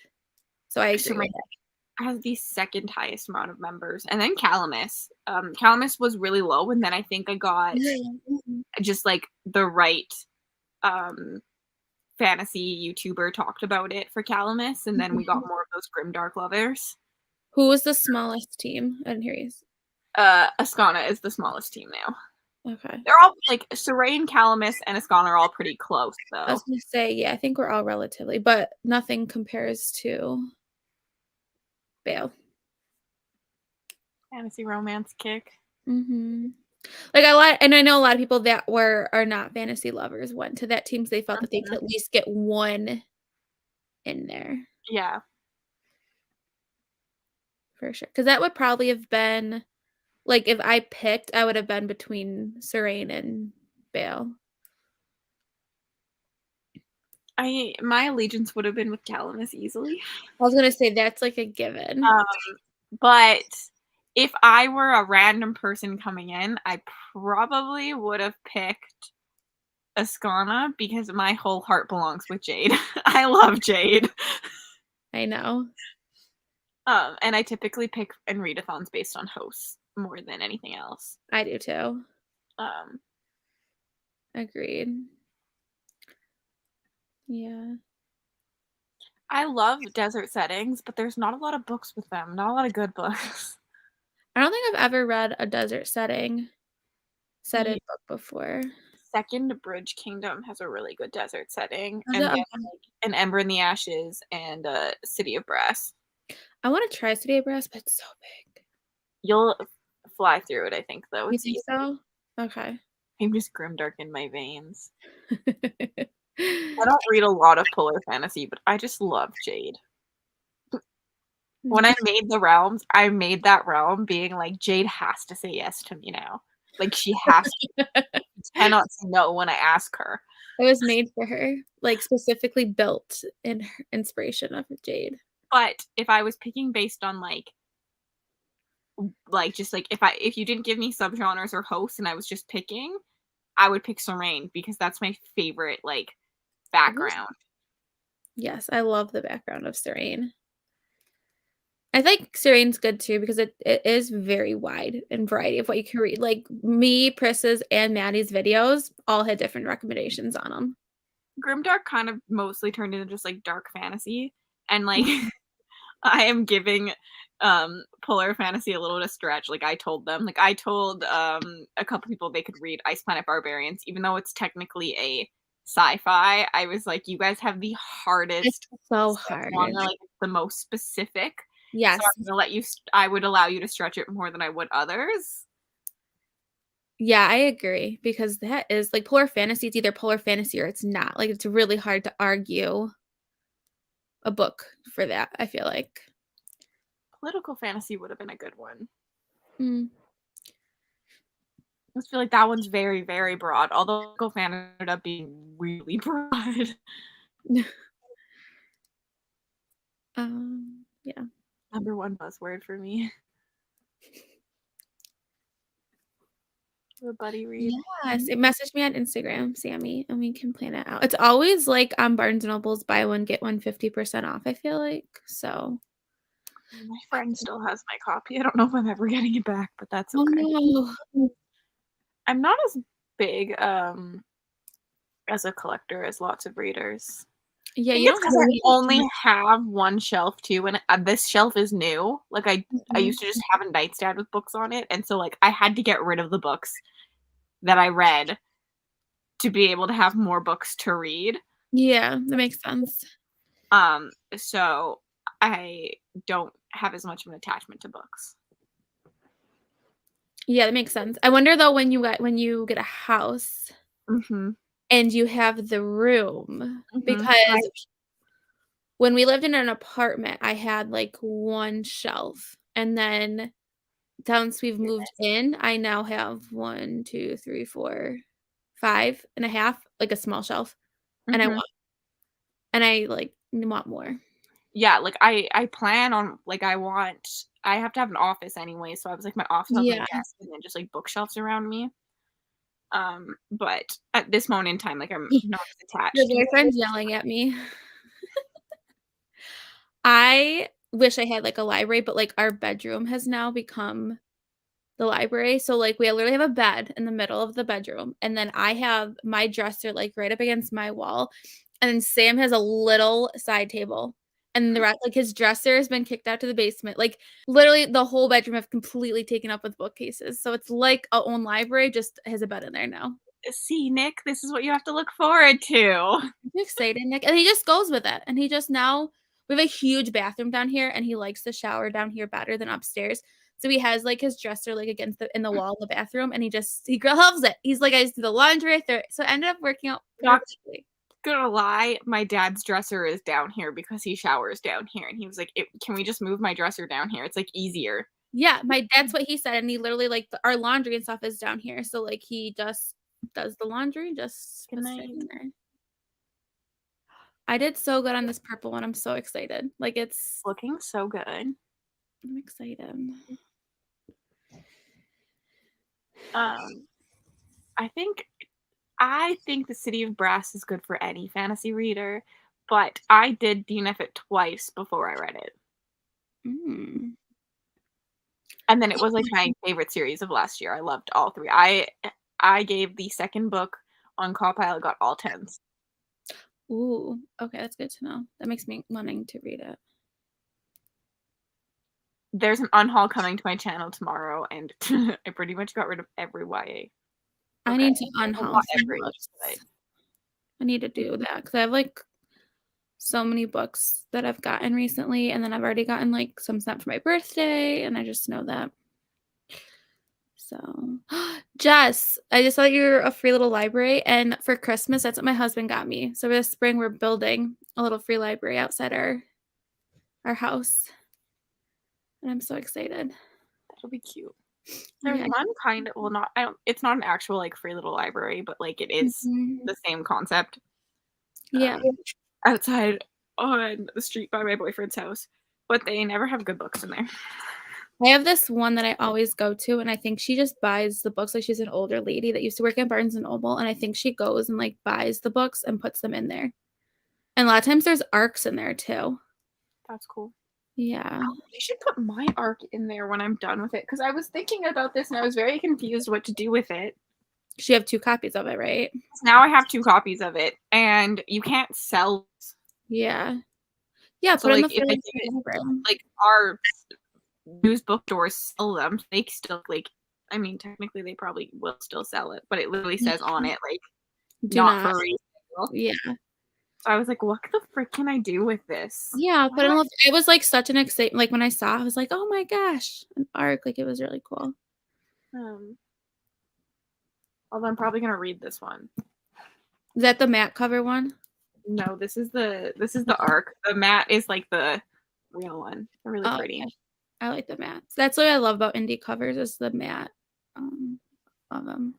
So I agree with that. Has the second highest amount of members, and then Calamus. Calamus was really low, and then I think I got just like the right fantasy YouTuber talked about it for Calamus, and then we got more of those grimdark lovers. Who was the smallest team? I didn't hear you. Ascana is the smallest team now. Okay. They're all like Serene, Calamus, and Ascana are all pretty close, though. I was gonna say, yeah, I think we're all relatively, but nothing compares to Bale. Fantasy romance kick. Like and I know a lot of people that are not fantasy lovers went to that team, so they felt that they could at least get one in there. Yeah, for sure. Because that would probably have been like if I picked, I would have been between Serene and Bale. my allegiance would have been with Calamus easily. I was gonna say that's like a given. But if I were a random person coming in, I probably would have picked Ascana because my whole heart belongs with Jade. I love Jade. I know. And I typically pick and readathons based on hosts more than anything else. I do too. Agreed. Yeah. I love desert settings, but there's not a lot of books with them. Not a lot of good books. I don't think I've ever read a desert setting book before. Second Bridge Kingdom has a really good desert setting, Oh, and yeah. then, like, an Ember in the Ashes and City of Brass. I want to try City of Brass, but it's so big. You'll fly through it, I think, though. You think so? Okay. I'm just grimdark in my veins. I don't read a lot of polar fantasy, but I just love Jade. When I made the realms, I made that realm being like, Jade has to say yes to me now. Like, she has to. She cannot say no when I ask her. It was made for her, like specifically built in her inspiration of Jade. But if I was picking based on like just like if you didn't give me subgenres or hosts and I was just picking, I would pick Serene because that's my favorite like background. Yes, I love the background of Serene. I think Serene's good too because it is very wide and variety of what you can read. Like me, Pris's, and Maddie's videos all had different recommendations on them. Grimdark kind of mostly turned into just like dark fantasy, and like I am giving polar fantasy a little to stretch. Like I told a couple people they could read Ice Planet Barbarians, even though it's technically a sci-fi. I was like, you guys have the hardest. It's so hard. Like it's the most specific. Yes. So I would allow you to stretch it more than I would others. Yeah, I agree because that is like polar fantasy. It's either polar fantasy or it's not. Like it's really hard to argue a book for that. I feel like Political fantasy would have been a good one. Mm. I just feel like that one's very, very broad. Although political fantasy ended up being really broad. Yeah. Number one buzzword for me. A buddy read. Yes, it messaged me on Instagram, Sammy, and we can plan it out. It's always like on Barnes & Noble's buy one, get one 50% off, I feel like. So my friend still has my copy. I don't know if I'm ever getting it back, but that's okay. Oh, no. I'm not as big as a collector as lots of readers. Yeah, I think you it's don't 'cause I really only have one shelf too, and this shelf is new. Like I Mhm. used to just have a nightstand with books on it, and so like I had to get rid of the books that I read to be able to have more books to read. Yeah, that makes sense. So I don't have as much of an attachment to books. Yeah, that makes sense. I wonder though when you get a house Mhm. and you have the room, Mhm. because when we lived in an apartment, I had like one shelf, and then once we've moved in, I now have 1, 2, 3, 4, 5 and a half, like a small shelf, and Mhm. I like want more. Yeah, like I plan on like I have to have an office anyway, so I was like my office has my Yeah. desk and then just like bookshelves around me. But at this moment in time, like I'm not as Your attached. boyfriend's yelling at me. I wish I had like a library, but like our bedroom has now become the library. So like we literally have a bed in the middle of the bedroom, and then I have my dresser like right up against my wall, and then Sam has a little side table. And the rest, like his dresser has been kicked out to the basement. Like literally the whole bedroom have completely taken up with bookcases. So it's like a own library, just has a bed in there now. See, Nick, this is what you have to look forward to. I'm excited, Nick. And he just goes with it. And he just now we have a huge bathroom down here, and he likes to shower down here better than upstairs. So he has like his dresser like against the in the wall of the bathroom, and he loves it. He's like, I just do the laundry right there. So it ended up working out Not perfectly. gonna lie, my dad's dresser is down here because he showers down here, and he was like, "Can we just move my dresser down here? It's like easier." Yeah, that's what he said, and he literally like our laundry and stuff is down here. So like he just does the laundry, just Good puts it night. in there. I did so good on this purple one. I'm so excited. Like Looking so good. I'm excited. Um, I think I think The City of Brass is good for any fantasy reader, but I did DNF it twice before I read it. Mm. And then it was like my favorite series of last year. I loved all three. I gave the second book on Cawpile, got all 10s. Ooh, okay, that's good to know. That makes me wanting to read it. There's an unhaul coming to my channel tomorrow, and I pretty much got rid of every YA. I Okay. need to Well, unhaul not some every, books. but I need to do that because I have like so many books that I've gotten recently, and then I've already gotten like some sent for my birthday, and I just know that. So, Jess, I just saw you're a free little library, and for Christmas, that's what my husband got me. So this spring, we're building a little free library outside our house, and I'm so excited. that'll be cute. There's Yeah. one kind of, well, not, I don't, it's not an actual like free little library, but like it is Mhm. the same concept. Yeah. Outside on the street by my boyfriend's house, but they never have good books in there. I have this one that I always go to, and I think she just buys the books. Like she's an older lady that used to work at Barnes and Noble, and I think she goes and like buys the books and puts them in there. And a lot of times there's arcs in there too. That's cool. Yeah. I should put my arc in there when I'm done with it because I was thinking about this and I was very confused what to do with it. She have 2 copies of it, right? Now I have 2 copies of it, and you can't sell. Yeah. Yeah, So put in like the if I free do it, library. like our used bookstores sell them, they still like. I mean, technically they probably will still sell it, but it literally says on it like Do not not. for resale. Yeah. So I was like, what the frick can I do with this? Yeah, put in it was like such an excitement. Like when I saw it, I was like, oh my gosh, an arc. Like it was really cool. Although I'm probably gonna read this one. Is that the matte cover one? No, this is the arc. The matte is like the real one. They're really pretty. Okay. I like the matte. That's what I love about indie covers is the matte of them.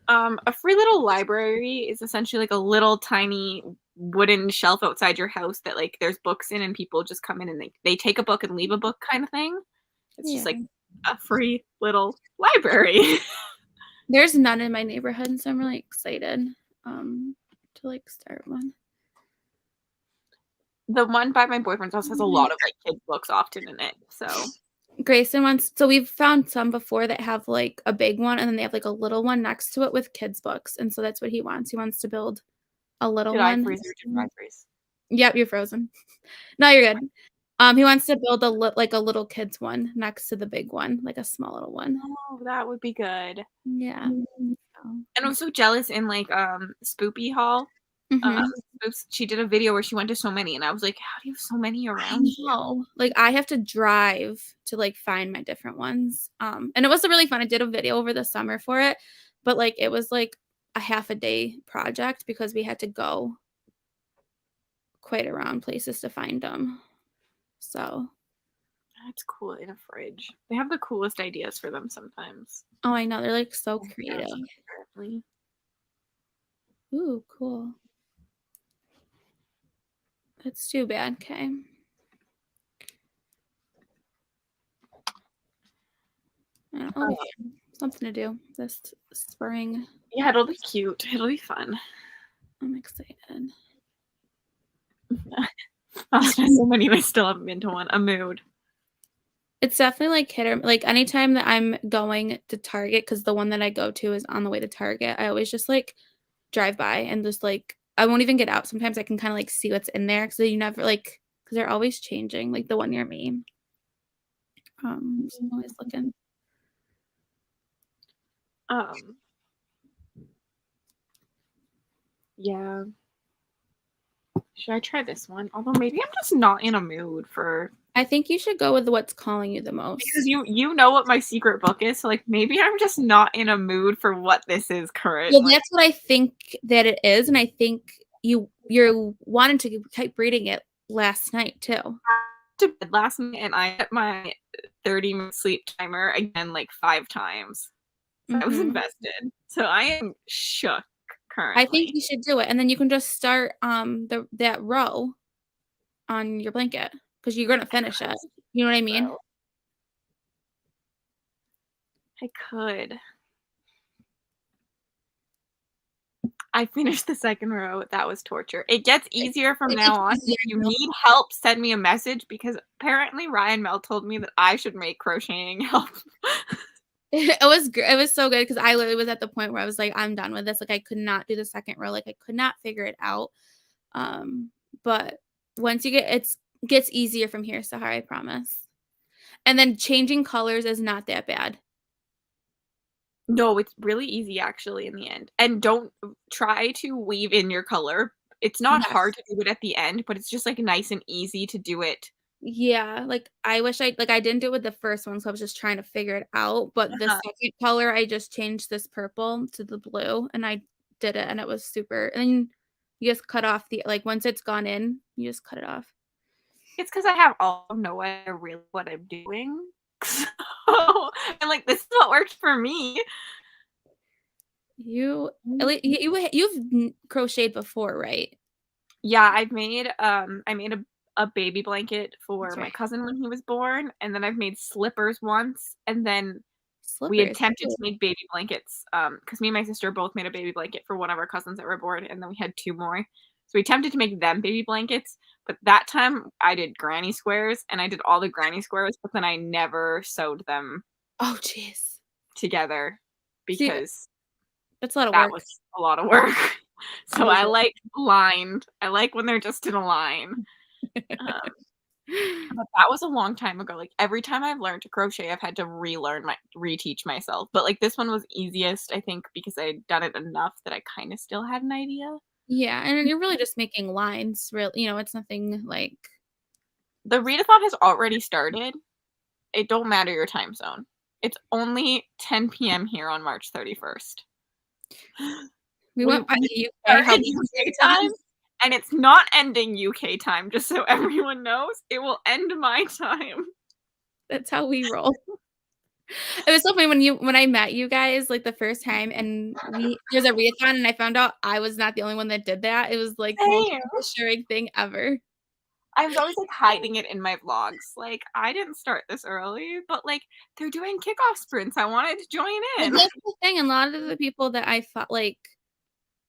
A free little library is essentially like a little tiny wooden shelf outside your house that like there's books in and people just come in and they take a book and leave a book kind of thing. It's just like a free little library. There's none in my neighborhood, so I'm really excited to like start one. The one by my boyfriend's house has a lot of like kids books often in it. So Grayson wants, so we've found some before that have like a big one and then they have like a little one next to it with kids books, and so that's what he wants. He wants to build a little Did I one. freeze or did I freeze? Yep, you're frozen. No, you're good. He wants to build a little kid's one next to the big one, like a small little one. Oh, that would be good. Yeah. And I'm so jealous in like Spoopy Hall. Mhm. She did a video where she went to so many, and I was like, how do you have so many around you? No. Like I have to drive to like find my different ones. And it was really fun. I did a video over the summer for it, but like it was like a half a day project because we had to go quite around places to find them. So, That's cool in a fridge. They have the coolest ideas for them sometimes. oh, I know they're like so Yeah, creative. apparently. Ooh, cool. That's too bad. Okay. It'll be fun. Something to do this spring. Yeah, it'll be cute. It'll be fun. I'm excited. I'll spend so many and I still haven't been to one. A mood. It's definitely like hit or like anytime that I'm going to Target, because the one that I go to is on the way to Target, I always just like drive by and just like I won't even get out. Sometimes I can kind of like see what's in there because you never like because they're always changing. Like the one near me. So I'm always looking. Yeah. Should I try this one? Although maybe I'm just not in a mood for. I think you should go with what's calling you the most. Because you know what my secret book is, so like maybe I'm just not in a mood for what this is currently. Well, that's what I think that it is, and I think you're wanting to keep reading it last night too. To bed last night and I set my 30-minute sleep timer again like 5 times. So I was invested. So I am shook currently. I think you should do it, and then you can just start that row on your blanket because you're gonna finish it. You know what I mean? I could. I finished the second row. That was torture. It gets easier from now on. If you need help, send me a message because apparently Ryan Mel told me that I should make crocheting help. It was so good because I literally was at the point where I was like, I'm done with this. Like I could not do the second row. Like I could not figure it out. But once you it gets easier from here, Sahar, I promise. And then changing colors is not that bad. No, it's really easy actually in the end. And don't try to weave in your color. It's not hard to do it at the end, but it's just like nice and easy to do it. Yeah, like I wish I didn't do it with the first one, so I was just trying to figure it out. But the second color, I just changed this purple to the blue, and I did it, and it was super. And then you just cut off the like once it's gone in, you just cut it off. It's because I have no idea really what I'm doing. So I'm like, this is what works for me. You've crocheted before, right? Yeah, I made a baby blanket for my cousin when he was born, and then I've made slippers once, and then we attempted to make baby blankets because me and my sister both made a baby blanket for one of our cousins that were born, and then we had 2 more. So we attempted to make them baby blankets, but that time I did granny squares, and I did all the granny squares, but then I never sewed them Oh, jeez. together because that's a lot of that work. was a lot of work. So I like lined. I like when they're just in a line. But that was a long time ago. Like every time I've learned to crochet, I've had to reteach myself. But like this one was easiest, I think, because I'd done it enough that I kind of still had an idea. Yeah, and you're really just making lines. It's nothing like. The readathon has already started. It don't matter your time zone. It's only 10 p.m. here on March 31st. We went by the UK time, and it's not ending UK time, just so everyone knows. It will end my time. That's how we roll. It was so funny when I met you guys like the first time, and there's a readathon, and I found out I was not the only one that did that. It was like the most reassuring thing ever. I was always like hiding it in my vlogs. Like I didn't start this early, but like they're doing kickoff sprints. I wanted to join in. Well, that's the thing. And a lot of the people that I thought like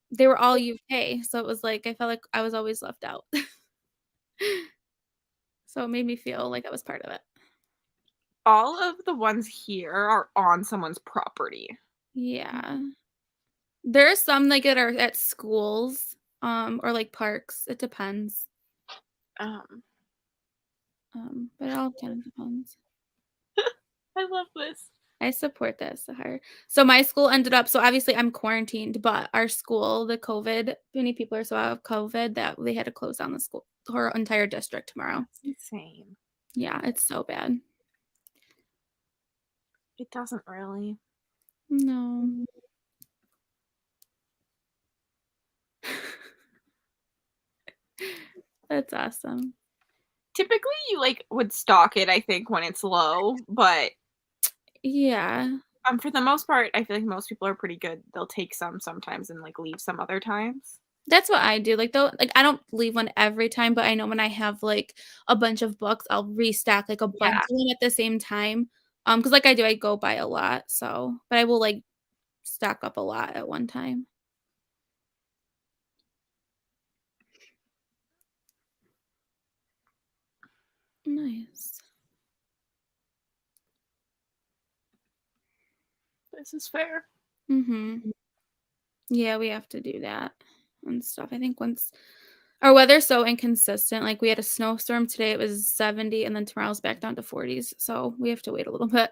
they were all UK, so it was like I felt like I was always left out. So it made me feel like I was part of it. All of the ones here are on someone's property. Yeah. There are some like that are at schools or like parks. It depends. Um, But it all kind of depends. I love this. I support that, Sahar. So my school ended up, so obviously I'm quarantined, but our school, the COVID, many people are so out of COVID that they had to close down the school, our entire district tomorrow. It's insane. Yeah, it's so bad. It doesn't really. No. That's awesome. Typically, you like would stock it, I think, when it's low, but Yeah. for the most part, I feel like most people are pretty good. They'll take some sometimes and like leave some other times. That's what I do. Like though, like I don't leave one every time, but I know when I have like a bunch of books, I'll restock like a bunch Yeah. of them at the same time. Because like I do, I go buy a lot. So, but I will like stock up a lot at one time. Nice. This is fair. Mm-hmm. Yeah, we have to do that and stuff. I think once our weather's so inconsistent, like we had a snowstorm today, it was 70, and then tomorrow's back down to 40s. So we have to wait a little bit.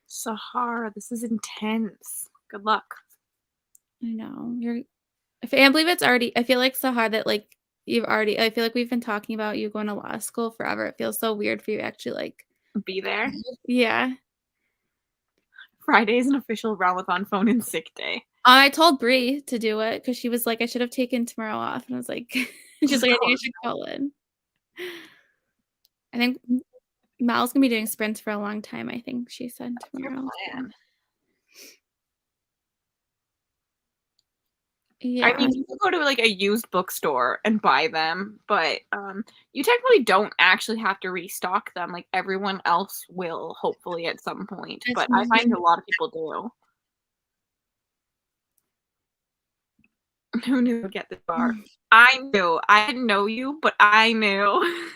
Sahara, this is intense. Good luck. I know. I can't believe it's already, I feel like Sahar that like I feel like we've been talking about you going to law school forever. It feels so weird for you to actually like, Be there. yeah. Friday is an official Realmathon phone in sick day. I told Bree to do it because she was like, I should have taken tomorrow off. And I was like, she's like, I think I should call in. I think Mal's gonna be doing sprints for a long time, I think she said tomorrow. Plan. Yeah. I mean, you can go to like a used bookstore and buy them, but you technically don't actually have to restock them. Like everyone else will, hopefully, at some point. But I find a lot of people do. Who knew we'd get this far? I knew. I didn't know you, but I knew.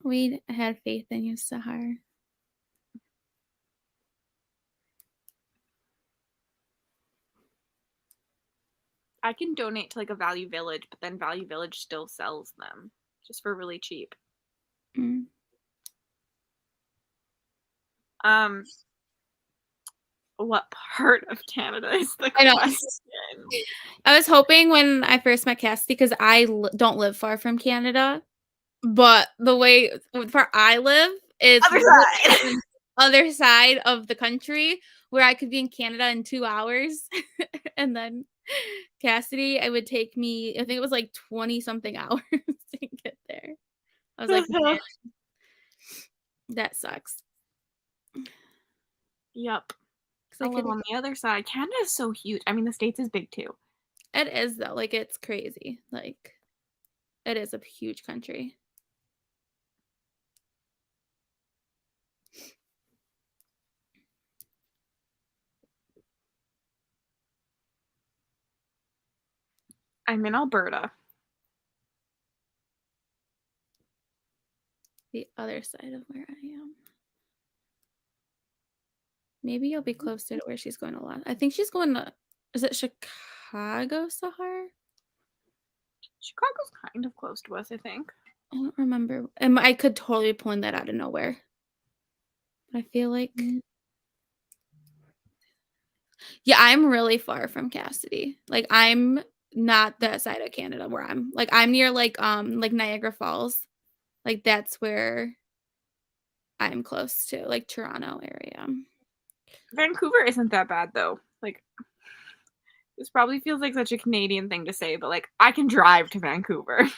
We had faith in you, Sahar. I can donate to like a Value Village, but then Value Village still sells them just for really cheap. Mm. What part of Canada is the I know. question? I was hoping when I first met Cassidy, because I don't live far from Canada, but the way where I live is Other side. other side of the country, where I could be in Canada in 2 hours, and then Cassidy, it would take me, I think it was like 20 something hours to get there. I was like, man, that sucks. Yep. I live on the other side. Canada is so huge. I mean, the States is big too. It is though. Like it's crazy. Like it is a huge country. I'm in Alberta. The other side of where I am. Maybe you'll be closer to where she's going a lot. I think she's going to, is it Chicago, Sahar? Chicago's kind of close to us, I think. I don't remember. I could totally be pulling that out of nowhere. But I feel like, yeah, I'm really far from Cassidy. Like I'm not that side of Canada where I'm. Like I'm near like Niagara Falls. Like that's where I'm close to, like Toronto area. Vancouver isn't that bad though. Like this probably feels like such a Canadian thing to say, but like I can drive to Vancouver.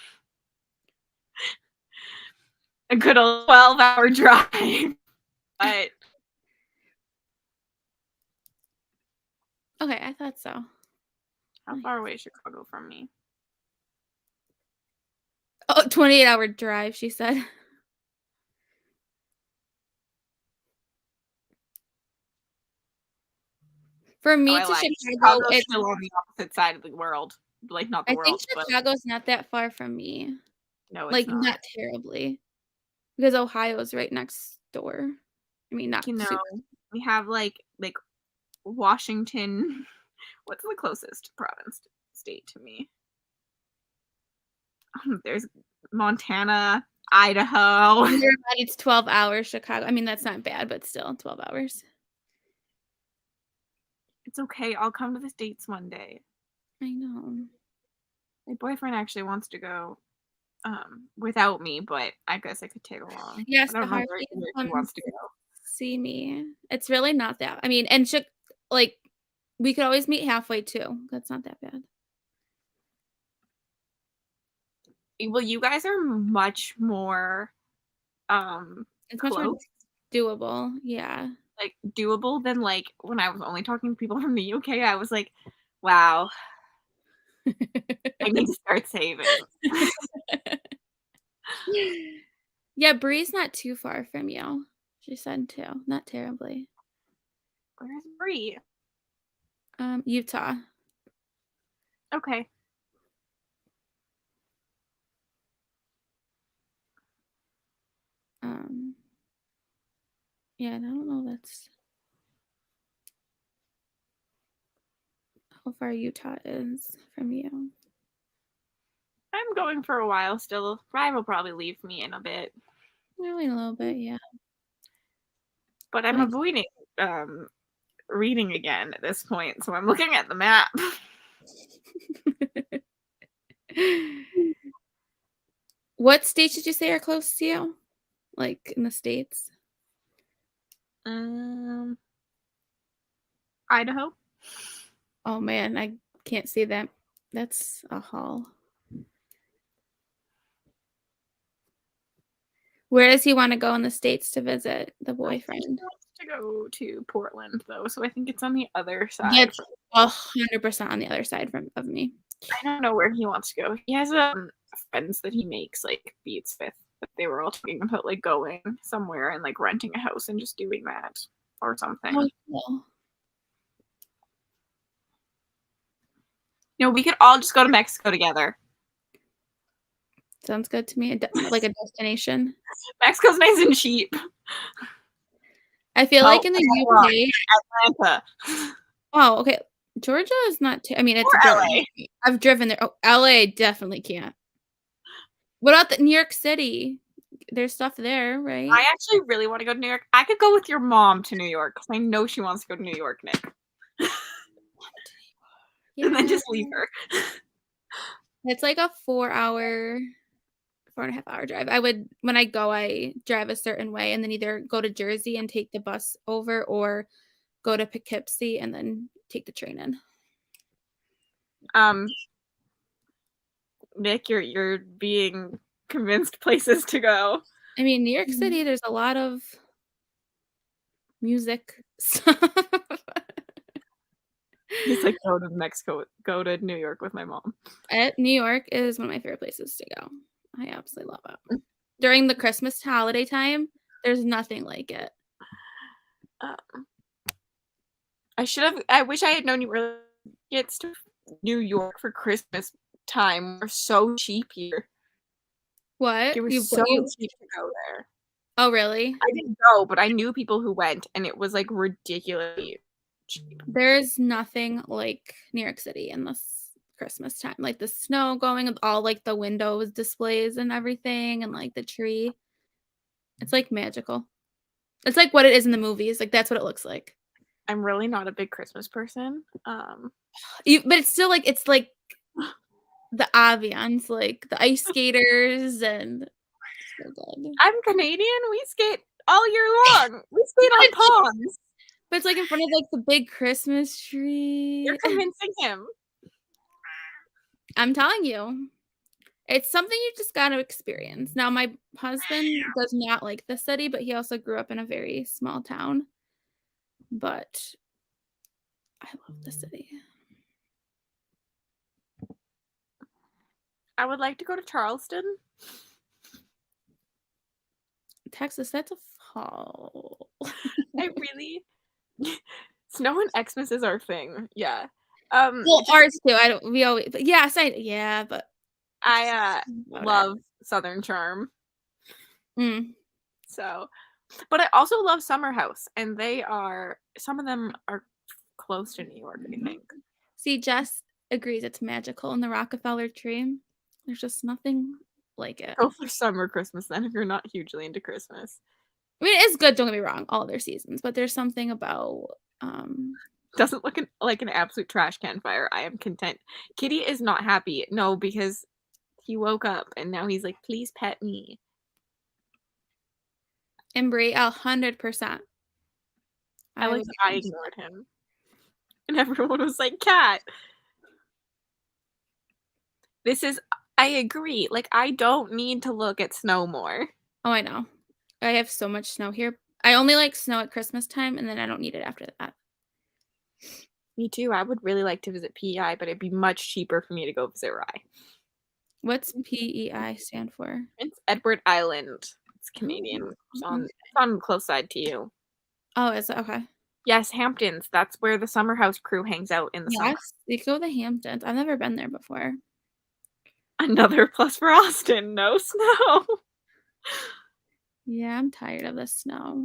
A good old 12-hour drive. But okay, I thought so. How far away is Chicago from me? Oh, 28-hour drive, she said. For me to Chicago, Chicago's still on the opposite side of the world. Like not the world. I think Chicago's not that far from me. No, it's like not. Not terribly. Because Ohio's right next door. I mean, not super. We have like Washington. What's the closest province state to me? There's Montana, Idaho. Never mind, it's 12 hours, Chicago. I mean, that's not bad, but still 12 hours. It's okay. I'll come to the States one day. I know. My boyfriend actually wants to go without me, but I guess I could tag along. Yes, I the don't know where Harvey he comes wants to to go. see me. It's really not that. I mean, and like we could always meet halfway too. That's not that bad. Well, you guys are much more It's much more close, doable. Yeah. like doable than like when I was only talking to people from the UK. I was like, wow, I need to start saving. Yeah, Bree's not too far from you. She said too. Not terribly. Where's Bree? Utah. Okay. Yeah, I don't know that's how far Utah is from you. I'm going for a while still. Ryan will probably leave me in a bit. Only a little bit, yeah. But I'm avoiding reading again at this point, so I'm looking at the map. What states did you say are close to you? Like in the States? Idaho. Oh man, I can't see that. That's a haul. Where does he want to go in the States to visit the boyfriend? He wants to go to Portland though, so I think it's on the other side. That's 100% on the other side of me. I don't know where he wants to go. He has friends that he makes like beats with, but they were all talking about like going somewhere and like renting a house and just doing that or something. Oh, cool. No, we could all just go to Mexico together. Sounds good to me. Like a destination. Mexico's nice and cheap. I feel like in the UK, Atlanta. Oh, okay. Georgia is not. I mean, it's Or Georgia. LA. I've driven there. Oh, LA definitely can't. What about the New York City? There's stuff there, right? I actually really want to go to New York. I could go with your mom to New York because I know she wants to go to New York, Nick. Yeah. And then just leave her. It's like a 4.5 hour drive. I would, when I go, I drive a certain way and then either go to Jersey and take the bus over or go to Poughkeepsie and then take the train in. Nick, you're being convinced places to go. I mean, New York City, there's a lot of music stuff. He's like, go to Mexico, go to New York with my mom. New York is one of my favorite places to go. I absolutely love it. During the Christmas holiday time, there's nothing like it. I wish I had known you were tickets to New York for Christmas time were so cheap here. What? It was so cheap to go there. Oh, really? I didn't go, but I knew people who went, and it was like ridiculously cheap. There's nothing like New York City in this Christmas time. Like the snow going with all like the windows displays and everything and like the tree. It's like magical. It's like what it is in the movies. Like that's what it looks like. I'm really not a big Christmas person. But it's still like it's like the ambiance, like the ice skaters and so good. I'm Canadian. We skate all year long. We skate on ponds. But it's like in front of like the big Christmas tree. You're convincing him. I'm telling you. It's something you just got to experience. Now, my husband does not like the city, but he also grew up in a very small town. But I love the city. I would like to go to Charleston. Texas, that's a fall. I really snow and Xmas is our thing. Yeah. Well, ours too. But I love Southern Charm. So, but I also love Summer House, and some of them are close to New York, I think. See, Jess agrees it's magical in the Rockefeller tree. There's just nothing like it. Go for summer Christmas then if you're not hugely into Christmas. I mean, it's good, don't get me wrong, all their seasons, but there's something about, Doesn't look like an absolute trash can fire. I am content. Kitty is not happy. No, because he woke up and now he's like, please pet me. Embry, 100%. I like would that I be ignored him. And everyone was like, cat. I agree. Like, I don't need to look at snow more. Oh, I know. I have so much snow here. I only like snow at Christmas time, and then I don't need it after that. Me too. I would really like to visit PEI, but it'd be much cheaper for me to go visit Rye. What's PEI stand for? It's Edward Island. It's Canadian. Ooh, It's on the close side to you. Oh, is it? Okay. Yes, Hamptons. That's where the summer house crew hangs out in the summer. Yes, you go to the Hamptons. I've never been there before. Another plus for Austin. No snow. Yeah, I'm tired of the snow.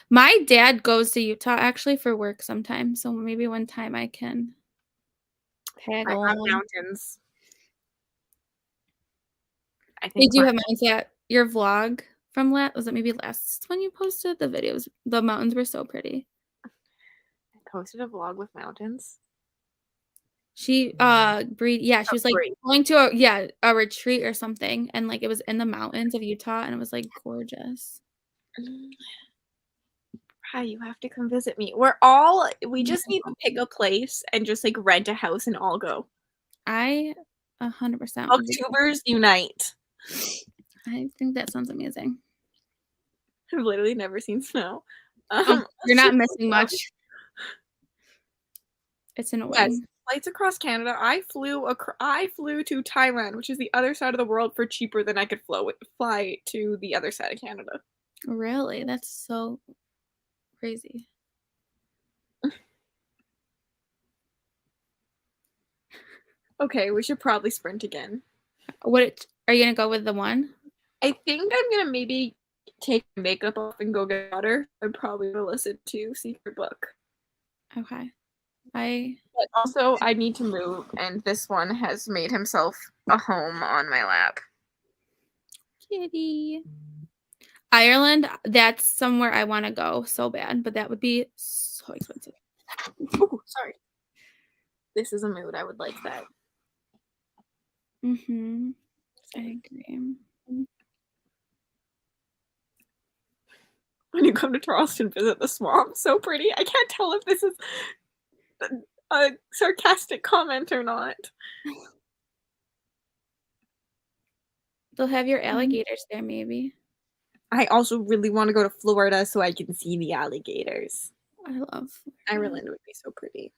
My dad goes to Utah actually for work sometimes, so maybe one time I can tag I have along. mountains. I They think do have mountains. Yeah, your vlog from was it maybe last when you posted the videos? The mountains were so pretty. I posted a vlog with mountains. She she was like Brie. going to a retreat or something, and like it was in the mountains of Utah, and it was like gorgeous. Hi, you have to come visit me. We just need to pick a place and just like rent a house and all go. I 100%. Booktubers unite. I think that sounds amazing. I've literally never seen snow. You're not missing much. It's annoying. Yes, flights across Canada. I flew to Thailand, which is the other side of the world, for cheaper than I could fly to the other side of Canada. Really? That's so crazy. Okay, we should probably sprint again. Are you gonna go with the one? I think I'm gonna maybe take makeup off and go get water. I'm probably gonna listen to Secret Book. Okay. But also, I need to move, and this one has made himself a home on my lap. Kitty. Ireland, that's somewhere I want to go so bad, but that would be so expensive. Oh, sorry. This is a mood. I would like that. Mm-hmm. I agree. When you come to Charleston, visit the swamp. So pretty. I can't tell if this is a sarcastic comment or not. They'll have your alligators there, maybe. I also really want to go to Florida so I can see the alligators. I love Ireland would be so pretty.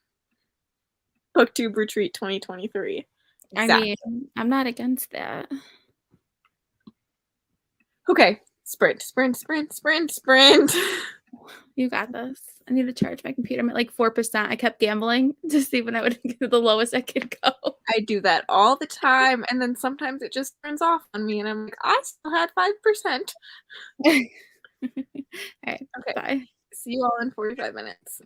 Booktube Retreat 2023. Exactly. I mean, I'm not against that. Okay. Sprint. You got this. I need to charge my computer. I'm at like 4%. I kept gambling to see when I would get the lowest I could go. I do that all the time, and then sometimes it just turns off on me, and I'm like, I still had 5%. All right. Okay. Bye. See you all in 45 minutes.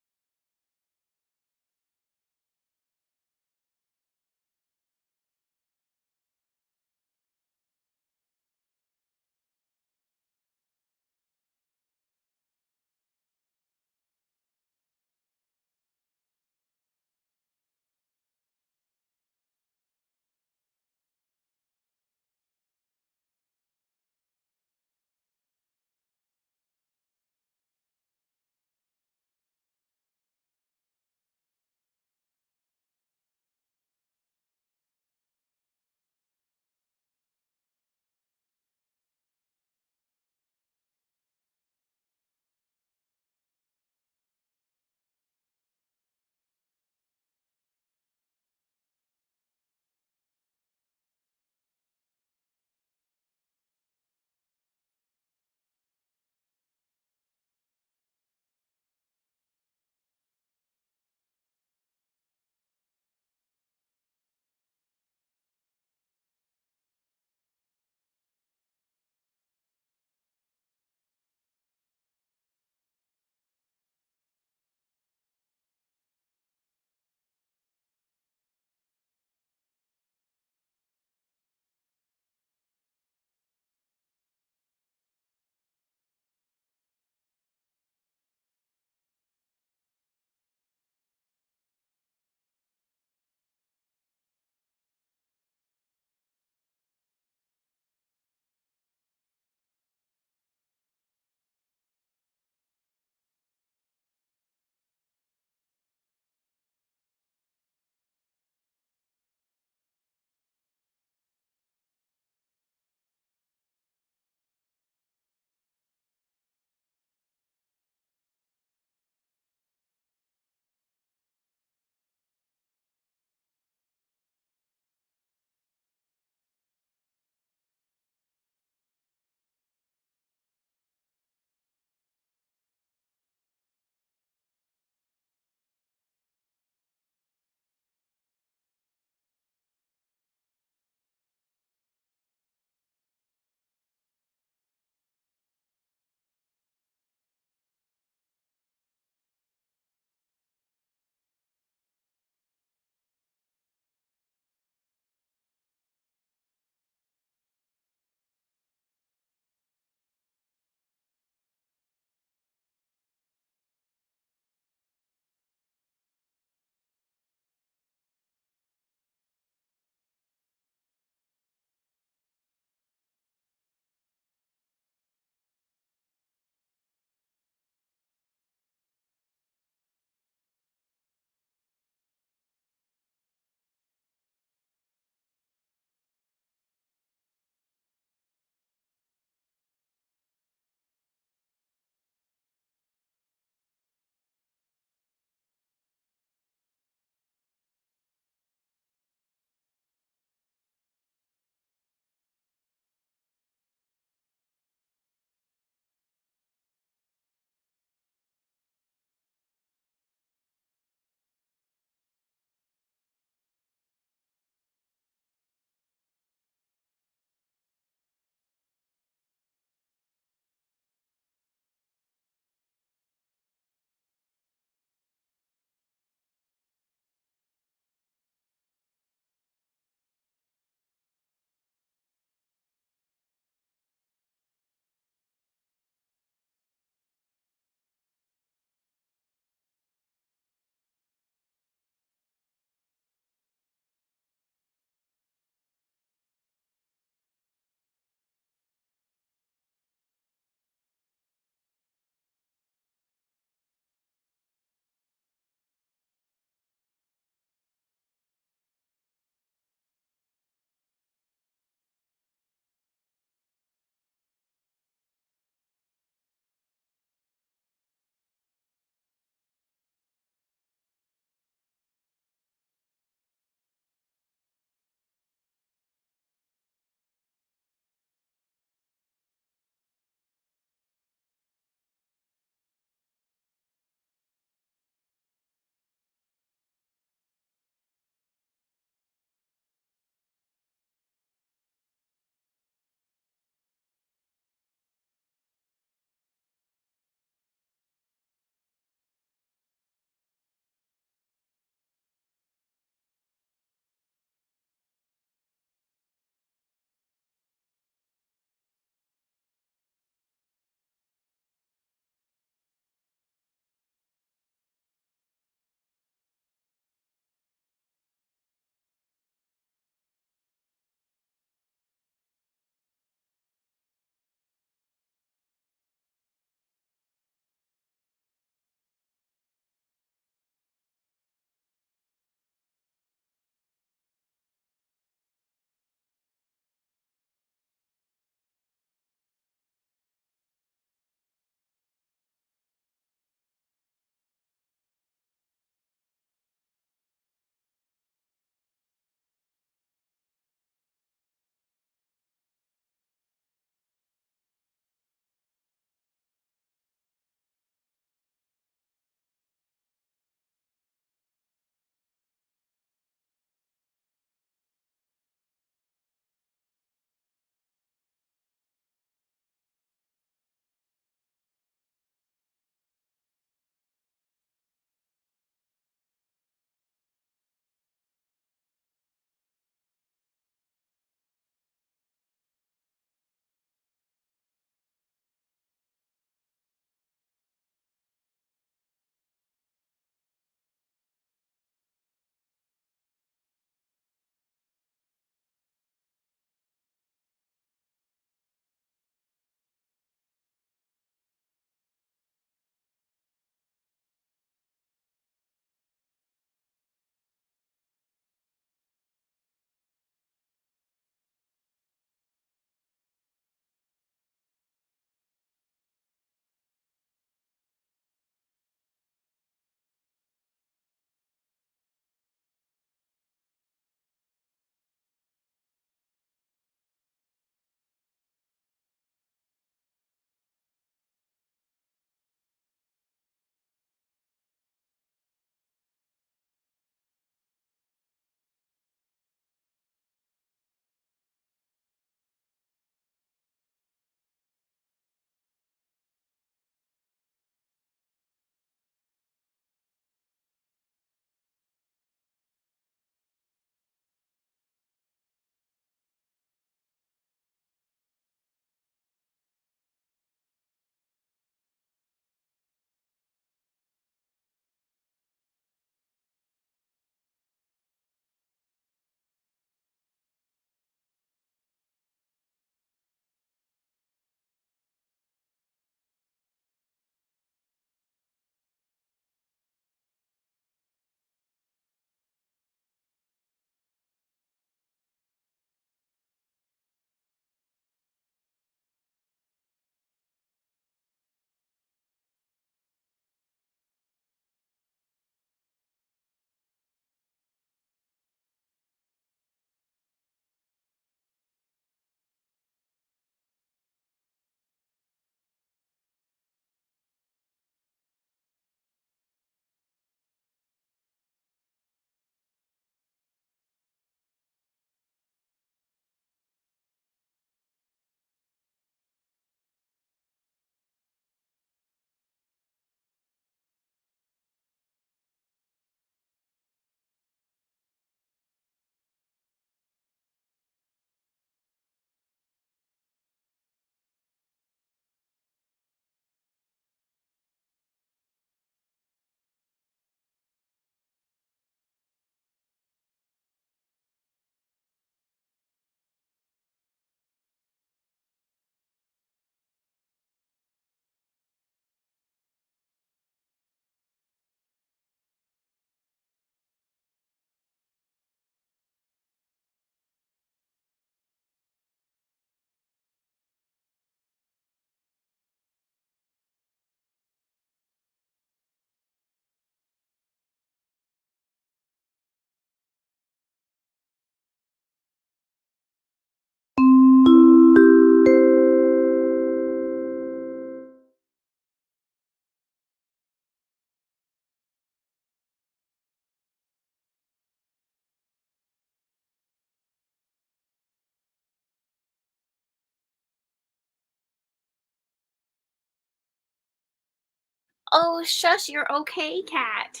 Oh, shush, you're okay, cat.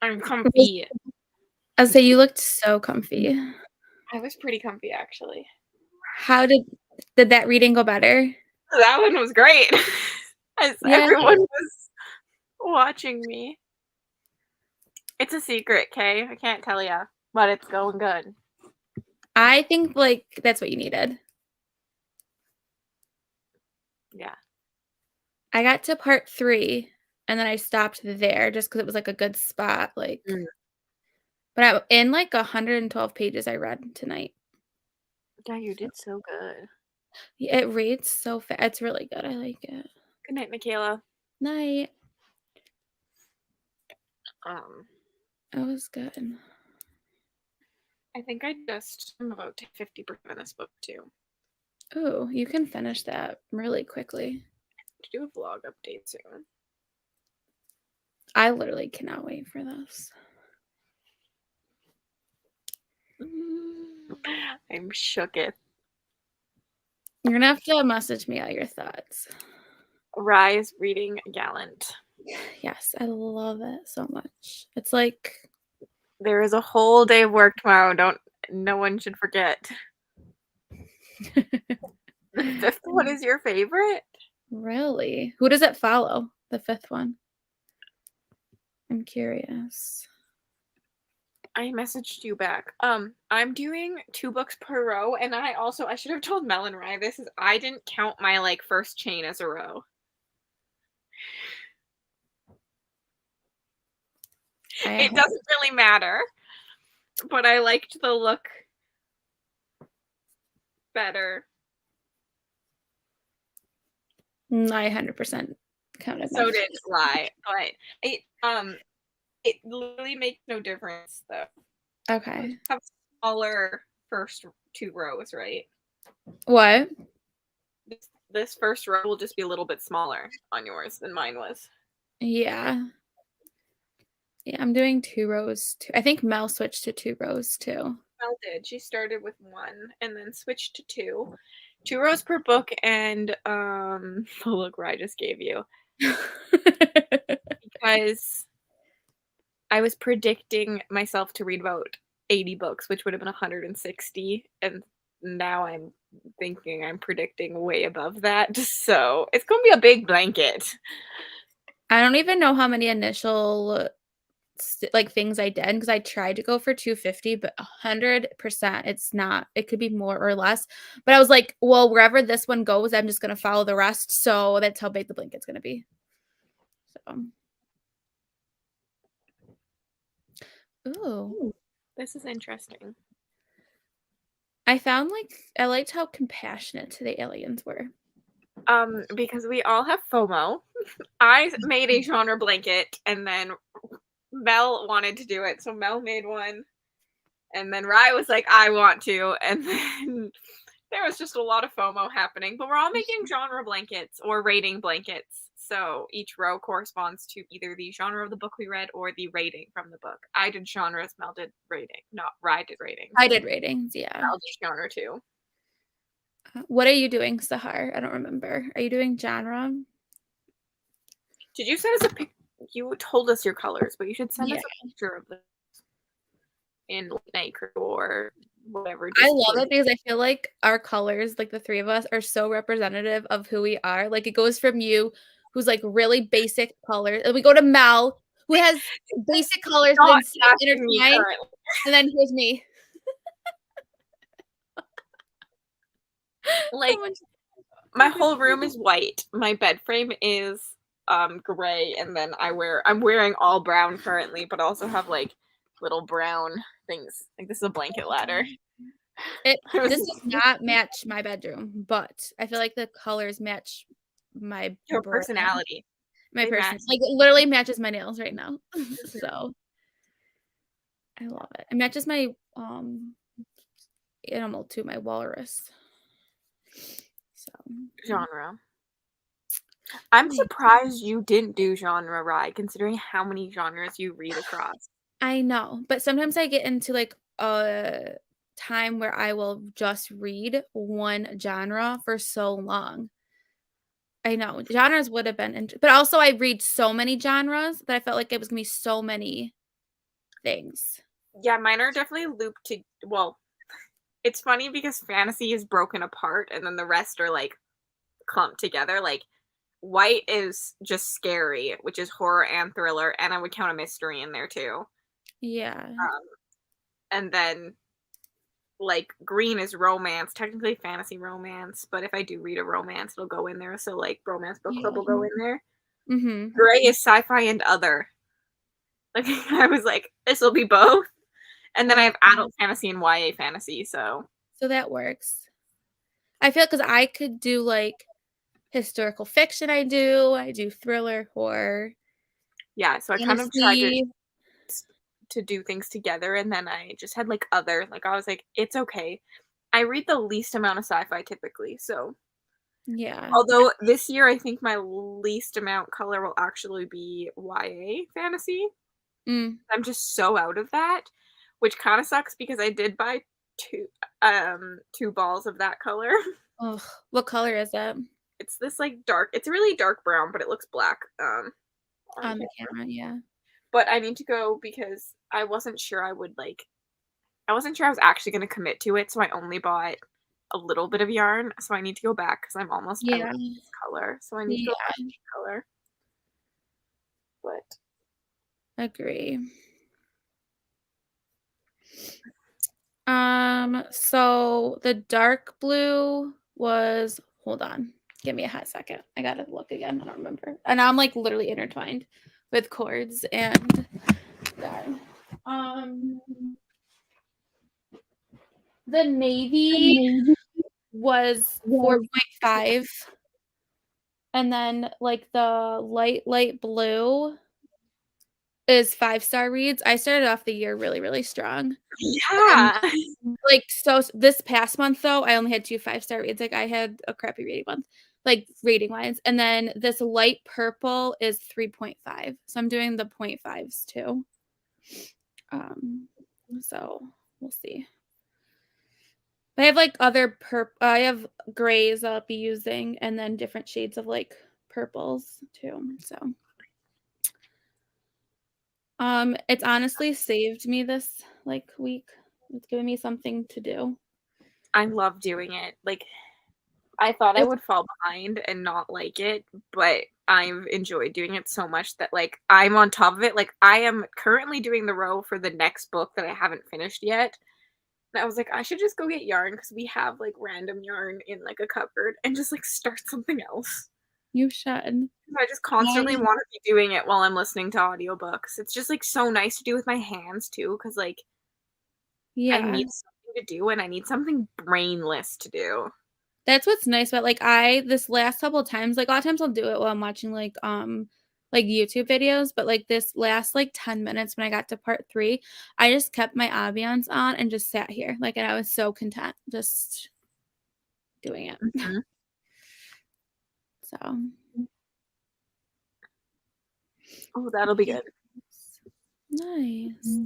I'm comfy. I'll say you looked so comfy. I was pretty comfy, actually. How did that reading go better? That one was great. As Yeah. everyone was watching me. It's a secret, Kay. I can't tell ya, but it's going good. I think like that's what you needed. Yeah. I got to part 3 and then I stopped there just because it was like a good spot. Like, but in like 112 pages I read tonight. Yeah, you did so good. It reads so fast. It's really good. I like it. Good night, Michaela. Night. It was good. I think I'm about 50% of this book too. Oh, you can finish that really quickly. To do a vlog update soon. I literally cannot wait for this. I'm shooketh. You're gonna have to message me all your thoughts. Rise reading gallant. Yes, I love it so much. It's like there is a whole day of work tomorrow. No one should forget. The 5th one is your favorite? Really? Who does it follow? The 5th one. I'm curious. I messaged you back. I'm doing 2 books per row, and I should have told Mel and Rye this, is I didn't count my like first chain as a row. It doesn't really matter, but I liked the look better. I 100% counted. So did Rye, but it literally makes no difference though. Okay. Have smaller first 2 rows, right? What? This first row will just be a little bit smaller on yours than mine was. Yeah. Yeah, I'm doing 2 rows too. I think Mel switched to 2 rows too. Mel did. She started with 1 and then switched to 2. 2 rows per book, and the look I just gave you. Because I was predicting myself to read about 80 books, which would have been 160, and now I'm thinking I'm predicting way above that. So it's gonna be a big blanket. I don't even know how many initial like things I did, because I tried to go for 250, but 100% it's not. It could be more or less. But I was like, well, wherever this one goes, I'm just gonna follow the rest. So that's how big the blanket's gonna be. So, ooh, This is interesting. I found I liked how compassionate the aliens were. Because we all have FOMO. I made a genre blanket, and then Mel wanted to do it, so Mel made one, and then Rye was like, I want to, and then there was just a lot of FOMO happening, but we're all making genre blankets or rating blankets, so each row corresponds to either the genre of the book we read or the rating from the book. I did genres, Mel did rating. No, Rye did ratings. I did ratings, yeah. Mel did genre too. What are you doing, Sahar? I don't remember. Are you doing genre? Did you send us a pic? You told us your colors, but you should send us a picture of this in Night Crew or whatever. I love it because I feel like our colors, like the 3 of us, are so representative of who we are. Like it goes from you, who's like really basic colors, and we go to Mel, who has basic colors and then intertwined, and then here's me. Like my whole room is white. My bed frame is gray, and then I'm wearing all brown currently, but also have like little brown things. Like this is a blanket ladder. This does not match my bedroom, but I feel like the colors match your personality. My person, like it literally matches my nails right now. So I love it. It matches my animal too, my walrus. So genre. I'm surprised you didn't do genre, Rye, considering how many genres you read across. I know, but sometimes I get into like a time where I will just read one genre for so long. I know genres would have been, but also I read so many genres that I felt like it was gonna be so many things. Yeah, mine are definitely looped to. Well, it's funny because fantasy is broken apart, and then the rest are like clumped together. Like white is just scary, which is horror and thriller, and I would count a mystery in there too. Yeah. And then like green is romance, technically fantasy romance, but if I do read a romance, it'll go in there. So like romance book club will go in there. Mm-hmm. Gray is sci-fi and other. Like I was like, this will be both. And then I have adult fantasy and YA fantasy, so that works. I feel because I could do like historical fiction. I do thriller, horror. yeah, so I kind of tried Fantasy. to do things together, and then I just had like other, like I was like, it's okay. I read the least amount of sci-fi typically, so Yeah. although this year I think my least amount color will actually be YA fantasy. Mm. I'm just so out of that, which kind of sucks because I did buy two balls of that color. Ugh. What color is it? It's this like dark, it's a really dark brown, but it looks black on On the camera. camera, yeah. But I need to go because I wasn't sure I would like, I wasn't sure I was actually going to commit to it, so I only bought a little bit of yarn. So I need to go back because I'm almost out Yeah. of this color. So I need to go back to color. But Agree. So the dark blue was, hold on, give me a hot second. I gotta look again. I don't remember. And now I'm like literally intertwined with cords and yarn. The navy was 4.5. And then like the light blue is 5-star reads. I started off the year really, really strong. yeah. Like, so this past month though, I only had 2 5-star reads. Like I had a crappy reading month, like rating wise. And then this light purple is 3.5. So I'm doing the 0.5s too. So we'll see. I have like other I have grays I'll be using and then different shades of like purples too. So it's honestly saved me this like week. It's given me something to do. I love doing it. Like I thought I would fall behind and not like it, but I've enjoyed doing it so much that like I'm on top of it. Like I am currently doing the row for the next book that I haven't finished yet. And I was like, I should just go get yarn because we have like random yarn in like a cupboard and just like start something else. You should. I just constantly want to be doing it while I'm listening to audiobooks. It's just like so nice to do with my hands too, because like I need something to do and I need something brainless to do. That's what's nice about like this last couple of times, like a lot of times I'll do it while I'm watching like YouTube videos, but like this last like 10 minutes when I got to part 3, I just kept my ambiance on and just sat here. Like and I was so content just doing it. Mm-hmm. So oh, that'll be good. Nice.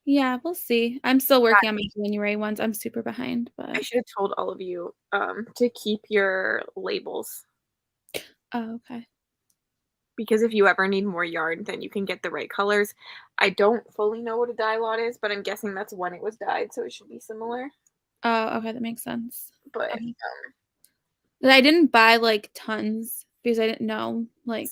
Yeah, we'll see. I'm still working on my January ones. I'm super behind, but I should have told all of you to keep your labels. Oh, okay. Because if you ever need more yarn, then you can get the right colors. I don't fully know what a dye lot is, but I'm guessing that's when it was dyed, so it should be similar. Oh, okay, that makes sense. But I didn't buy like tons because I didn't know like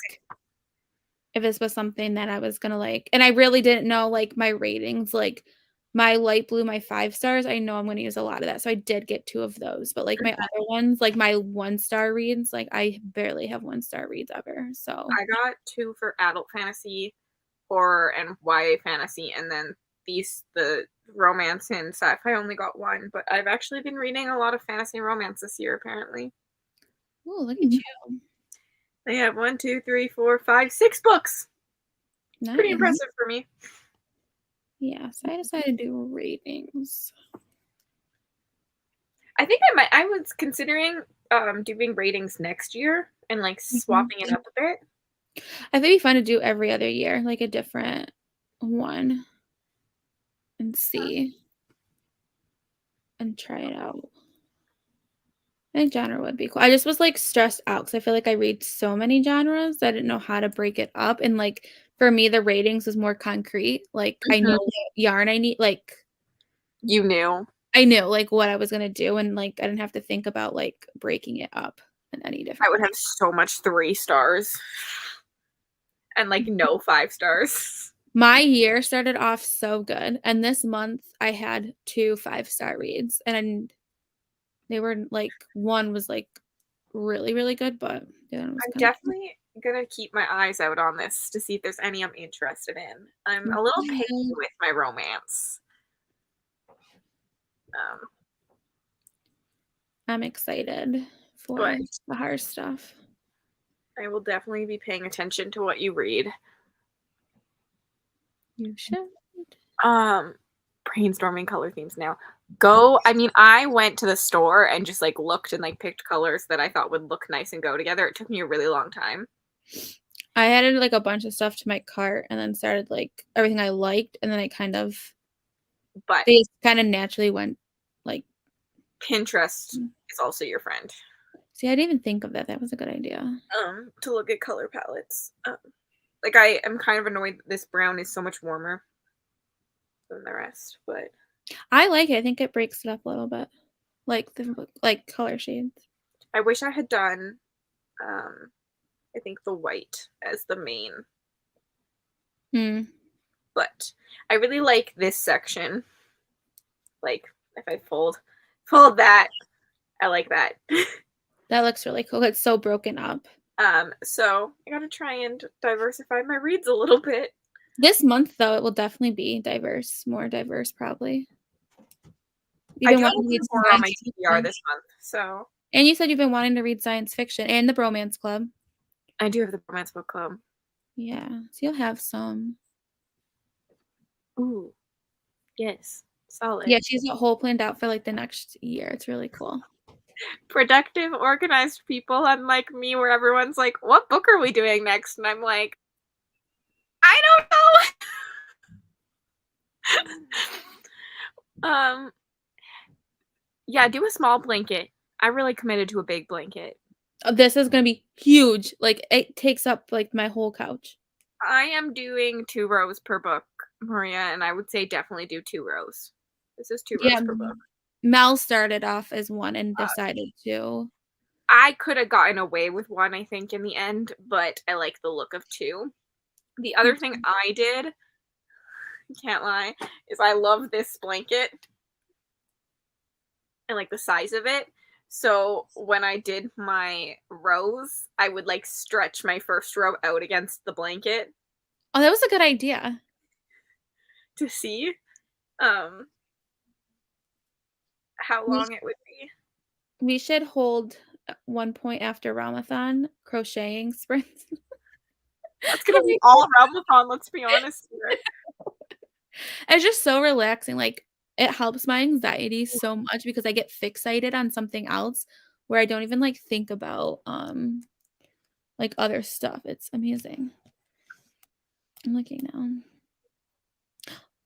if this was something that I was gonna like, and I really didn't know like my ratings, like my light blue, my 5 stars. I know I'm gonna use a lot of that, so I did get 2 of those. But like my other ones, like my 1-star reads, like I barely have 1-star reads ever. So I got 2 for adult fantasy, horror, and YA fantasy, and then the romance and sci-fi only got 1. But I've actually been reading a lot of fantasy and romance this year, apparently. Oh, look at you! They have 1, 2, 3, 4, 5, 6 books. Nice. Pretty impressive for me. Yeah, so I decided to do ratings. I think I was considering doing ratings next year and like swapping it up a bit. I think it'd be fun to do every other year, like a different one, and see and try it out. I think genre would be cool. I just was like stressed out because I feel like I read so many genres. I didn't know how to break it up. And like for me, the ratings was more concrete. Like I know what yarn I need. Like You knew. I knew like what I was gonna do, and like I didn't have to think about like breaking it up in any different. I would have so much 3 stars. And like no 5 stars. My year started off so good, and this month I had 2 5-star reads, and they were like one was like really really good, but the other one was I'm kind of definitely gonna keep my eyes out on this to see if there's any I'm interested in. I'm a little picky with my romance. I'm excited for But the hard stuff. I will definitely be paying attention to what you read. You should. Brainstorming color themes now. I mean, I went to the store and just like looked and like picked colors that I thought would look nice and go together. It took me a really long time. I added like a bunch of stuff to my cart and then started like everything I liked, and then I But they kind of naturally went like Pinterest is also your friend. See, I didn't even think of that. That was a good idea. To look at color palettes. Like I am kind of annoyed that this brown is so much warmer than the rest, but I like it. I think it breaks it up a little bit, like the like color shades. I wish I had done, I think the white as the main. But I really like this section. Like if I fold that, I like that. That looks really cool. It's so broken up. So I gotta try and diversify my reads a little bit. This month, though, it will definitely be diverse, more diverse, probably. I do want to read more on my TBR this month, so. And you said you've been wanting to read science fiction and the Bromance Club. I do have the Bromance Book Club. Yeah, so you'll have some. Ooh, yes, solid. Yeah, she's got a whole planned out for like the next year. It's really cool. Productive, organized people, unlike me, where everyone's like, "What book are we doing next?" And I'm like, "I don't know." Yeah, do a small blanket. I really committed to a big blanket. This is gonna be huge. Like it takes up like my whole couch. I am doing 2 rows per book, Maria, and I would say definitely do 2 rows. This is 2 rows per book. Mel started off as 1 and decided to. I could have gotten away with 1, I think, in the end, but I like the look of 2. The other thing I did, can't lie, is I love this blanket. And like the size of it. So when I did my rows, I would like stretch my first row out against the blanket. Oh, that was a good idea. To see how long it would be. We should hold one point after Realmathon crocheting sprints. That's gonna be all Realmathon, let's be honest here. It's just so relaxing. Like it helps my anxiety so much because I get fixated on something else where I don't even like think about like other stuff. It's amazing. I'm looking now.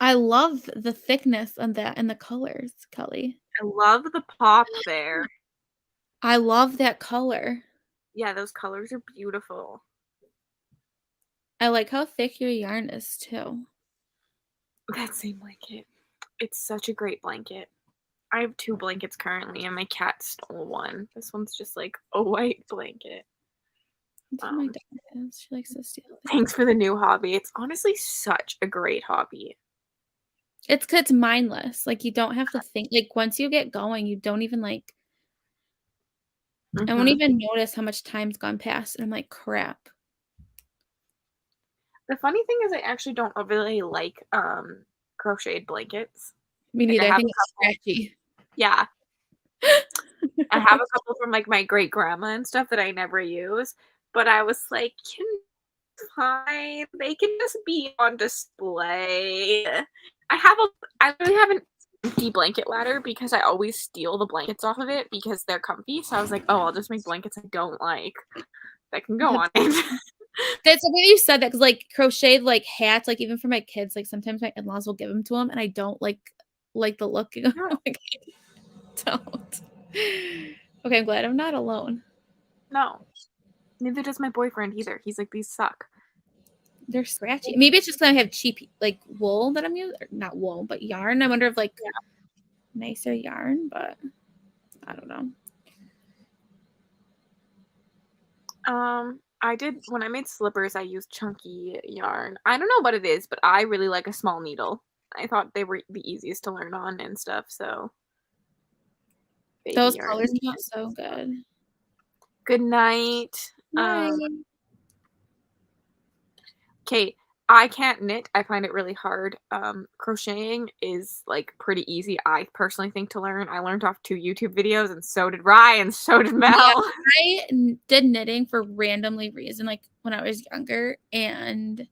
I love the thickness of that and the colors, Kelly. I love the pop there. I love that color. Yeah, those colors are beautiful. I like how thick your yarn is too. That same blanket. It's such a great blanket. I have 2 blankets currently, and my cat stole one. This one's just like a white blanket. My dog is. She likes to steal things. Thanks for the new hobby. It's honestly such a great hobby. It's 'cause it's mindless. Like you don't have to think. Like once you get going, you don't even like. I won't even notice how much time's gone past, and I'm like, crap. The funny thing is I actually don't really like crocheted blankets. Me neither. I think it's scratchy. Yeah. I have a couple from like my great grandma and stuff that I never use, but I was like, fine, they can just be on display. I really have an empty blanket ladder because I always steal the blankets off of it because they're comfy. So I was like, oh, I'll just make blankets I don't like that can go on it. That's the way you said that because like crocheted like hats, like even for my kids, like sometimes my in-laws will give them to them, and I don't like the look. Like, don't. Okay, I'm glad I'm not alone. No. Neither does my boyfriend either. He's like, these suck. They're scratchy. Maybe it's just because I have cheap like wool that I'm using. Not wool, but yarn. I wonder if like nicer yarn, but I don't know. I did when I made slippers, I used chunky yarn. I don't know what it is, but I really like a small needle. I thought they were the easiest to learn on and stuff, so baby Those yarn. colors are so good. Good night. Night. Okay, I can't knit. I find it really hard. Crocheting is like pretty easy, I personally think, to learn. I learned off 2 YouTube videos, and so did Rye, and so did Mel. Yeah, I did knitting for randomly reason, like when I was younger, and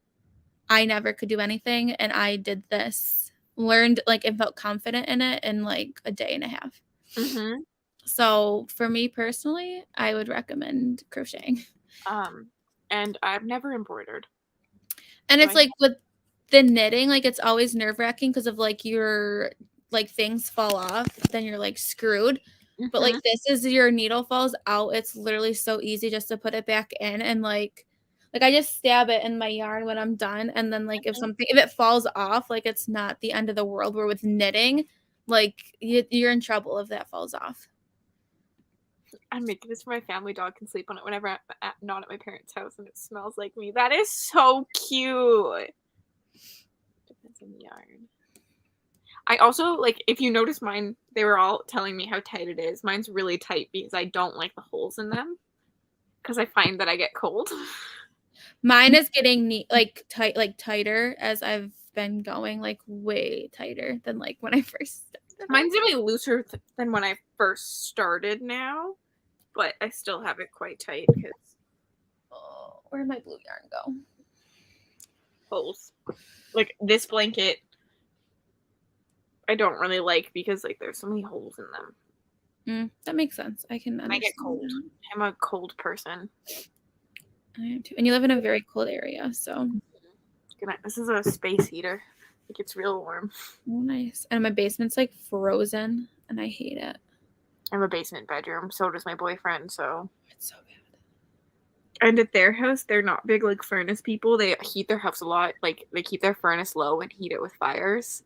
I never could do anything. And I did this, learned like and felt confident in it in like a day and a half. Mm-hmm. So for me personally, I would recommend crocheting. And I've never embroidered. And it's like with the knitting, like it's always nerve-wracking because of like your like things fall off, then you're like screwed. Mm-hmm. But like this is your needle falls out. It's literally so easy just to put it back in and like I just stab it in my yarn when I'm done. And then like if it falls off, like it's not the end of the world. Where with knitting, like you're in trouble if that falls off. I'm making this for my family. Dog can sleep on it whenever I'm not at my parents' house, and it smells like me. That is so cute. Depends on the yarn. I also, like, if you notice mine, they were all telling me how tight it is. Mine's really tight because I don't like the holes in them, because I find that I get cold. Mine is getting tighter as I've been going, like way tighter than like when I first started. Mine's really looser than when I first started now, but I still have it quite tight because where'd my blue yarn go? Holes. Like this blanket, I don't really like because like there's so many holes in them. That makes sense. I can understand. I get cold. I'm a cold person. I am too. And you live in a very cold area, so. Good night. This is a space heater. It gets real warm. Oh, nice. And my basement's like frozen, and I hate it. I have a basement bedroom. So does my boyfriend. So it's so bad. And at their house, they're not big like furnace people. They heat their house a lot. Like they keep their furnace low and heat it with fires.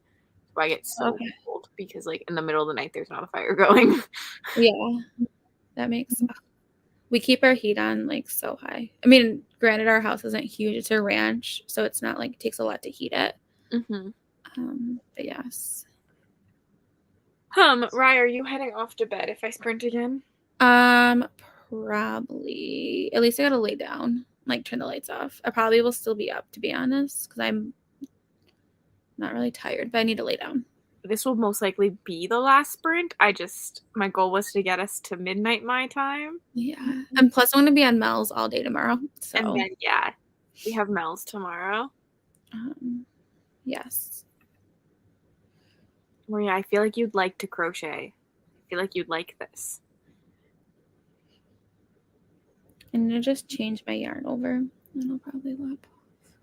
So I get so cold because like in the middle of the night, there's not a fire going. Yeah, that makes sense. We keep our heat on like so high. I mean, granted, our house isn't huge. It's a ranch, so it's not like it takes a lot to heat it. But yes. Rye, are you heading off to bed if I sprint again? Probably. At least I gotta lay down, like turn the lights off. I probably will still be up, to be honest, because I'm not really tired, but I need to lay down. This will most likely be the last sprint. My goal was to get us to midnight my time. Yeah. And plus I'm going to be on Mel's all day tomorrow. So. And then, we have Mel's tomorrow. Yes. Maria, I feel like you'd like to crochet. I feel like you'd like this. I'm going to just change my yarn over and I'll probably lap off.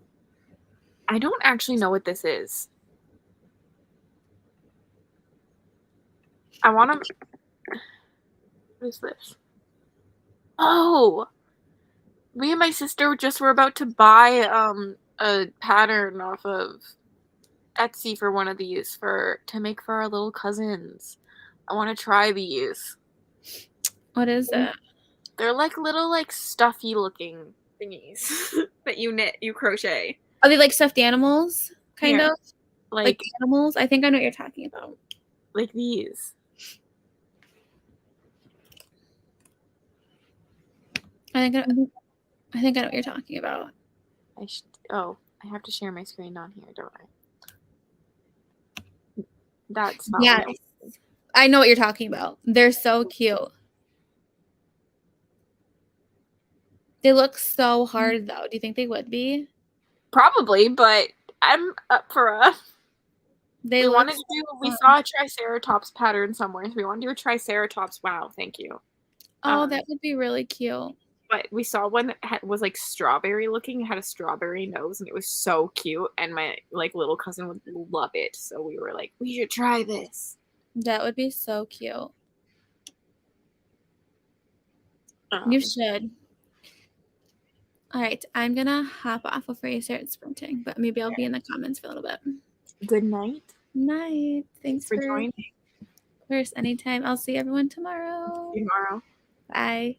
I don't actually know what this is. I want to... What is this? Oh! Me and my sister just were about to buy a pattern off of Etsy for one of these to make for our little cousins. I want to try these. What is it? They're like little like stuffy looking thingies that you crochet. Are they like stuffed animals? Kind of? Like animals? I think I know what you're talking about. Like these. I think I know what you're talking about. I have to share my screen on here, don't I? That's not yes. I know what you're talking about. They're so cute. They look so hard though. Do you think they would be? Probably, but I'm up for a... We saw a Triceratops pattern somewhere, so we want to do a Triceratops. Wow, thank you. Oh, that would be really cute. But we saw one that was like strawberry looking. It had a strawberry nose, and it was so cute. And my like little cousin would love it. So we were like, we should try this. That would be so cute. You should. All right, I'm gonna hop off before you start sprinting, but maybe I'll be in the comments for a little bit. Good night. Night. Thanks for joining. Of course, anytime. I'll see everyone tomorrow. See you tomorrow. Bye.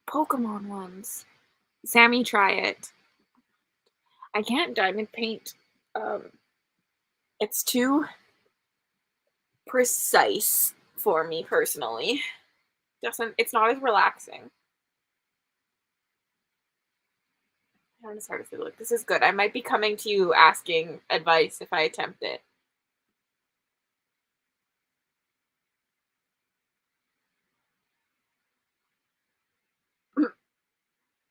Pokemon ones. Sammy, try it. I can't diamond paint. It's too precise for me personally. It's not as relaxing. I'm gonna start to look. This is good. I might be coming to you asking advice if I attempt it.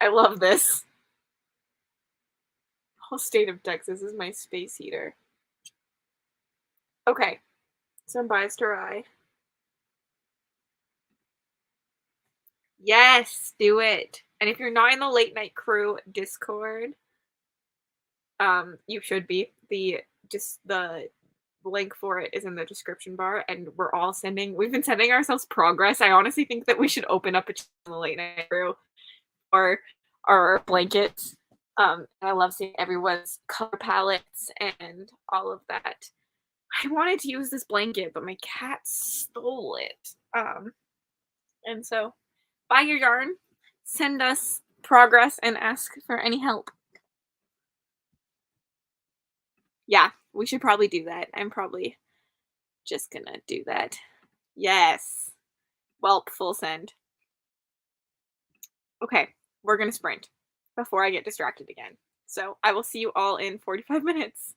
I love this. Whole state of Texas is my space heater. Okay, some buys to rye. Yes, do it. And if you're not in the late night crew Discord, you should be. The link for it is in the description bar, and we've been sending ourselves progress. I honestly think that we should open up a channel in the late night crew for our blankets. I love seeing everyone's color palettes and all of that. I wanted to use this blanket, but my cat stole it. And so buy your yarn, send us progress, and ask for any help. Yeah, we should probably do that. I'm probably just gonna do that. Yes. Welp, full send. Okay, we're gonna sprint before I get distracted again. So I will see you all in 45 minutes.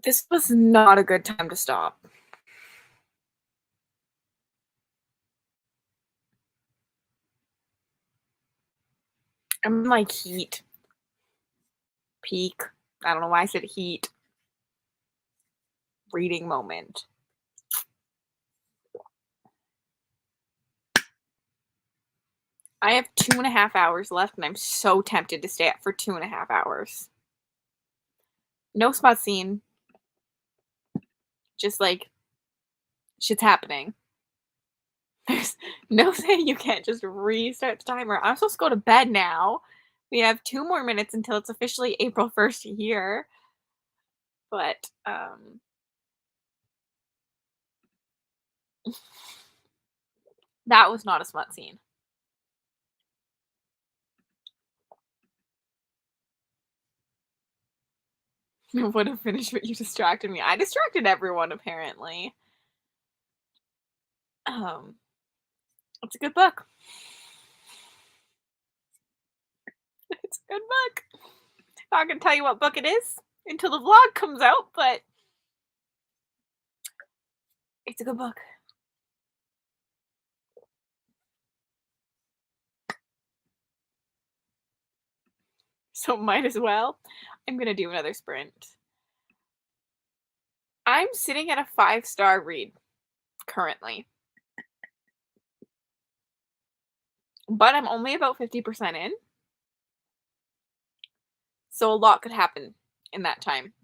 This was not a good time to stop. I'm in, like, heat. Peak. I don't know why I said heat. Reading moment. I have 2.5 hours left, and I'm so tempted to stay up for 2.5 hours. No spot scene. Just, like, shit's happening. There's no saying you can't just restart the timer. I'm supposed to go to bed now. We have 2 more minutes until it's officially April 1st here. But, that was not a smut scene. I would have finished, but you distracted me. I distracted everyone, apparently. It's a good book. It's a good book. Not gonna tell you what book it is until the vlog comes out, but it's a good book. So might as well. I'm gonna do another sprint. I'm sitting at a 5-star read currently. But I'm only about 50% in. So a lot could happen in that time.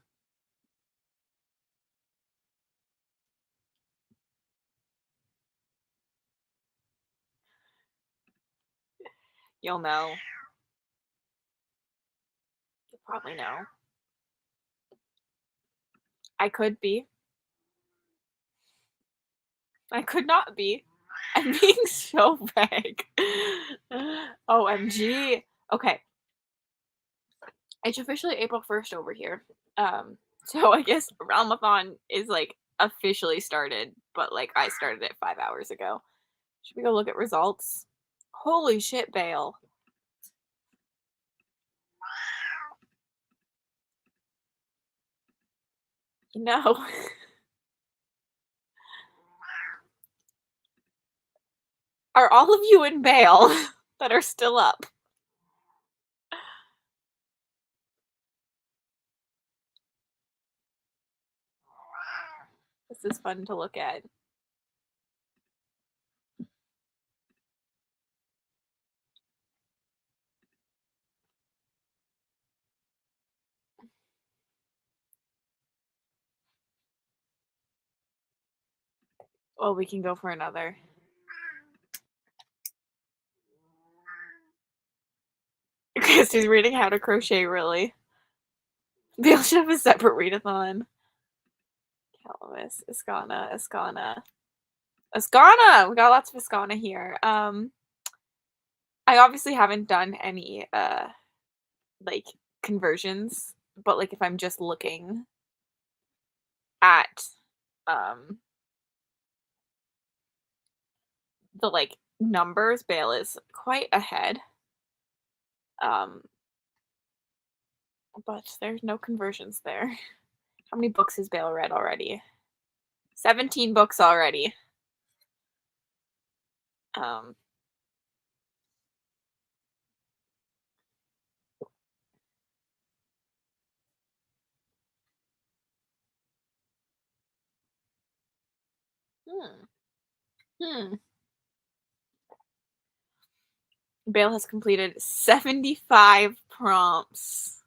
You'll know. You'll probably know. I could be. I could not be. I'm being so vague. OMG. Okay. It's officially April 1st over here. So I guess Realmathon is like officially started, but like I started it 5 hours ago. Should we go look at results? Holy shit, Bale. No. Are all of you in Bale that are still up? This is fun to look at. Oh, we can go for another. Because he's reading how to crochet, really. Bale should have a separate readathon. Calamus, Ascana. Ascana! We got lots of Ascana here. I obviously haven't done any like conversions, but like if I'm just looking at the like numbers, Bale is quite ahead. But there's no conversions there. How many books has Bale read already? 17 books already. Bale has completed 75 prompts.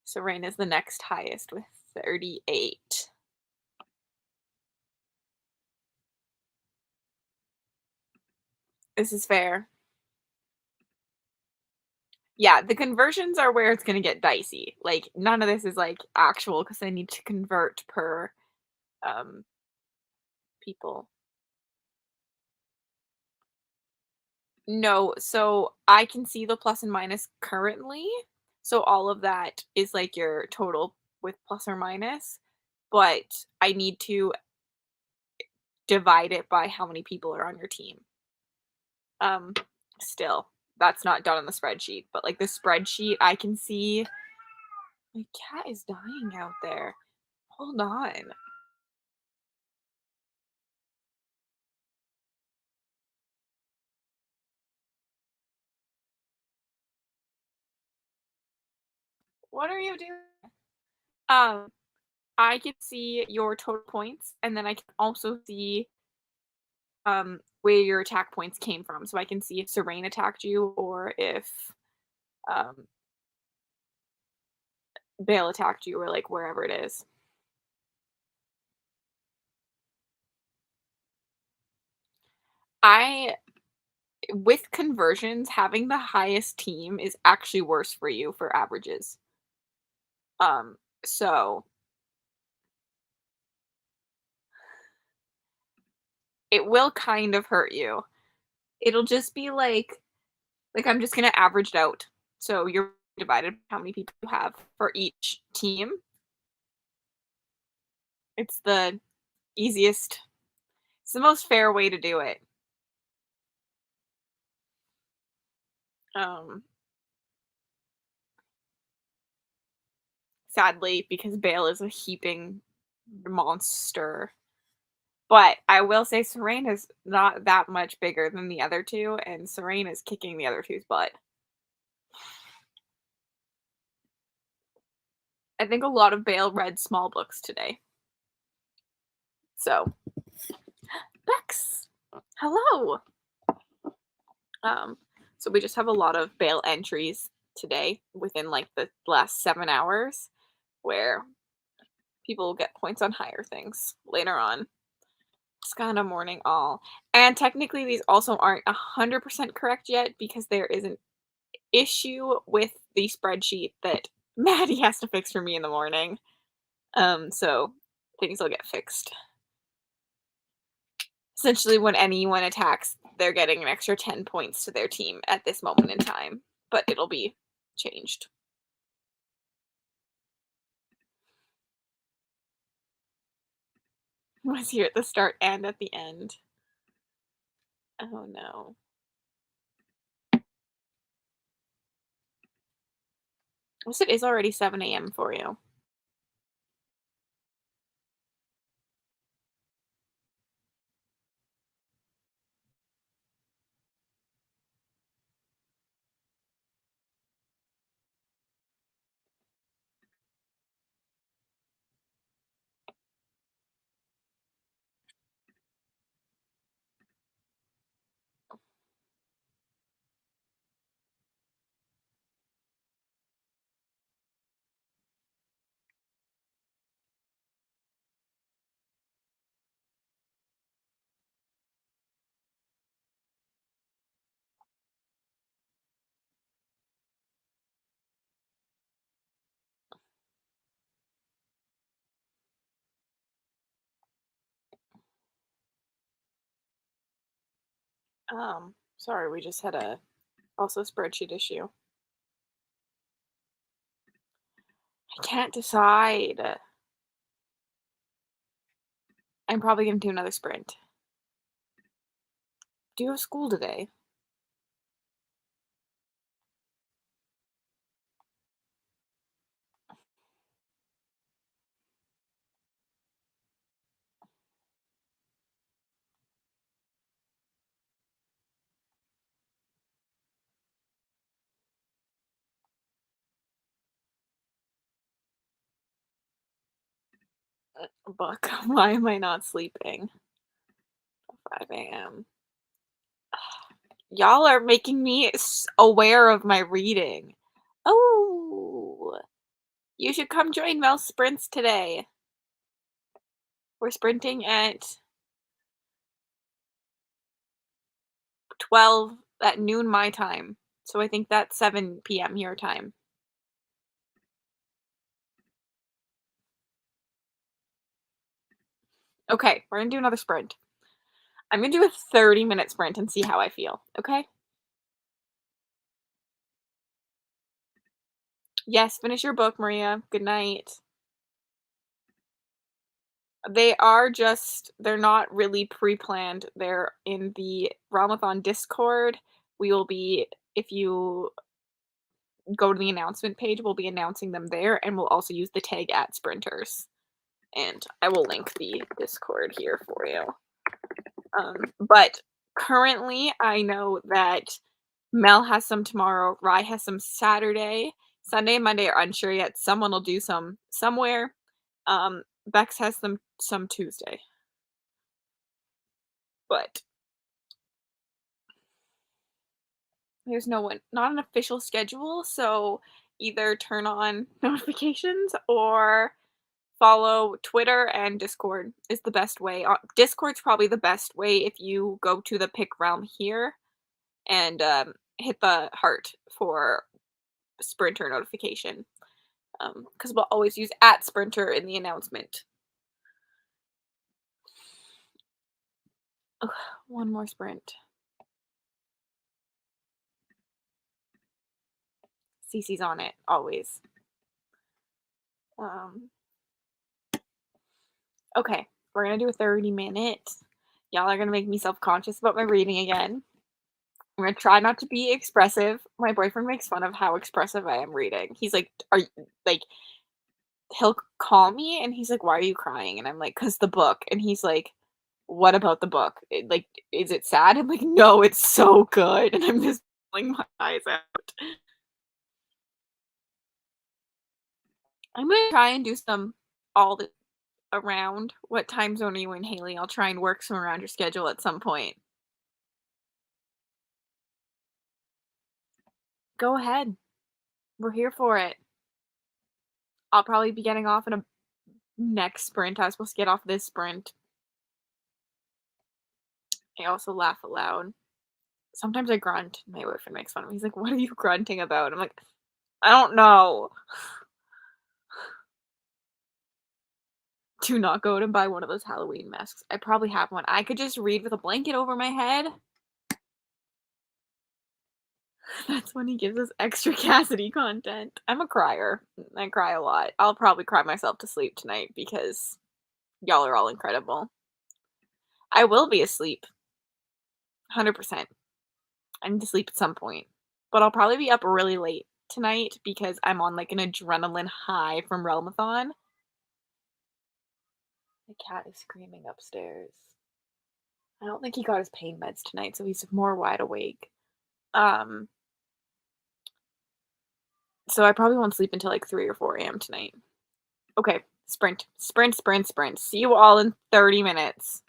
Serena is the next highest with 38. This is fair. Yeah, the conversions are where it's going to get dicey. Like, none of this is, like, actual because I need to convert per people. No, so I can see the plus and minus currently. So all of that is, like, your total with plus or minus. But I need to divide it by how many people are on your team. Still. that's not done on the spreadsheet, but like the spreadsheet, I can see my cat is dying out there. Hold on. What are you doing? I can see your total points, and then I can also see where your attack points came from. So I can see if Serene attacked you or if um Bale attacked you or like wherever it is. I with conversions, having the highest team is actually worse for you for averages. So it will kind of hurt you. It'll just be like I'm just gonna average it out. So you're divided by how many people you have for each team. It's the easiest, it's the most fair way to do it. Um, Sadly, because Bale is a heaping monster. But I will say Serene is not that much bigger than the other two, and Serene is kicking the other two's butt. I think a lot of Bale read small books today. So, Bex, hello. So we just have a lot of Bale entries today within like the last 7 hours, where people will get points on higher things later on. It's kind of morning all. And technically these also aren't 100% correct yet because there is an issue with the spreadsheet that Maddie has to fix for me in the morning. So things will get fixed. Essentially, when anyone attacks, they're getting an extra 10 points to their team at this moment in time, but it'll be changed. Was here at the start and at the end. Oh no. Yes, it is already 7 a.m. for you. Sorry, we just had a also spreadsheet issue. I can't decide. I'm probably gonna do another sprint. Do you have school today? Book. Why am I not sleeping? 5 a.m. Y'all are making me aware of my reading. Oh, you should come join Mel's sprints today. We're sprinting at 12 at noon my time. So I think that's 7 p.m. your time. Okay, we're gonna do another sprint. I'm gonna do a 30-minute sprint and see how I feel, okay? Yes, finish your book, Maria. Good night. They're not really pre-planned. They're in the Realmathon Discord. We will be if you go to the announcement page, we'll be announcing them there, and we'll also use the tag @sprinters. And I will link the Discord here for you. But currently, I know that Mel has some tomorrow, Rye has some Saturday, Sunday and Monday are unsure yet. Someone will do some somewhere. Bex has some Tuesday. But there's not an official schedule, so either turn on notifications or follow Twitter and Discord is the best way. Discord's probably the best way if you go to the pick realm here and hit the heart for Sprinter notification. Because we'll always use @Sprinter in the announcement. Ugh, one more sprint. Cece's on it, always. Okay, we're gonna do a 30-minute. Y'all are gonna make me self-conscious about my reading again. I'm gonna try not to be expressive. My boyfriend makes fun of how expressive I am reading. He's like, "Are you like?" He'll call me and he's like, "Why are you crying?" And I'm like, "'Cause the book." And he's like, "What about the book? Like, is it sad?" I'm like, "No, it's so good." And I'm just pulling my eyes out. I'm gonna try and do some all the around. What time zone are you in, Haley? I'll try and work some around your schedule at some point. Go ahead. We're here for it. I'll probably be getting off in a next sprint. I was supposed to get off this sprint. I also laugh aloud. Sometimes I grunt. My boyfriend makes fun of me. He's like, "What are you grunting about?" I'm like, "I don't know." Do not go to buy one of those Halloween masks. I probably have one. I could just read with a blanket over my head. That's when he gives us extra Cassidy content. I'm a crier. I cry a lot. I'll probably cry myself to sleep tonight because y'all are all incredible. I will be asleep. 100%. I need to sleep at some point. But I'll probably be up really late tonight because I'm on like an adrenaline high from Realmathon. The cat is screaming upstairs. I don't think he got his pain meds tonight, so he's more wide awake. So I probably won't sleep until like 3 or 4 a.m. tonight. Okay, sprint. Sprint, sprint, sprint. See you all in 30 minutes.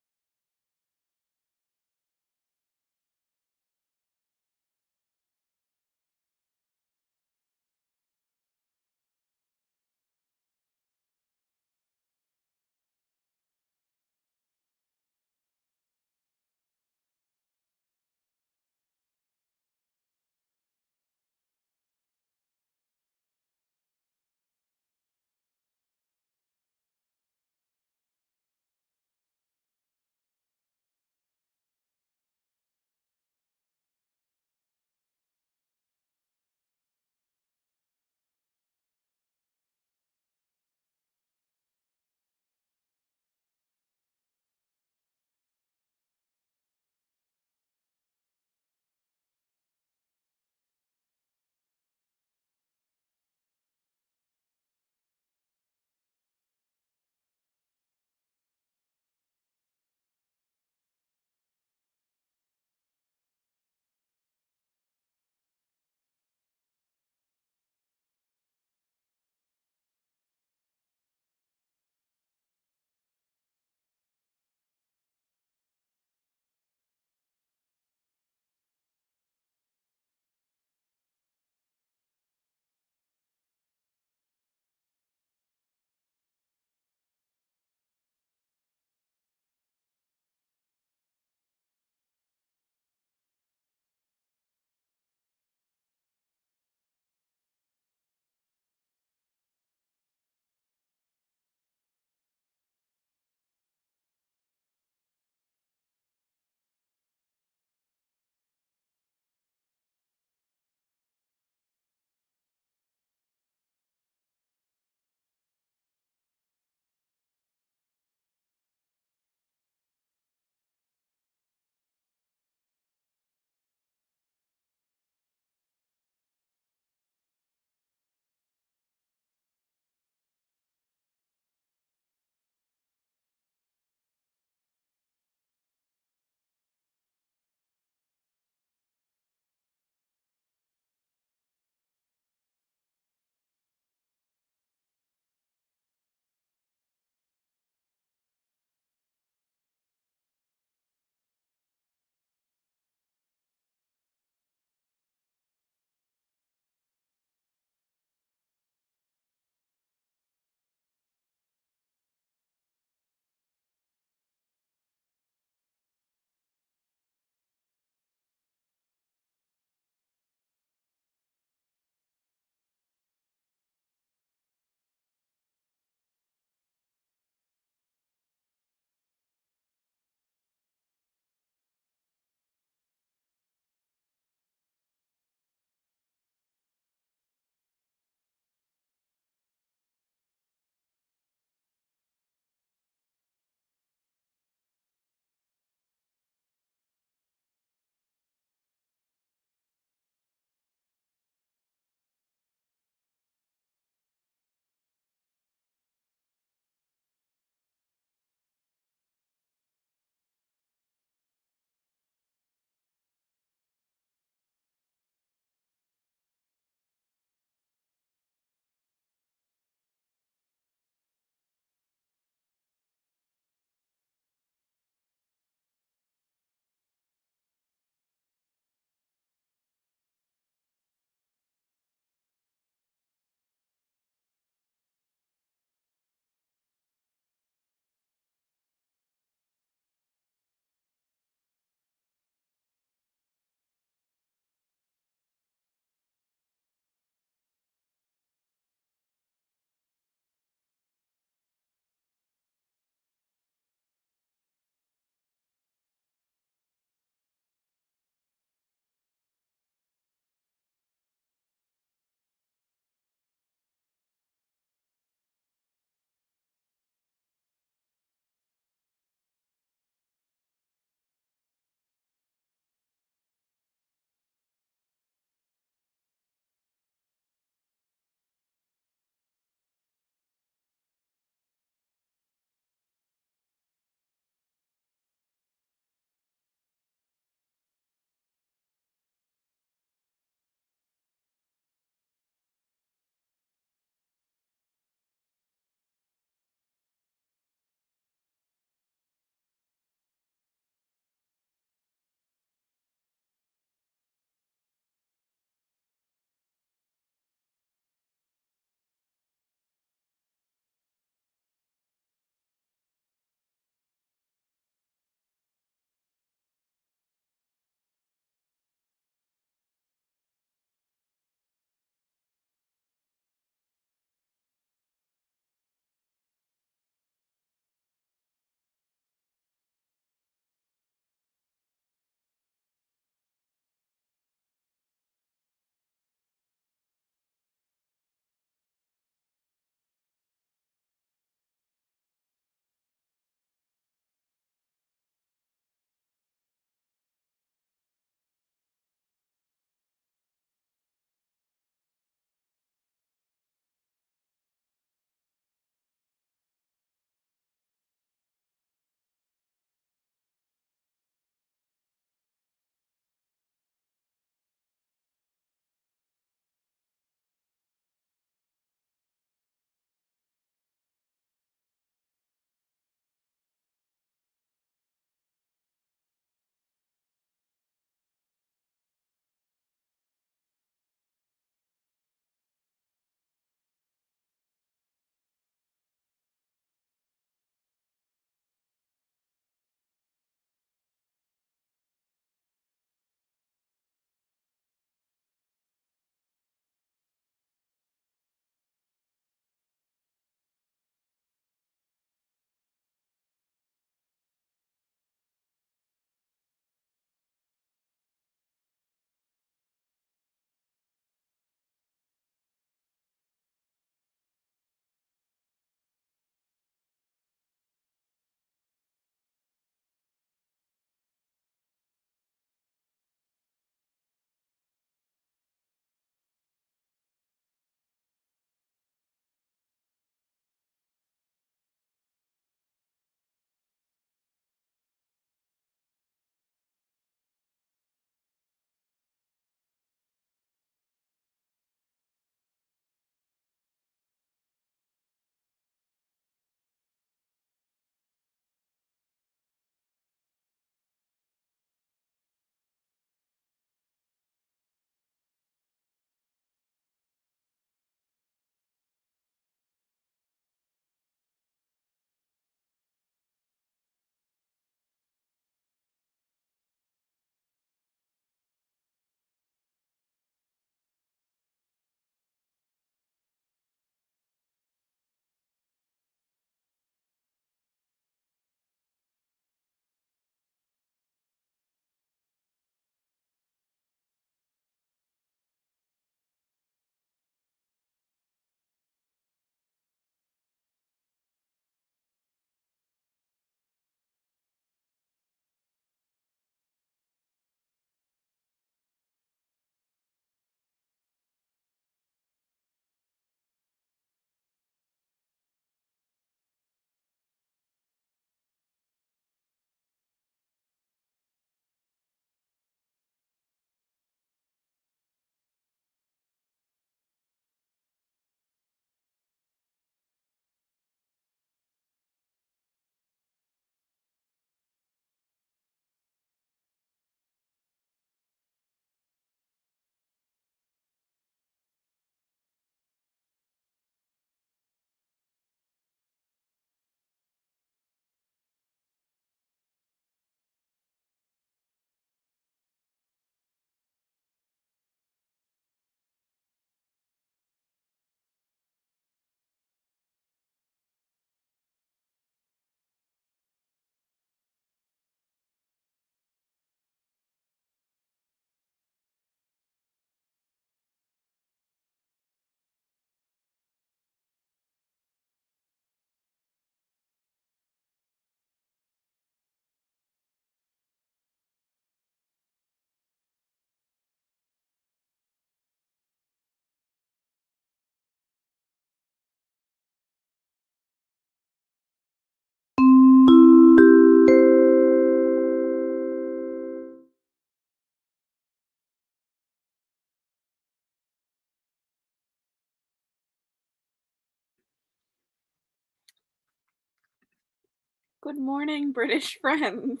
Good morning, British friends.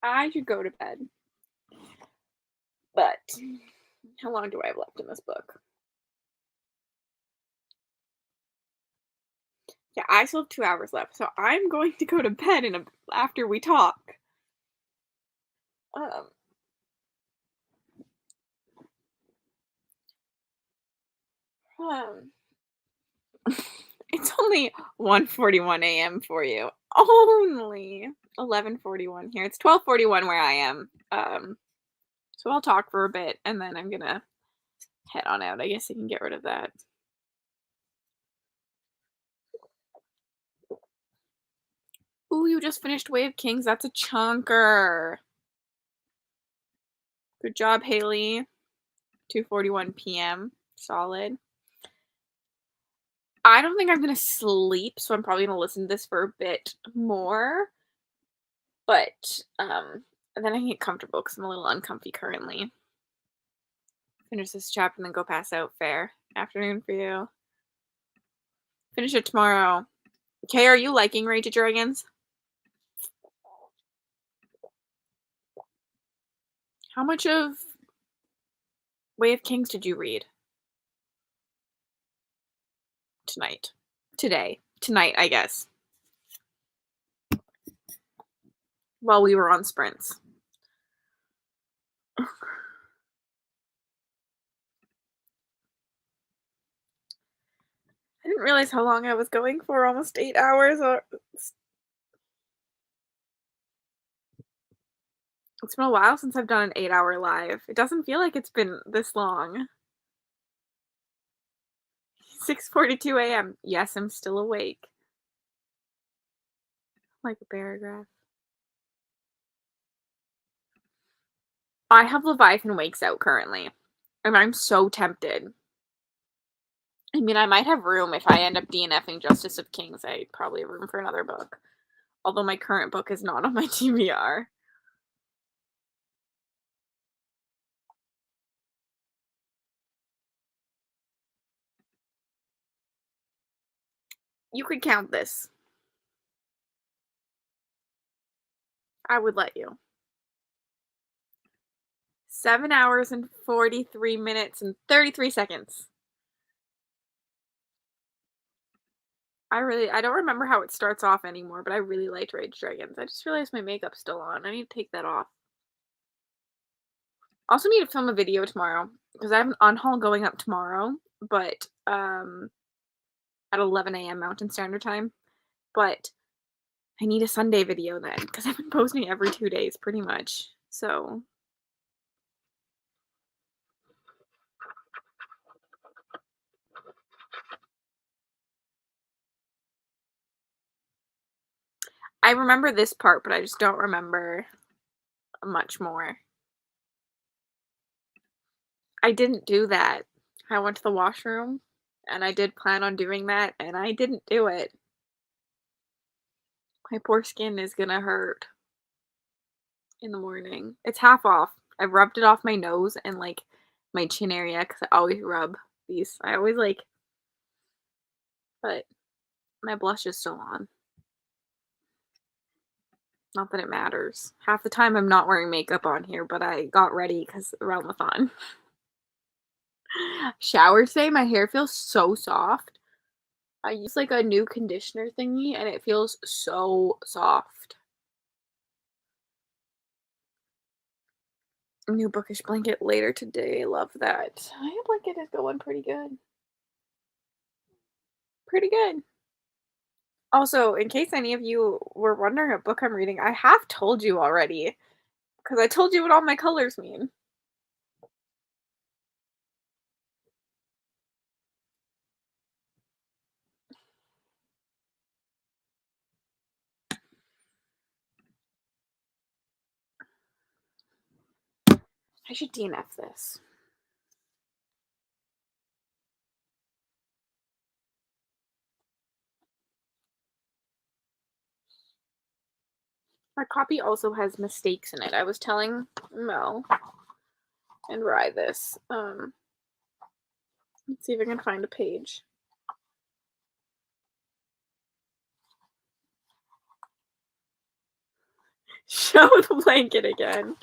I should go to bed. But how long do I have left in this book? Yeah, I still have 2 hours left, so I'm going to go to bed after we talk. Um, um, it's only 1:41 a.m. for you. Only 11:41 here. It's 12:41 where I am. So I'll talk for a bit and then I'm gonna head on out. I guess I can get rid of that. Ooh, you just finished Way of Kings. That's a chunker. Good job, Haley. 2:41 p.m. Solid. I don't think I'm gonna sleep, so I'm probably gonna listen to this for a bit more. But and then I can get comfortable because I'm a little uncomfy currently. Finish this chapter and then go pass out. Fair. Afternoon for you. Finish it tomorrow. Okay, are you liking Rage of Dragons? How much of Way of Kings did you read? Tonight. Today. Tonight, I guess. While we were on sprints. I didn't realize how long I was going for. Almost 8 hours. It's been a while since I've done an 8-hour live. It doesn't feel like it's been this long. 6:42 a.m. Yes, I'm still awake. Like a paragraph. I have Leviathan Wakes out currently, and I'm so tempted. I mean, I might have room if I end up DNFing Justice of Kings. I probably have room for another book. Although my current book is not on my TBR. You could count this. I would let you. 7 hours and 43 minutes and 33 seconds. I don't remember how it starts off anymore, but I really liked Rage Dragons. I just realized my makeup's still on. I need to take that off. Also need to film a video tomorrow because I have an unhaul going up tomorrow, but at 11 a.m. Mountain Standard Time. But I need a Sunday video then because I've been posting every 2 days pretty much. So I remember this part, but I just don't remember much more. I didn't do that. I went to the washroom and I did plan on doing that and I didn't do it. My poor skin is gonna hurt in the morning. It's half off. I rubbed it off my nose and like my chin area because I always rub these. I always like, but my blush is still on. Not that it matters. Half the time I'm not wearing makeup on here, but I got ready because Realmathon. Showered today. My hair feels so soft. I use like a new conditioner thingy and it feels so soft. New bookish blanket later today. Love that. My blanket is going pretty good. Pretty good. Also, in case any of you were wondering what book I'm reading, I have told you already. Because I told you what all my colors mean. I should DNF this. My copy also has mistakes in it. I was telling Mel and Rye this. Let's see if I can find a page. Show the blanket again.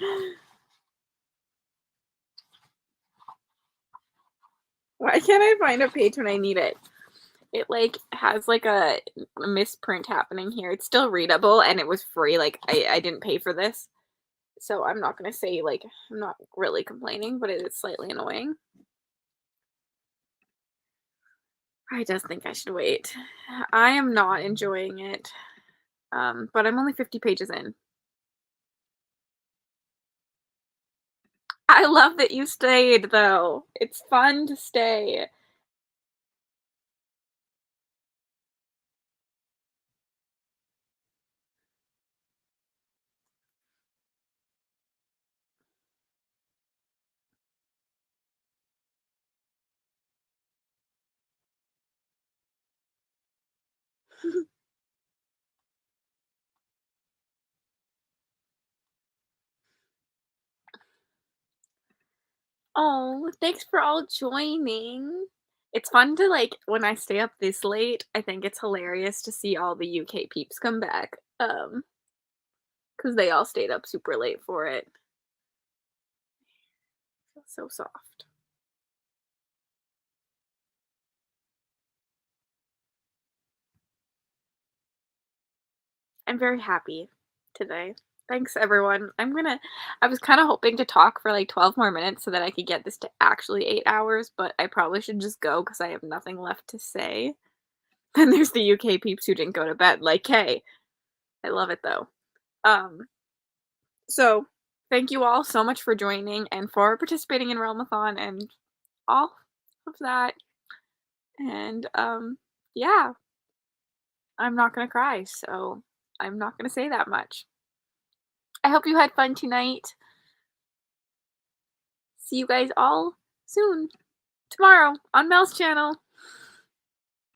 Why can't I find a page when I need it? It like has like a misprint happening here. It's still readable and it was free. Like I didn't pay for this. So I'm not gonna say like I'm not really complaining, but it is slightly annoying. I just think I should wait. I am not enjoying it. But I'm only 50 pages in. I love that you stayed though. It's fun to stay. Oh, thanks for all joining. It's fun to like when I stay up this late, I think it's hilarious to see all the UK peeps come back. Because they all stayed up super late for it. Feels so soft. I'm very happy today. Thanks everyone. I was kind of hoping to talk for like 12 more minutes so that I could get this to actually 8 hours, but I probably should just go because I have nothing left to say. Then there's the UK peeps who didn't go to bed. Like, hey, I love it though. So thank you all so much for joining and for participating in Realmathon and all of that. And yeah, I'm not gonna cry, so I'm not gonna say that much. I hope you had fun tonight. See you guys all soon tomorrow on Mel's channel.